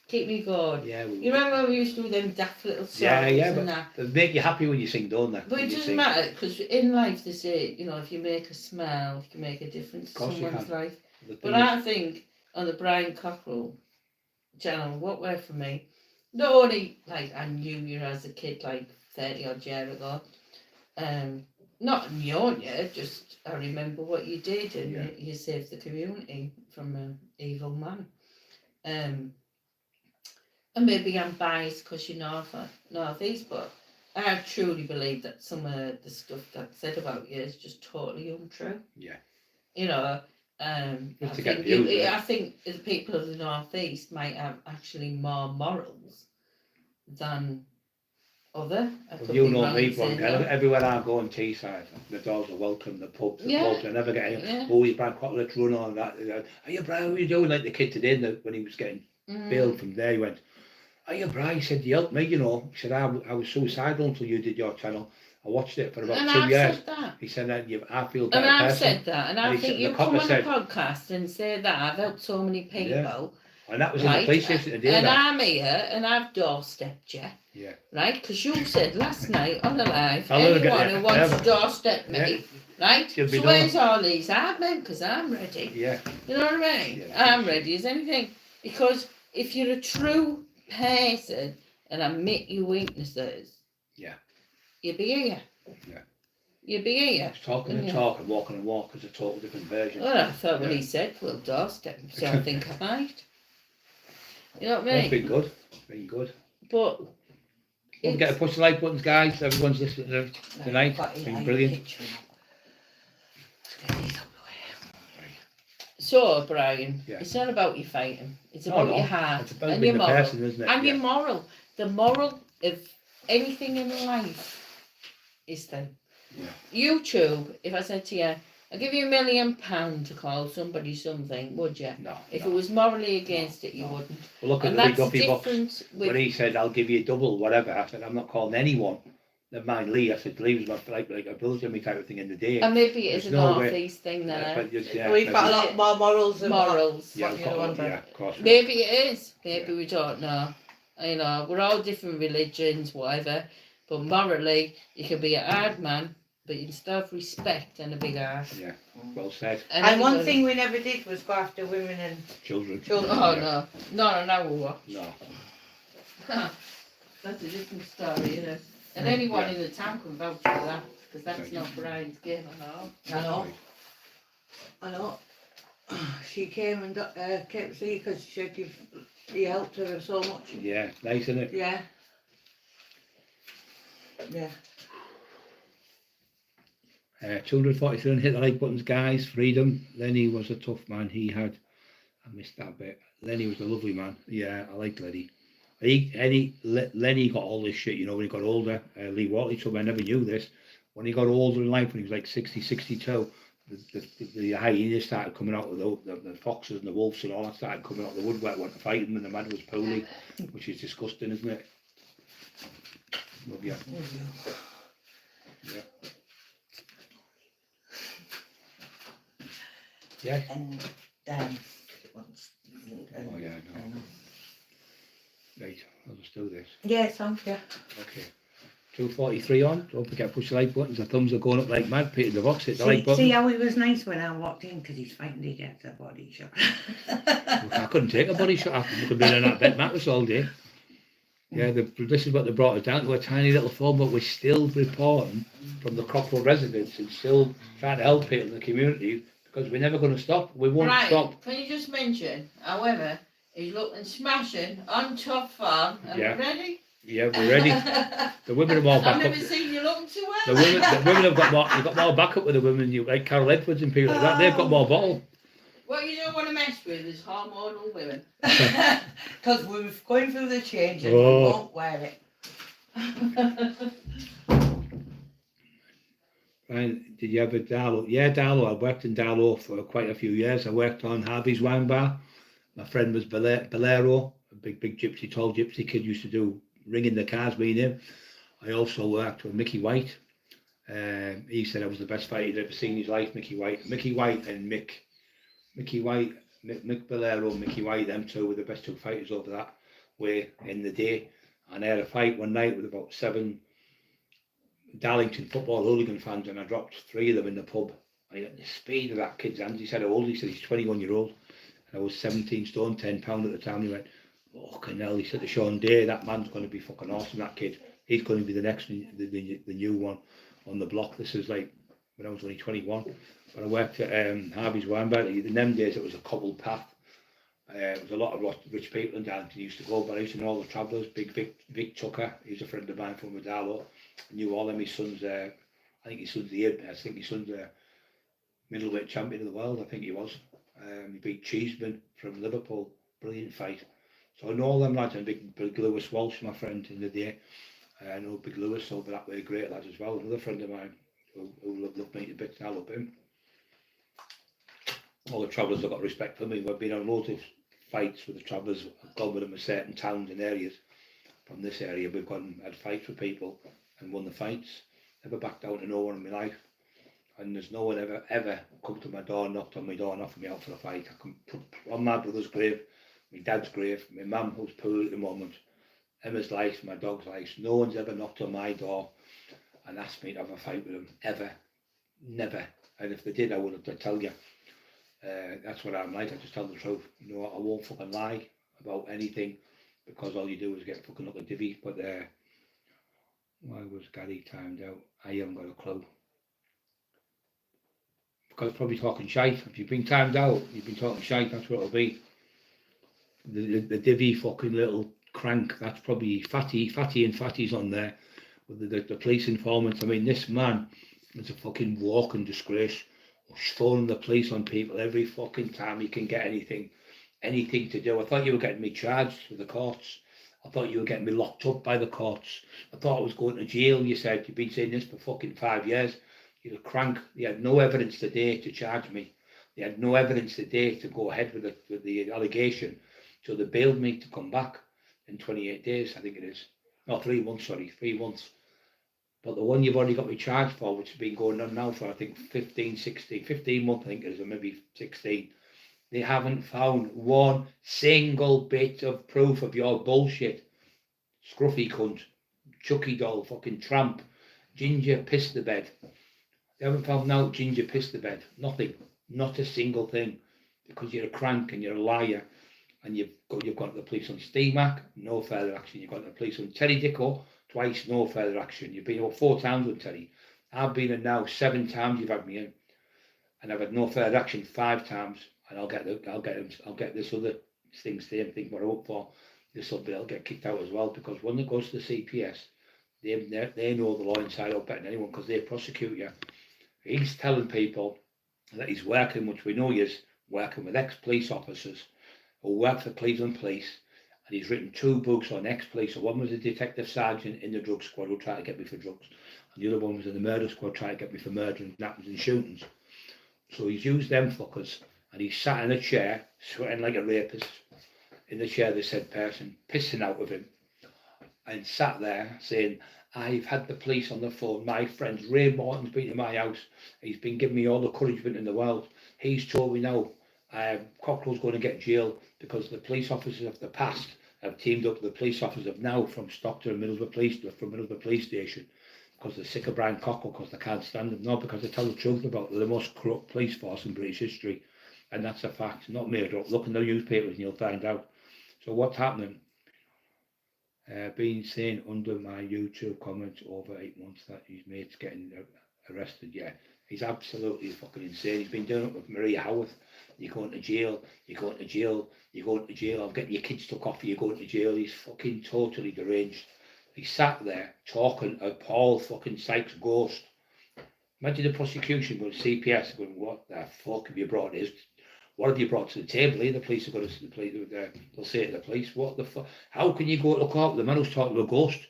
keep me going. Yeah. You remember when we used to do them daft little songs? Yeah, but they make you happy when you sing, don't they? But it doesn't matter, because in life they say, if you make a smile, you can make a difference to someone's life. But I think on the Brian Cockerill channel, what were for me, not only I knew you as a kid 30 odd years ago, not known you, just I remember what you did, and you saved the community from an evil man. And maybe I'm biased because you're Northeast, but I truly believe that some of the stuff that's said about you is just totally untrue. Yeah. I think the people of the Northeast might have actually more morals than other. Me, everywhere I go in Teesside, the dogs are welcome, the pubs, I never get any, always Brian Cockerill, let's run on that. Are you Brian, what are you doing? Like the kid today, when he was getting bailed from there, he went, are you Brian? He said, you helped me, He said, I was suicidal until you did your channel. I watched it for about 2 years. He said that I feel better. And I've said that, and I think you come on a podcast and say that I've helped so many people. Yeah. And that was in the police station today. And I'm here, and I've doorstepped you. Yeah. Right? Because you said last night on the live, anyone who wants to doorstep me, right? So where's all these hard men? Because I'm ready. Yeah. You know what I mean? Yeah. I'm ready as anything. Because if you're a true person and admit your weaknesses, you'll be here. Yeah. You'll be here. Talking and talk and walking and walk is a total different version. Well, I thought what he said, well, doorstep him, so I think I might. You know what I mean? It's been good. It's been good. But don't forget to push the like buttons, guys. Everyone's listening tonight. It's been brilliant. So, Brian, it's not about you fighting. It's about your heart. It's about being the person, isn't it? And your moral. The moral of anything in life is then. Yeah. YouTube, if I said to you, I'll give you £1 million to call somebody something, would you? No. If it was morally against it, you wouldn't. Well, look at the big Duffy box. When he said, I'll give you double, whatever, I said, I'm not calling anyone. Never mind Lee. I said, Lee was my, like a brother to me type of thing in the day. And maybe it is a Northeast thing then. We've got a lot more morals than morals. Of course. Maybe it is. Maybe we don't know. We're all different religions, whatever. But morally, you can be a hard man, but you can still have respect and a big heart. Yeah, well said. And one thing we never did was go after women and children. Oh, no. Not on our watch. No. That's a different story, And anyone in the town can vouch for that, because that's not Brian's game at all. I know. She came and came to see you because she said you helped her so much. Yeah, nice, isn't it? Yeah. Yeah. 243, hit the like buttons, guys. Freedom. Lenny was a tough man. I missed that bit. Lenny was a lovely man. Yeah, I liked Lenny. Lenny got all this shit, when he got older. Lee Watley told me, I never knew this. When he got older in life, when he was like 60, 62, the hyenas started coming out, the foxes and the wolves and all that started coming out the woodwork, went to fight him, and the man was poorly, which is disgusting, isn't it? Love you. Yeah. Yeah. And oh yeah, no. Right, I'll just do this. Yeah, thank you. Okay. 243 on. Don't forget to push the like buttons. The thumbs are going up like mad. Peter the box, hit the like button. See how he was nice when I walked in because he's fighting to get a body shot. I couldn't take a body shot. I could have been on that bed mattress all day. Yeah, this is what they brought us down to, a tiny little phone, but we're still reporting from the Cockerill residents and still trying to help people in the community because we're never going to stop. We won't stop. Can you just mention, however, he's looking smashing on top form. Are we ready? Yeah, we're ready. The women are more back up. I've never seen you looking so well. The women have got more. You've got more backup with the women. You like Carol Edwards and people like that. They've got more bottle. What you don't want to mess with is hormonal women. Because we're going through the changes, we won't wear it. Right, did you ever Darlow? Yeah, Darlow. I worked in Darlow for quite a few years. I worked on Harvey's Wine Bar. My friend was Bolero, a big gypsy, tall gypsy kid, used to do ringing the cars, me and him. I also worked with Mickey White. He said I was the best fighter he'd ever seen in his life, Mickey White and Mick Bolero and Mickey White, them two were the best two fighters over that way in the day. And I had a fight one night with about 7 Darlington football hooligan fans, and I dropped 3 of them in the pub. I got the speed of that kid's hands. He said how old? He said he's 21-year-old. And I was 17 stone, 10 pound at the time. He went, fucking hell. He said to Sean Day, that man's going to be fucking awesome, that kid. He's going to be the next, the new one on the block. This is like when I was only 21. But I worked at Harvey's Wine Bar. In them days, it was a cobbled path. There was a lot of rich people in Darlington used to go, but I used to know all the travellers. Big Vic Tucker, he's a friend of mine from Medallo. I knew all of his sons. I think his son's the middleweight champion of the world. I think he was. He beat Cheeseman from Liverpool. Brilliant fight. So I know all them lads, and Big Lewis Walsh, my friend in the day. I know Big Lewis over that way, great lads as well. Another friend of mine who loved me to bits, and I love him. All the travellers have got respect for me. We've been on loads of fights with the travellers. I've gone with them in certain towns and areas. From this area, we've gone and had fights with people and won the fights. Never backed down to no one in my life. And there's no one ever come to my door, knocked on my door and offered me out for a fight. I can put on my brother's grave, my dad's grave, my mum who's poor at the moment, Emma's life, my dog's life. No one's ever knocked on my door and asked me to have a fight with them, ever. Never. And if they did, I would have tell you. That's what I'm like. I just tell the truth. You know, I won't fucking lie about anything, because all you do is get fucking up a divvy. But why was Gary timed out? I haven't got a clue. Because probably talking shite. If you've been timed out, you've been talking shite. That's what it'll be. The divvy fucking little crank. That's probably Fatty and Fatty's on there with the police informants. I mean, this man is a fucking walking disgrace. Phoning the police on people every fucking time he can get anything to do. I thought you were getting me charged with the courts. I thought you were getting me locked up by the courts. I thought I was going to jail. You said you've been saying this for fucking 5 years. You're a crank. You had no evidence today to charge me. You had no evidence today to go ahead with the allegation. So they bailed me to come back in 28 days, I think it is. No, 3 months, sorry, 3 months. But the one you've already got me charged for, which has been going on now for, I think, 15 months, I think it is, or maybe 16. They haven't found one single bit of proof of your bullshit. Scruffy cunt, Chucky doll, fucking tramp, Ginger pissed the bed. They haven't found out Ginger pissed the bed. Nothing. Not a single thing. Because you're a crank and you're a liar. And you've got the police on Steamac, no further action. You've got the police on Terry Dicko, twice, no further action. You've been over 4 times with Terry. I've been in now 7 times you've had me in. And I've had no further action 5 times. And I'll get this other same thing what I hope for. This will be, I'll get kicked out as well, because when it goes to the CPS, they know the law inside out better than anyone, because they prosecute you. He's telling people that he's working, which we know he is, working with ex-police officers who work for Cleveland Police, and he's written 2 books on ex-police. So one was a detective sergeant in the drug squad who tried to get me for drugs, and the other one was in the murder squad trying to get me for murder and kidnappings and shootings. So he's used them fuckers, and he's sat in a chair, sweating like a rapist. In the chair, this said person, pissing out of him, and sat there saying, I've had the police on the phone. My friend Ray Morton's been to my house. He's been giving me all the encouragement in the world. He's told me now Cockerill's going to get jailed because the police officers of the past have teamed up with the police officers of now from Stockton and Middlesbrough Police Station, because they're sick of Brian Cockerill, because they can't stand him. Not because they tell the truth about the most corrupt police force in British history. And that's a fact, not made up. Look in the newspapers and you'll find out. So what's happening? Been saying under my YouTube comments over 8 months that his mate's getting arrested. Yeah, He's absolutely fucking insane. He's been doing it with Maria Howarth. You're going to jail, you're going to jail, you're going to jail, I'm getting your kids took off you, you're going to jail. He's fucking totally deranged. He sat there talking to Paul fucking Sykes' ghost. Imagine the prosecution going to CPS going, what the fuck have you brought this? What have you brought to the table? The police are going to, they'll say to the police, what the fuck? How can you go look out? The man who's talking to a ghost,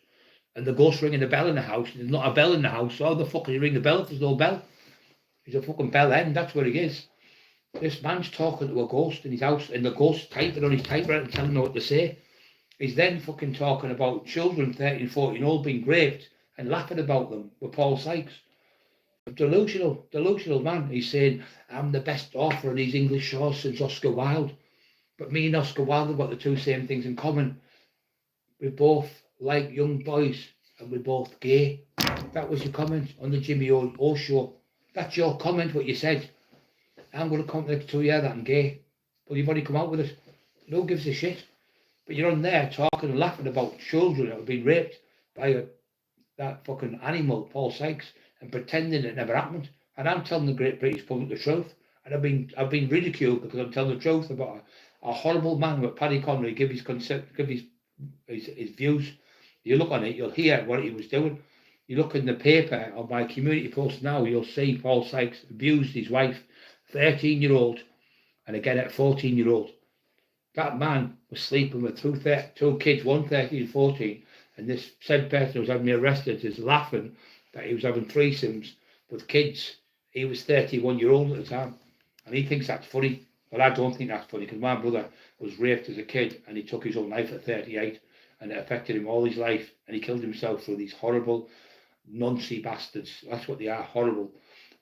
and the ghost ringing the bell in the house, and there's not a bell in the house, so how the fuck can you ring the bell if there's no bell? He's a fucking bell end, that's what he is. This man's talking to a ghost in his house, and the ghost typing on his typewriter and telling him what to say. He's then fucking talking about children, 13, 14, all being raped, and laughing about them with Paul Sykes. A delusional man. He's saying, I'm the best author in these English shores since Oscar Wilde. But me and Oscar Wilde have got the two same things in common. We both like young boys, and we're both gay. That was your comment on the Jimmy O show. That's your comment, what you said. I'm going to come next 2 years that I'm gay. Well, you've already come out with it. No one gives a shit. But you're on there talking and laughing about children that have been raped by that fucking animal, Paul Sykes, and pretending it never happened. And I'm telling the great British public the truth. And I've been ridiculed because I'm telling the truth about a horrible man with Paddy Conway give his views. You look on it, you'll hear what he was doing. You look in the paper on my community post now, you'll see Paul Sykes abused his wife, 13-year-old, and again at 14-year-old. That man was sleeping with two kids, one 13 and 14, and this said person who's had me arrested is laughing that he was having threesomes with kids. He was 31-year-old at the time, and he thinks that's funny. Well, I don't think that's funny, because my brother was raped as a kid, and he took his own life at 38, and it affected him all his life, and he killed himself through these horrible, noncy bastards. That's what they are, horrible.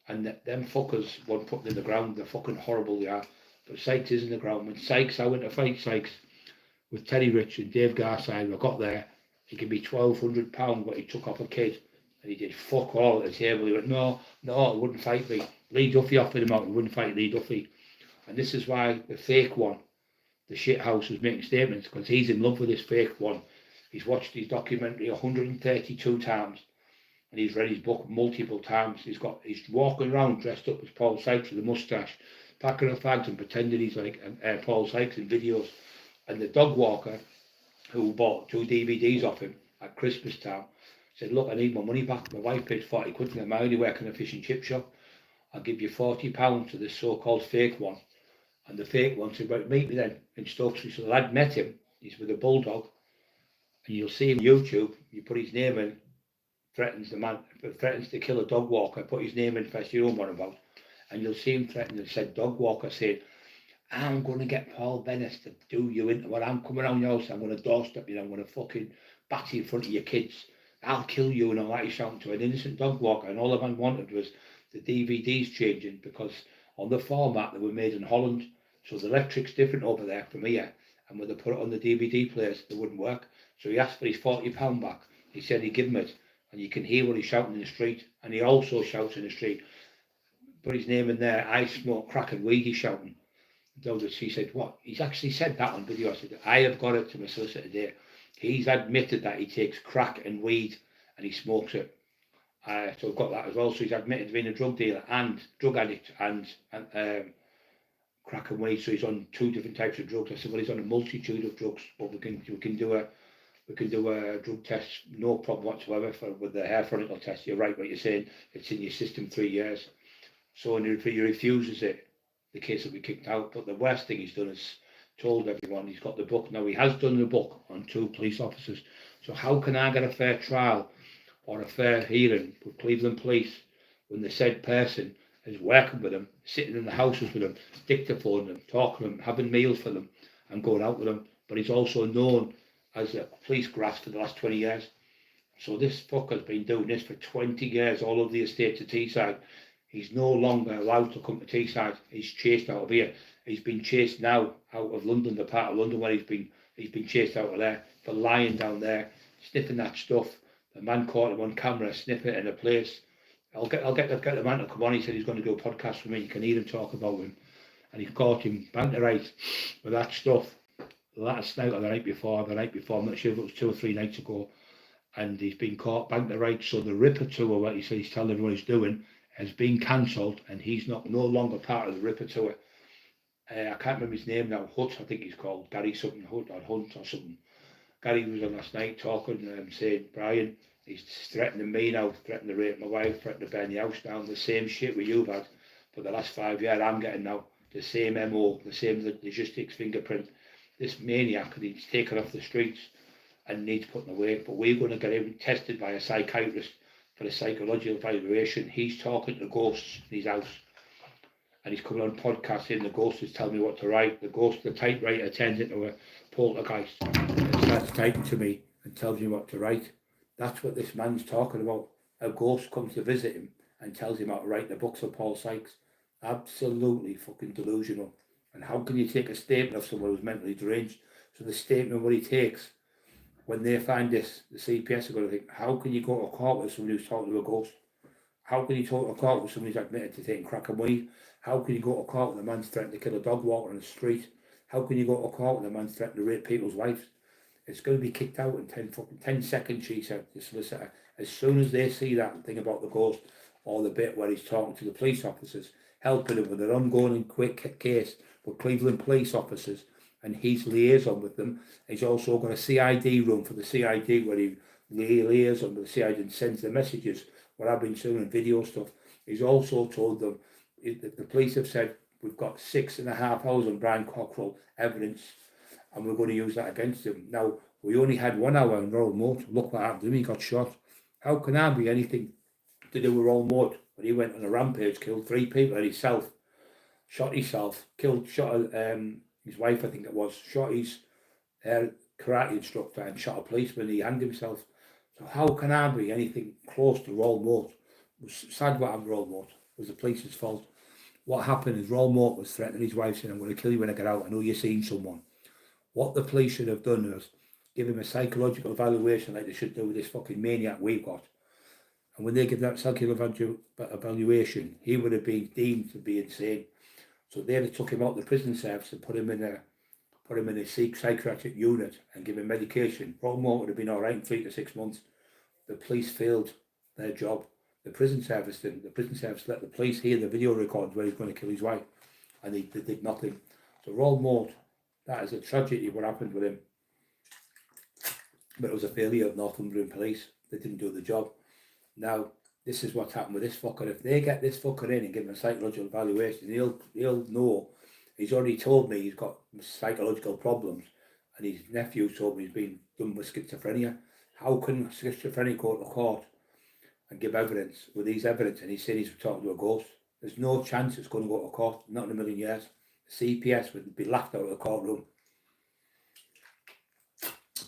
And them fuckers weren't put in the ground, they're fucking horrible, they are. But Sykes is in the ground. When Sykes, I went to fight Sykes with Terry Rich and Dave Garside. I got there, he gave me £1,200 what he took off a kid, and he did fuck all at the table. He went, no, he wouldn't fight me. Lee Duffy offered him out, he wouldn't fight Lee Duffy. And this is why the fake one, the shit house, was making statements, because he's in love with this fake one. He's watched his documentary 132 times, and he's read his book multiple times. He's walking around dressed up as Paul Sykes with a moustache, packing up fags and pretending he's like Paul Sykes in videos. And the dog walker, who bought 2 DVDs off him at Christmas time, said, look, I need my money back. My wife paid 40 quid for them. I only work in a fish and chip shop. I'll give you £40 to this so-called fake one. And the fake one said, right, meet me then in Stokes. So the lad met him. He's with a bulldog. And you'll see him on YouTube. You put his name in, threatens to kill a dog walker, put his name in first, you don't want about. And you'll see him threatening the said dog walker saying, I'm going to get Paul Bennett to do you into what I'm coming around your house, I'm going to doorstep you, I'm going to fucking bat you in front of your kids, I'll kill you, and all that. He's shouting to an innocent dog walker, and all the man wanted was the DVDs changing, because on the format they were made in Holland, so the electric's different over there from here, and when they put it on the DVD players, they wouldn't work. So he asked for his £40 back. He said he'd give him it, and you can hear what he's shouting in the street, and he also shouts in the street, put his name in there, I smoke crack and weed, he's shouting. She said, what? He's actually said that on video. I said, I have got it to my solicitor today. He's admitted that he takes crack and weed and he smokes it. So I've got that as well. So he's admitted to being a drug dealer and drug addict and crack and weed. So he's on 2 different types of drugs. I said, well, he's on a multitude of drugs, but we can do a drug test, no problem whatsoever with the hair follicle test. You're right what you're saying. It's in your system 3 years. So when he refuses it, the case will be kicked out. But the worst thing he's done is told everyone he's got the book. Now, he has done the book on 2 police officers. So how can I get a fair trial or a fair hearing with Cleveland Police when the said person is working with them, sitting in the houses with them, dictaphoning them, talking to them, having meals for them and going out with them? But he's also known as a police grass for the last 20 years. So this fucker's been doing this for 20 years all over the estate of Teesside. He's no longer allowed to come to Teesside. He's chased out of here. He's been chased now out of London, the part of London where he's been chased out of there for lying down there, sniffing that stuff. The man caught him on camera, sniffing it in a place. I'll get the man to come on. He said he's going to do a podcast with me. You can hear him talk about him. And he caught him bank to right with that stuff last night or the night before, I'm not sure if it was 2 or 3 nights ago. And he's been caught bank to right. So the Ripper tour, what he said he's telling everyone he's doing, has been cancelled and he's no longer part of the Ripper Tour. I can't remember his name now, Hutt I think he's called, Gary something, Hutt or Hunt or something. Gary was on last night talking, saying, Brian, he's threatening me now, threatening to rape my wife, threatening to burn the house down, the same shit what you've had for the last 5 years I'm getting now, the same MO, the same logistics fingerprint. This maniac needs taken off the streets and needs putting away, but we're going to get him tested by a psychiatrist for a psychological evaluation. He's talking to ghosts in his house. And he's coming on podcast saying the ghost is telling me what to write. The ghost, the typewriter turns into a poltergeist and starts typing to me and tells me what to write. That's what this man's talking about. A ghost comes to visit him and tells him how to write the books of Paul Sykes. Absolutely fucking delusional. And how can you take a statement of someone who's mentally deranged? So the statement what he takes, when they find this, the CPS are going to think, how can you go to court with somebody who's talking to a ghost? How can you talk to court with somebody who's admitted to taking crack and weed? How can you go to court with a man's threatening to kill a dog walker on the street? How can you go to court with a man's threatening to rape people's wives? It's going to be kicked out in 10 seconds, she said, the solicitor. As soon as they see that thing about the ghost or the bit where he's talking to the police officers, helping them with their ongoing and quick case with Cleveland police officers, and he's liaison with them. He's also got a CID room for the CID where he liaison with the CID and sends the messages, what I've been doing, video stuff. He's also told them, the police have said, we've got 6.5 hours on Brian Cockerill evidence and we're going to use that against him. Now, we only had 1 hour in Royal Moat. Look what happened to him, he got shot. How can that be anything to do with Royal Moat? When he went on a rampage, killed 3 people and himself, shot himself, shot his wife, I think it was, shot his karate instructor and shot a policeman, he hanged himself. So how can I be anything close to Royal Moat? It was sad what happened to Royal Moat. It was the police's fault. What happened is Royal Moat was threatening his wife saying, I'm going to kill you when I get out, I know you're seeing someone. What the police should have done was give him a psychological evaluation like they should do with this fucking maniac we've got. And when they give that psychological evaluation, he would have been deemed to be insane. So they took him out of the prison service and put him in a psychiatric unit and give him medication. Royal Moat would have been all right in 3 to 6 months. The police failed their job. The prison service didn't. The prison service let the police hear the video records where he's going to kill his wife, and they did nothing. So Royal Moat, that is a tragedy what happened with him. But it was a failure of Northumberland police. They didn't do the job. Now, this is what's happened with this fucker. If they get this fucker in and give him a psychological evaluation, he'll know. He's already told me he's got psychological problems, and his nephew told me he's been done with schizophrenia. How can schizophrenia go to court and give evidence with these evidence, and he's saying he's talking to a ghost? There's no chance it's going to go to court, not in a million years. The CPS would be laughed out of the courtroom.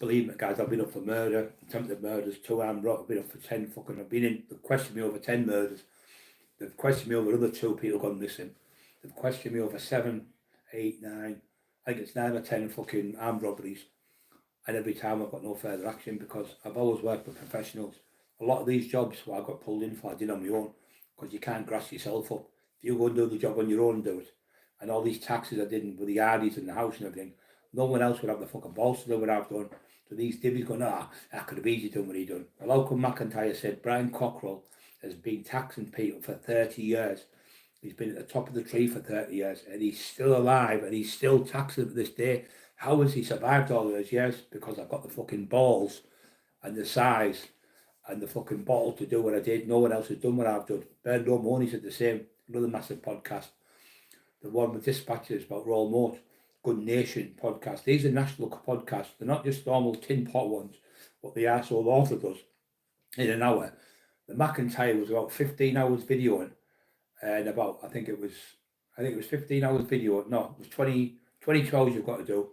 Believe me, guys, I've been up for murder, attempted murders, 2 armed robberies, I've been up for 10 fucking, they've questioned me over 10 murders. They've questioned me over another 2 people gone missing. They've questioned me over 7, 8, 9, I think it's 9 or 10 fucking armed robberies. And every time I've got no further action because I've always worked with professionals. A lot of these jobs what I got pulled in for, I did on my own because you can't grass yourself up. If you go and do the job on your own and do it, and all these taxes I did with the yardies and the house and everything, no one else would have the fucking balls to do what I've done. So these divvies going, that could have easily done what he done. A local McIntyre said Brian Cockerill has been taxing people for 30 years. He's been at the top of the tree for 30 years and he's still alive and he's still taxing to this day. How has he survived all those years? Because I've got the fucking balls and the size and the fucking bottle to do what I did. No one else has done what I've done. Ben Romoni said the same. Another massive podcast. The one with dispatches about Royal Moat. Good Nation podcast. These are national podcasts. They're not just normal tin pot ones, what the arsehole author does in an hour. The McIntyre was about 15 hours videoing, and about I think it was 15 hours video. No, it was 22 hours you've got to do.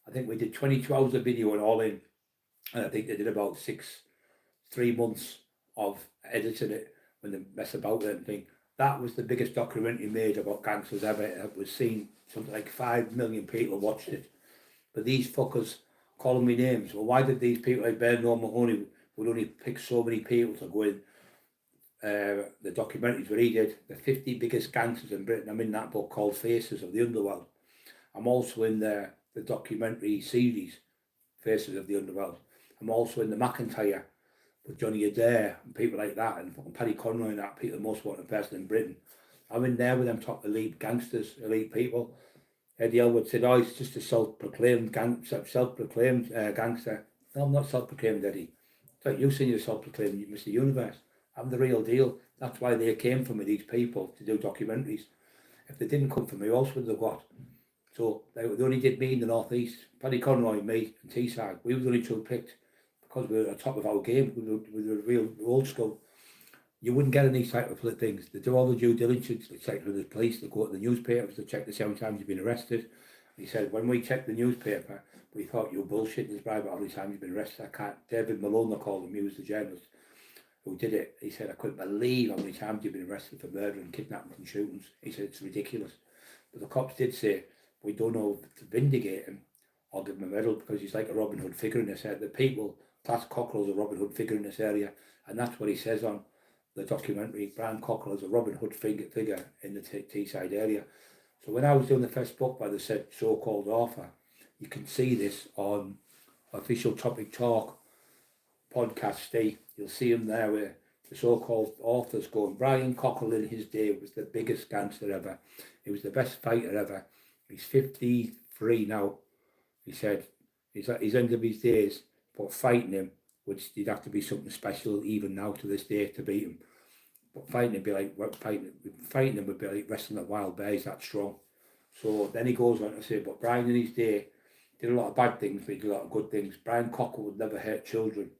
I think we did 22 hours of video and all in, and I think they did about 3 months of editing it when they mess about it and thing. That was the biggest documentary made about gangsters ever. It was seen, something like 5 million people watched it. But these fuckers calling me names. Well, why did these people like Bernard Mahoney would only pick so many people to go in the documentaries where he did the 50 biggest gangsters in Britain? I'm in that book called Faces of the Underworld. I'm also in the documentary series Faces of the Underworld. I'm also in the McIntyre But Johnny Adair and people like that, and fucking Paddy Conroy and that, people the most wanted person in Britain. I'm in there with them top elite gangsters, elite people. Eddie Elwood said, "Oh, he's just a self-proclaimed gangster." No, I'm not self-proclaimed, Eddie. It's like you saying you're self-proclaimed, Mr. Universe. I'm the real deal. That's why they came for me, these people, to do documentaries. If they didn't come for me, who else would they have got? So they only did me in the North East. Paddy Conroy, me, and Teesside. We were the only two picked because we were at the top of our game. We were real old school. You wouldn't get any type of things. They do all the due diligence. They check with the police. They go to the newspapers. They check to see how many times you've been arrested. He said, when we checked the newspaper, we thought you were bullshitting this bribe how many times you've been arrested. I can't. David Malone, they called him. He was the journalist who did it. He said, I couldn't believe how many times you've been arrested for murder and kidnapping and shootings. He said, it's ridiculous. But the cops did say, we don't know to vindicate him or give him a medal because he's like a Robin Hood figure in this area. The people class Cockerill as a Robin Hood figure in this area, and that's what he says on the documentary. Brian Cockerill is a Robin Hood figure in the Teesside area. So when I was doing the first book by the said so-called author, you can see this on Official Topic Talk podcast, Steve. You'll see him there where the so-called author's going, Brian Cockerill in his day was the biggest gangster ever. He was the best fighter ever. He's 53 now. He said he's at his end of his days, but fighting him, which he'd have to be something special even now to this day to beat him. But fighting him would be like wrestling a wild bear. He's that strong. So then he goes on to say, but Brian in his day did a lot of bad things, but he did a lot of good things. Brian Cockerill would never hurt children.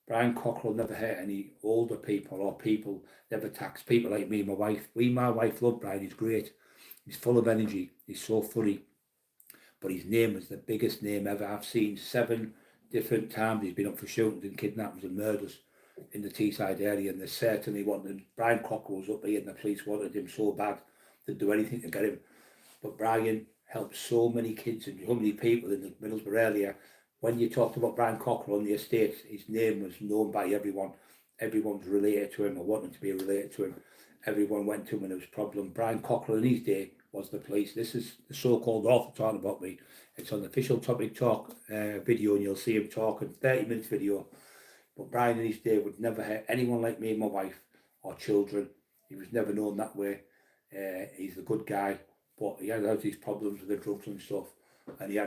Brian Cockerill never hurt any older people or people, never taxed people like me and my wife. My wife love Brian. He's great. He's full of energy. He's so funny. But his name was the biggest name ever. I've seen 7 different times he's been up for shootings and kidnappings and murders in the Teesside area, and they certainly wanted Brian Cockerill was up here and the police wanted him so bad they'd do anything to get him. But Brian helped so many kids and so many people in the Middlesbrough area. When you talked about Brian Cockerill on the estate, his name was known by everyone. Everyone's related to him or wanted to be related to him. Everyone went to him when there was a problem. Brian Cockerill in his day was the police. This is the so-called author talking about me. It's on the Official Topic Talk video, and you'll see him talking, 30 minutes video. But Brian in his day would never hurt anyone like me and my wife or children. He was never known that way. He's a good guy, but he had these problems with the drugs and stuff. And he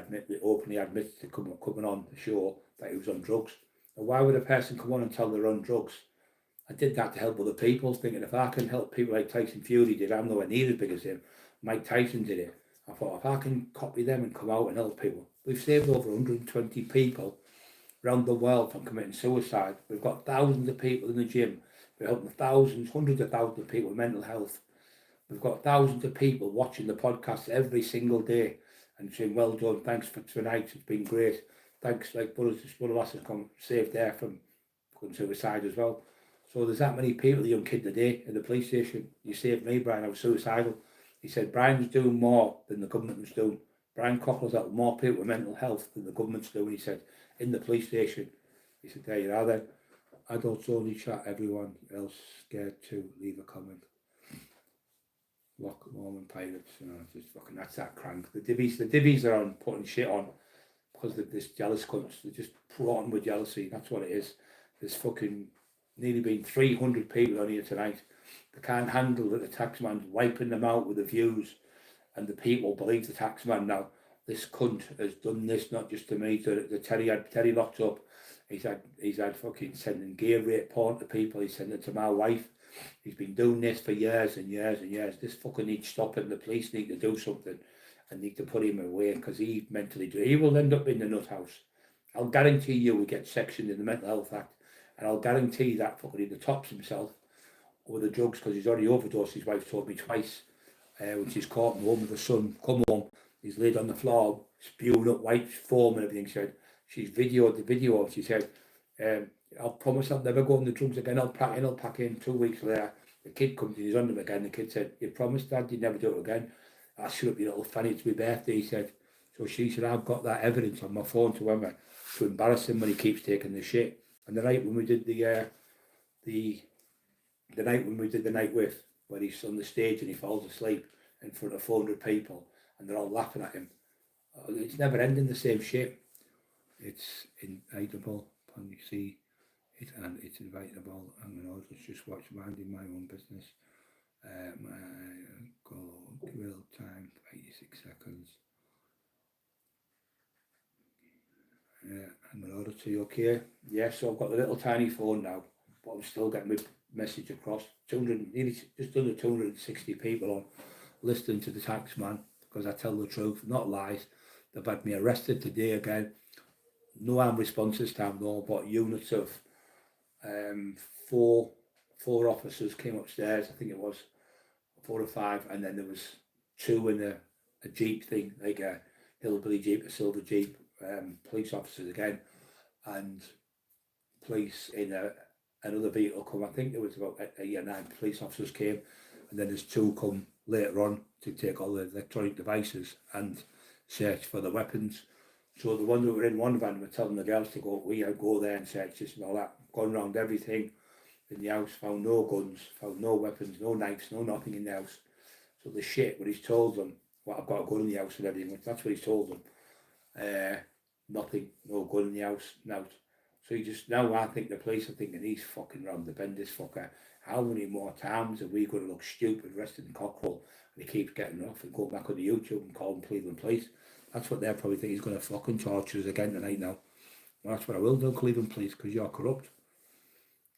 openly admitted to coming on the show that he was on drugs. Now, why would a person come on and tell they're on drugs? I did that to help other people, thinking if I can help people like Tyson Fury did, I'm nowhere near as big as him. Mike Tyson did it. I thought if I can copy them and come out and help people. We've saved over 120 people around the world from committing suicide. We've got thousands of people in the gym. We're helping thousands, hundreds of thousands of people with mental health. We've got thousands of people watching the podcast every single day and saying, well done, thanks for tonight, it's been great. Thanks, like brothers has come saved there from suicide as well. So there's that many people, the young kid today in the police station. You saved me, Brian, I was suicidal. He said, Brian's doing more than the government was doing. Brian Cockerill's helped more people with mental health than the government's doing. He said, in the police station. He said, there you are then. Adults only chat, everyone else scared to leave a comment. Lock Mormon pirates, just fucking, that's that crank. The divvies are on putting shit on because of this jealous cunts. They're just rotten with jealousy. That's what it is. There's fucking nearly been 300 people on here tonight. They can't handle that the taxman's wiping them out with the views, and the people believe the taxman now. This cunt has done this not just to me. The Terry locked up. He's had fucking sending gear rape porn to people. He's sending it to my wife. He's been doing this for years and years and years. This fucking needs stopping. The police need to do something and need to put him away because he mentally he will end up in the nut house. I'll guarantee you we get sectioned in the Mental Health Act, and I'll guarantee that fucking either tops himself with the drugs because he's already overdosed. His wife told me twice when she's caught him home with the son. Come home, he's laid on the floor, spewing up white foam and everything. She said she's videoed the video. She said, I'll promise I'll never go on the drugs again. I'll pack in. 2 weeks later, the kid comes in, he's on them again. The kid said, you promised, Dad, you'd never do it again. I should up your little fanny, it's my birthday, he said. So she said, I've got that evidence on my phone to embarrass him when he keeps taking the shit. And the night when we did the night with, where he's on the stage and he falls asleep in front of 400 people and they're all laughing at him. It's never ending the same shit. It's inevitable. And you see, it's invitable. I'm going to just watch minding my own business. Cockerill time 86 seconds. I'm going to order to okay. Yeah, so I've got the little tiny phone now, but I'm still getting my message across. 200, nearly just under 260 people on listening to the taxman because I tell the truth, not lies. They've had me arrested today again. No armed response this time though, but units of four officers came upstairs. I think it was 4 or 5, and then there was 2 in a jeep thing, like a hillbilly jeep, a silver jeep. Police officers again, and police in another vehicle come. I think there was about 8 or 9 police officers came, and then there's 2 come later on to take all the electronic devices and search for the weapons. So the ones that were in one van were telling the girls to go there and search this and all that. Gone around everything in the house, found no guns, found no weapons, no knives, no nothing in the house. So the shit when he's told them, well, I've got a gun in the house and everything, that's what he's told them. Nothing, no gun in the house, no. So he just, now I think the police are thinking he's fucking round the bend, this fucker. How many more times are we going to look stupid resting in Cockerill? And he keeps getting off and going back on the YouTube and calling Cleveland police. That's what they're probably thinking. He's going to fucking torture us again tonight now. Well, that's what I will do, Cleveland police, because you're corrupt.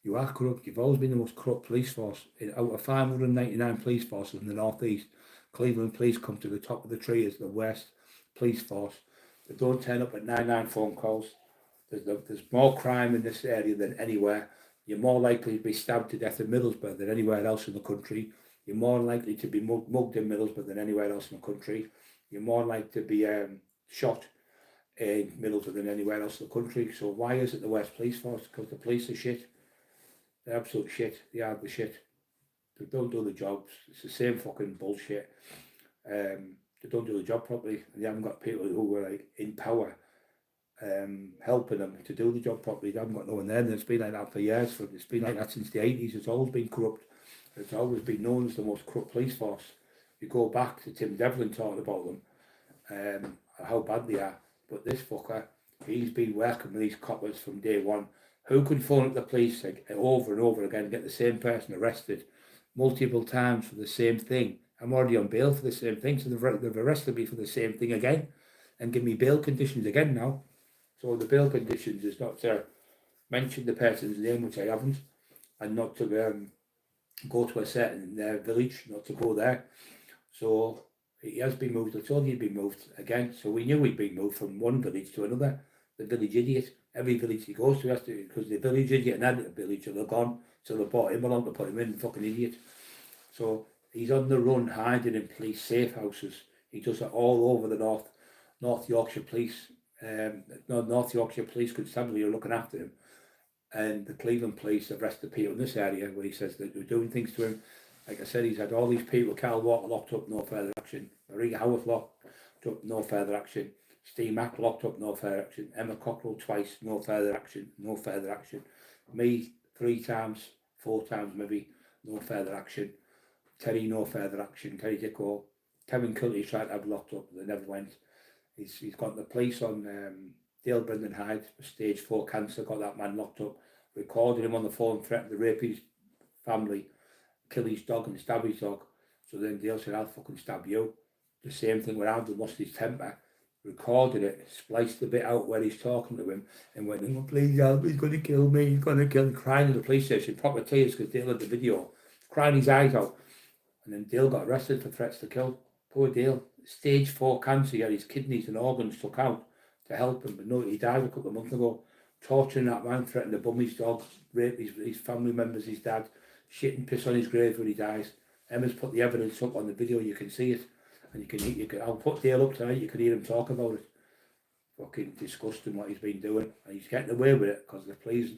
You are corrupt. You've always been the most corrupt police force. Out of 599 police forces in the North East, Cleveland police come to the top of the tree as the worst police force. They don't turn up at 99 phone calls. There's more crime in this area than anywhere. You're more likely to be stabbed to death in Middlesbrough than anywhere else in the country. You're more likely to be mugged in Middlesbrough than anywhere else in the country. You're more likely to be shot in Middlesbrough than anywhere else in the country. So why is it the worst police force? Because the police are shit. They're absolute shit. They are the shit. They don't do the jobs. It's the same fucking bullshit. They don't do the job properly. They haven't got people who were like in power helping them to do the job properly. They haven't got no one there, and it's been like that for years. It's been like that since the 80s. It's always been corrupt. It's always been known as the most corrupt police force. You go back to Tim Devlin talking about them, how bad they are. But this fucker, he's been working with these coppers from day one. Who could phone up the police like, over and over again and get the same person arrested multiple times for the same thing? I'm already on bail for the same thing, so they've arrested me for the same thing again and give me bail conditions again now. So the bail conditions is not to mention the person's name, which I haven't, and not to go to a certain village, not to go there. So he has been moved. I told you he'd been moved again. So we knew he'd been moved from one village to another. The village idiot. Every village he goes to has to, because the village idiot and that village are gone. So they brought him along to put him in, fucking idiot. So he's on the run, hiding in police safe houses. He does it all over the North Yorkshire Police. North Yorkshire Police Constabulary are looking after him. And the Cleveland police have arrested people in this area where he says that they're doing things to him. Like I said, he's had all these people, Carl Walker locked up, no further action. Marie Howarth locked up, no further action. Steve Mack locked up, no further action. Emma Cockerill twice, no further action, no further action. Me 3 times, 4 times maybe, no further action. Terry, no further action. Terry Dicko. Kevin Kilty tried to have locked up, they never went. He's got the police on Dale Brendan Hyde, stage 4 cancer, got that man locked up. Recorded him on the phone, threatened to rape his family, kill his dog and stab his dog. So then Dale said, I'll fucking stab you. The same thing where Andrew lost his temper. Recorded it, spliced the bit out where he's talking to him and went, oh, please help, he's going to kill me, he's going to kill me, crying in the police station, proper tears because Dale had the video, crying his eyes out. And then Dale got arrested for threats to kill. Poor Dale. Stage 4 cancer, he had his kidneys and organs took out to help him, but no, he died a couple of months ago. Torturing that man, threatening to bum his dog, rape his family members, his dad, shit and piss on his grave when he dies. Emma's put the evidence up on the video, you can see it. And you can I'll put Dale up tonight, you can hear him talk about it. Fucking disgusting what he's been doing. And he's getting away with it because the police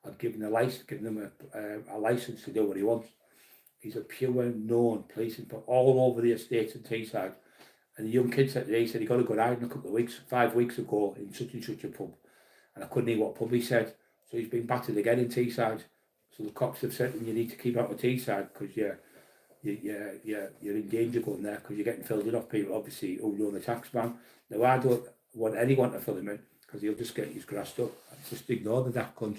have given him a license to do what he wants. He's a pure known policing for all over the estates in Teesside. And the young kid said today, he said he got a good hide in a couple of weeks, 5 weeks ago in such and such a pub. And I couldn't hear what pub he said. So he's been battered again in Teesside. So the cops have said you need to keep out of Teesside because you're in danger going there because you're getting filled in off people, obviously, who know the tax man. Now, I don't want anyone to fill him in because he'll just get his grassed up. Just ignore the daft cunt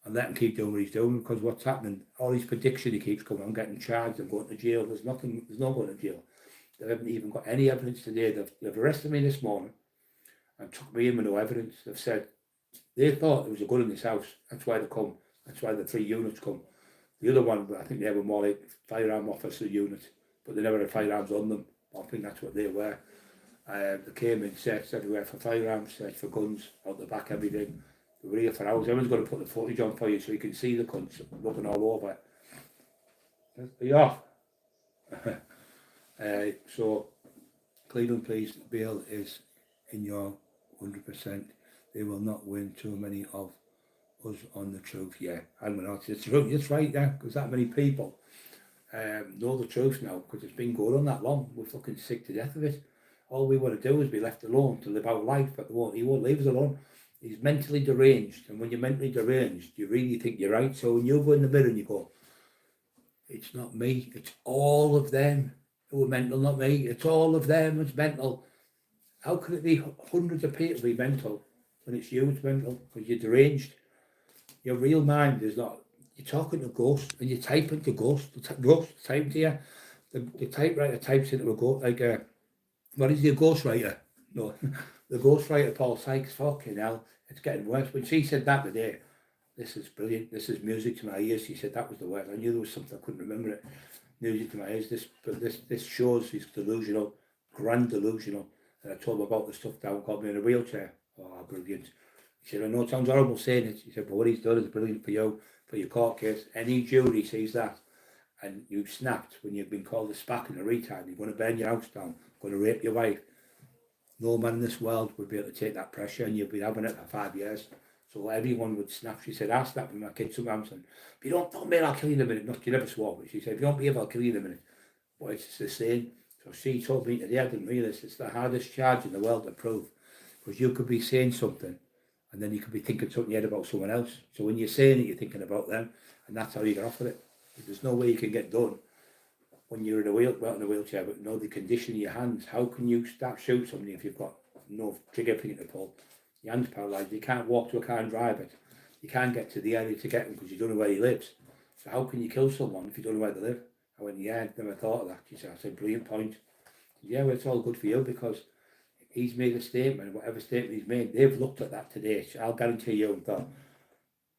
and let him keep doing what he's doing, because what's happening, all his prediction, he keeps coming on, getting charged and going to jail. There's no going to jail. They haven't even got any evidence today. They've arrested me this morning and took me in with no evidence. They've said they thought there was a gun in this house. That's why they come. That's why the 3 units come. The other one, I think they were more like firearm officer unit, but they never had firearms on them. I think that's what they were. They came in, searched everywhere for firearms, searched for guns, out the back, everything. They were here for hours. Everyone's going to put the footage on for you so you can see the cunts looking all over. Are you off? So, Cleveland Police bail is in your 100%. They will not win too many of us on the truth. Yeah, I'm going to it's true. It's right, yeah, because that many people know the truth now, because it's been going on that long. We're fucking sick to death of it. All we want to do is be left alone to live our life, but he won't leave us alone. He's mentally deranged, and when you're mentally deranged, you really think you're right. So when you go in the mirror and you go, it's not me, it's all of them who are mental, not me. It's all of them, it's mental. How can it be hundreds of people be mental when it's you, it's mental? Because you're deranged. Your real mind is not, you're talking to ghosts and you're typing to ghosts. Ghosts type to you. The typewriter types into a ghost, like a, what is he, a ghostwriter? No, the ghostwriter Paul Sykes, fucking hell, it's getting worse. When she said that today, this is brilliant, this is music to my ears. She said that was the word. I knew there was something, I couldn't remember it. Music to my ears. This shows he's delusional, grand delusional. And I told him about the stuff down, got me in a wheelchair. Oh, brilliant. He said, I know it sounds horrible saying it. He said, but what he's done is brilliant for you, for your court case. Any jury sees that and you've snapped when you've been called a spack and a retard, you're going to burn your house down, going to rape your wife. No man in this world would be able to take that pressure, and you've been having it for 5 years. So everyone would snap. She said, I snap with my kids sometimes, and if you don't me, I'll kill you in a minute. No, she never swore, but she said, if you don't behave, I'll kill you in a minute. But it's the same. So she told me today, I didn't realise it's the hardest charge in the world to prove, because you could be saying something and then you could be thinking something yet about someone else. So when you're saying it, you're thinking about them, and that's how you get off with it. There's no way you can get done when you're in a wheelchair, but know the condition of your hands. How can you shoot somebody if you've got no trigger finger to pull? Your hand's paralysed. You can't walk to a car and drive it. You can't get to the area to get him because you don't know where he lives. So how can you kill someone if you don't know where they live? I went, yeah, I'd never thought of that. She said, I said, brilliant point. Said, yeah, well, it's all good for you because he's made a statement, whatever statement he's made, they've looked at that today. So I'll guarantee you and thought,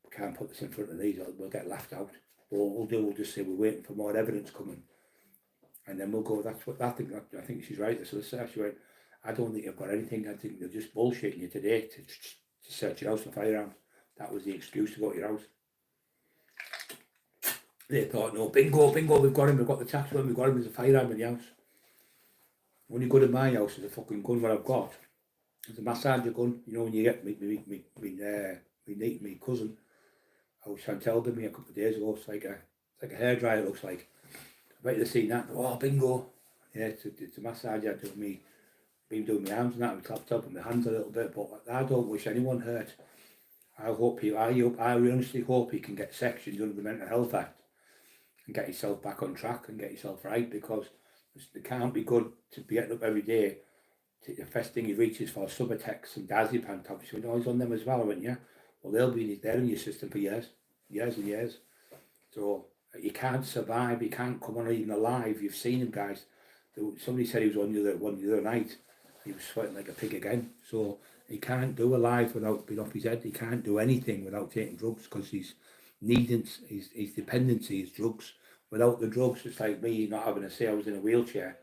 we can't put this in front of these, or we'll get laughed out. But what we'll just say we're waiting for more evidence coming. And then we'll go, that's what I think she's right. The solicitor, she went, I don't think you've got anything. I think they're just bullshitting you today to search your house for firearms. That was the excuse to go to your house. They thought, no, bingo, we've got him, we've got the tax one, we've got him, there's a firearm in the house. When you go to my house, there's a fucking gun what I've got. There's a massager gun, you know, when you get me cousin, I was trying to tell them a couple of days ago, it's like a hairdryer, it looks like. I bet you've seen that, oh, bingo. Yeah, it's a massager to me. Been doing my arms and that, with laptop and my hands a little bit, but I don't wish anyone hurt. I honestly hope he can get sectioned under the Mental Health Act and get yourself back on track and get yourself right, because it can't be good to be getting up every day. The first thing he reaches for Subutex and Diazepam tablets. He went, oh, he's on them as well, went, yeah. Well, they'll be there in your system for years and years. So you can't survive, you can't come on even alive. You've seen him, guys. Somebody said he was on the other night. He was sweating like a pig again. So he can't do a life without being off his head. He can't do anything without taking drugs, because his dependency is drugs. Without the drugs, it's like me not having a say. I was in a wheelchair.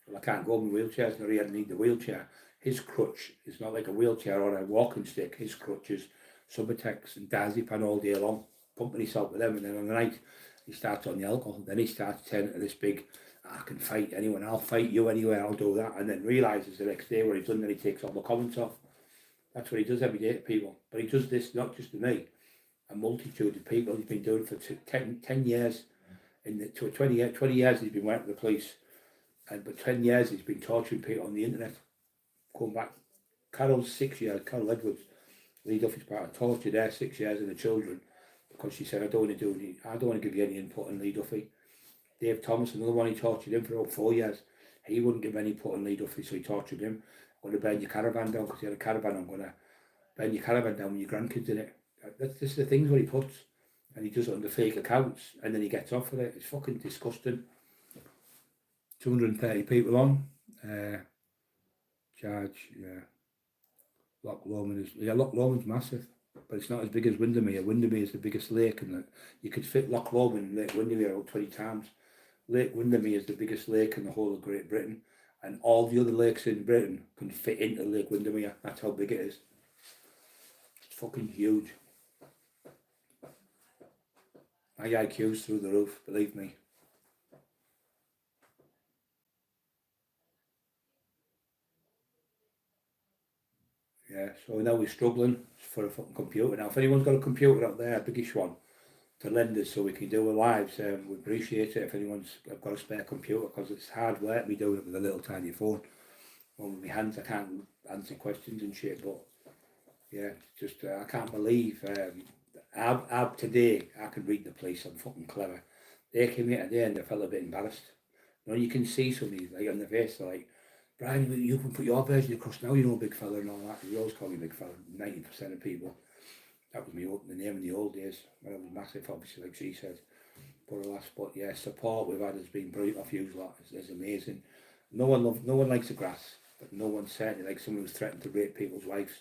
Well, I can't go in wheelchairs, and I really need the wheelchair. His crutch is not like a wheelchair or a walking stick. His crutch is Subutex and Diazepam all day long, pumping himself with them, and then on the night he starts on the alcohol. Then he starts turning to this big, I can fight anyone, I'll fight you anywhere, I'll do that, and then realises the next day what he's done, then he takes all the comments off. That's what he does every day to people. But he does this not just to me, a multitude of people. He's been doing it for 10 years. In the 20 years he's been working with the police, but 10 years he's been torturing people on the internet. Going back, Carol's 6 years, Carol Edwards, Lee Duffy's part of torture there, 6 years of the children, because she said, I don't want to give you any input on Lee Duffy. Dave Thomas, another one, he tortured him for about 4 years. He wouldn't give any input on Lee Duffy, so he tortured him. I'm going to burn your caravan down, because he had a caravan. I'm going to burn your caravan down with your grandkids in it. That's just the things what he puts. And he does it under fake accounts, and then he gets off with it. It's fucking disgusting. 230 people on. Charge, yeah. Loch Lomond Lomond's massive, but it's not as big as Windermere. Windermere is the biggest lake, and you could fit Loch Lomond and Lake Windermere about 20 times. Lake Windermere is the biggest lake in the whole of Great Britain, and all the other lakes in Britain can fit into Lake Windermere. That's how big it is. It's fucking huge. My IQ's through the roof, believe me. Yeah, so now we're struggling for a fucking computer now. If anyone's got a computer out there, a biggish one, to lend us so we can do our lives, we appreciate it if anyone's got a spare computer, because it's hard work me doing it with a little tiny phone. Well, with my hands I can't answer questions and shit, but yeah, just I can't believe today I can read the police. I'm fucking clever. They came here today and they felt a bit embarrassed. You know, you can see somebody like on the face, they're like, Brian, you can put your version across now, you know, big fella and all that. You always call me big fella, 90% of people. That was the name in the old days, when I was massive, obviously, like she said. But yeah, support we've had has been brilliant off you lot. It's amazing. No one likes the grass, but no one certainly likes someone who's threatened to rape people's wives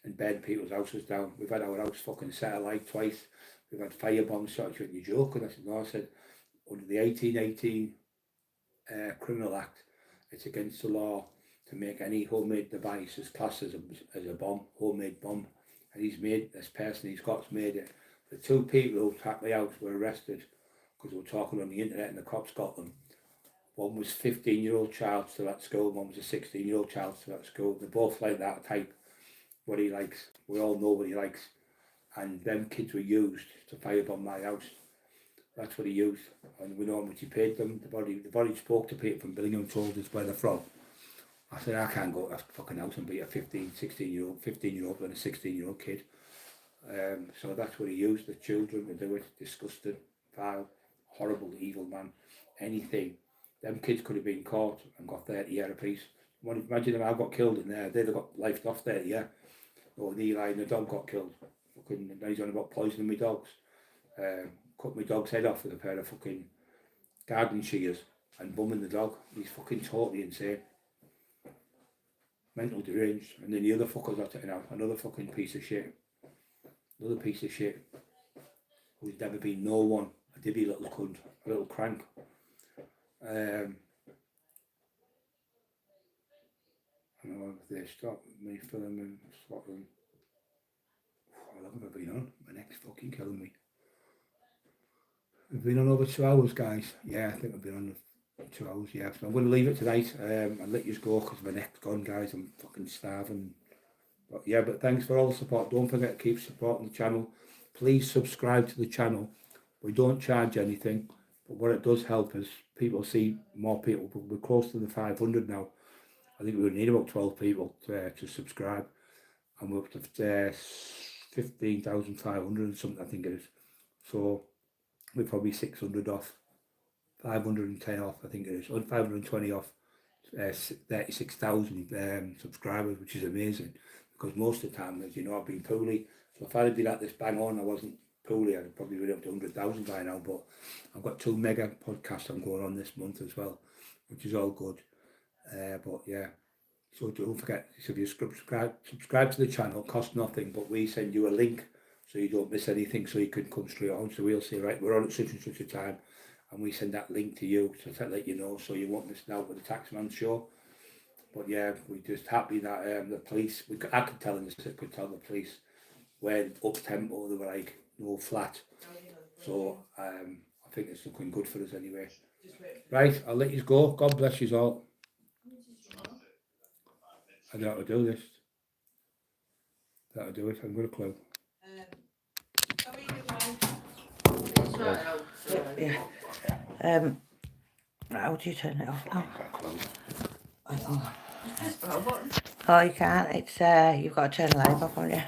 and burn people's houses down. We've had our house fucking set alight twice. We've had fire bombs shot. You you joking? I said, no, I said, under the 1818 Criminal Act, it's against the law to make any homemade device as classed as a bomb, homemade bomb. And this person he's got's made it. The two people who attacked the house were arrested because they were talking on the internet and the cops got them. One was 15-year-old child still at school, one was a 16-year-old child still at school. They're both like that type, what he likes. We all know what he likes. And them kids were used to firebomb my house. That's what he used. And we know how much he paid them. The body spoke to people from Billingham and told us where they're from. I said, I can't go to that fucking house and beat a 15-year-old and a 16-year-old kid. So that's what he used, the children to do it. Disgusting, vile, horrible, evil man. Anything. Them kids could have been caught and got 30 years apiece. Imagine if I got killed in there, they'd have got life off 30 years. Or Eli and the dog got killed. Fucking, now he's on about poisoning my dogs. Cut my dog's head off with a pair of fucking garden shears and bumming the dog. He's fucking totally insane. Mental deranged. And then the other fucker got taken out. Another fucking piece of shit. Another piece of shit. Who's never been no one. A dibby little cunt. A little crank. I don't know if they stopped me filming in Scotland. How long have I been on? My neck's fucking killing me. We've been on over 2 hours, guys. Yeah, I think I've been on 2 hours, yeah. So I'm going to leave it tonight and let you go because my neck's gone, guys. I'm fucking starving. But yeah, but thanks for all the support. Don't forget to keep supporting the channel. Please subscribe to the channel. We don't charge anything, but what it does help is people see more people. We're close to the 500 now. I think we would need about 12 people to subscribe. And we're up to 15,500 and something, I think it is. So we're probably 600 off, 510 off, I think it is, 520 off 36,000 subscribers, which is amazing, because most of the time, as you know, I've been poorly. So if I had been at this bang on, I wasn't poorly, I'd probably been up to 100,000 by now, but I've got 2 mega podcasts I'm going on this month as well, which is all good. But yeah, so don't forget, if you subscribe to the channel, costs nothing, but we send you a link so you don't miss anything, so you can come straight on. So we'll say, right, we're on at such and such a time, and we send that link to you to let you know, so you won't miss out with the Taxman show. But yeah, we're just happy that the police, I could tell the police went up tempo, they were like, no flat. So I think it's looking good for us anyway. Right, I'll let you go. God bless you all. I don't know how to do this. That'll do it. I've got a clue. Yeah. How do you turn it off now? Oh, you can't. It's you've got to turn the light off, haven't you?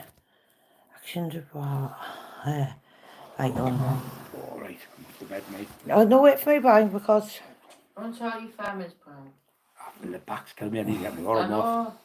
Actions report. Right on. All right, I'm off to bed, mate. Oh no, wait for me, Brian, because I'm tell you, farmers proud. The back's killing me. I need to get my arm off.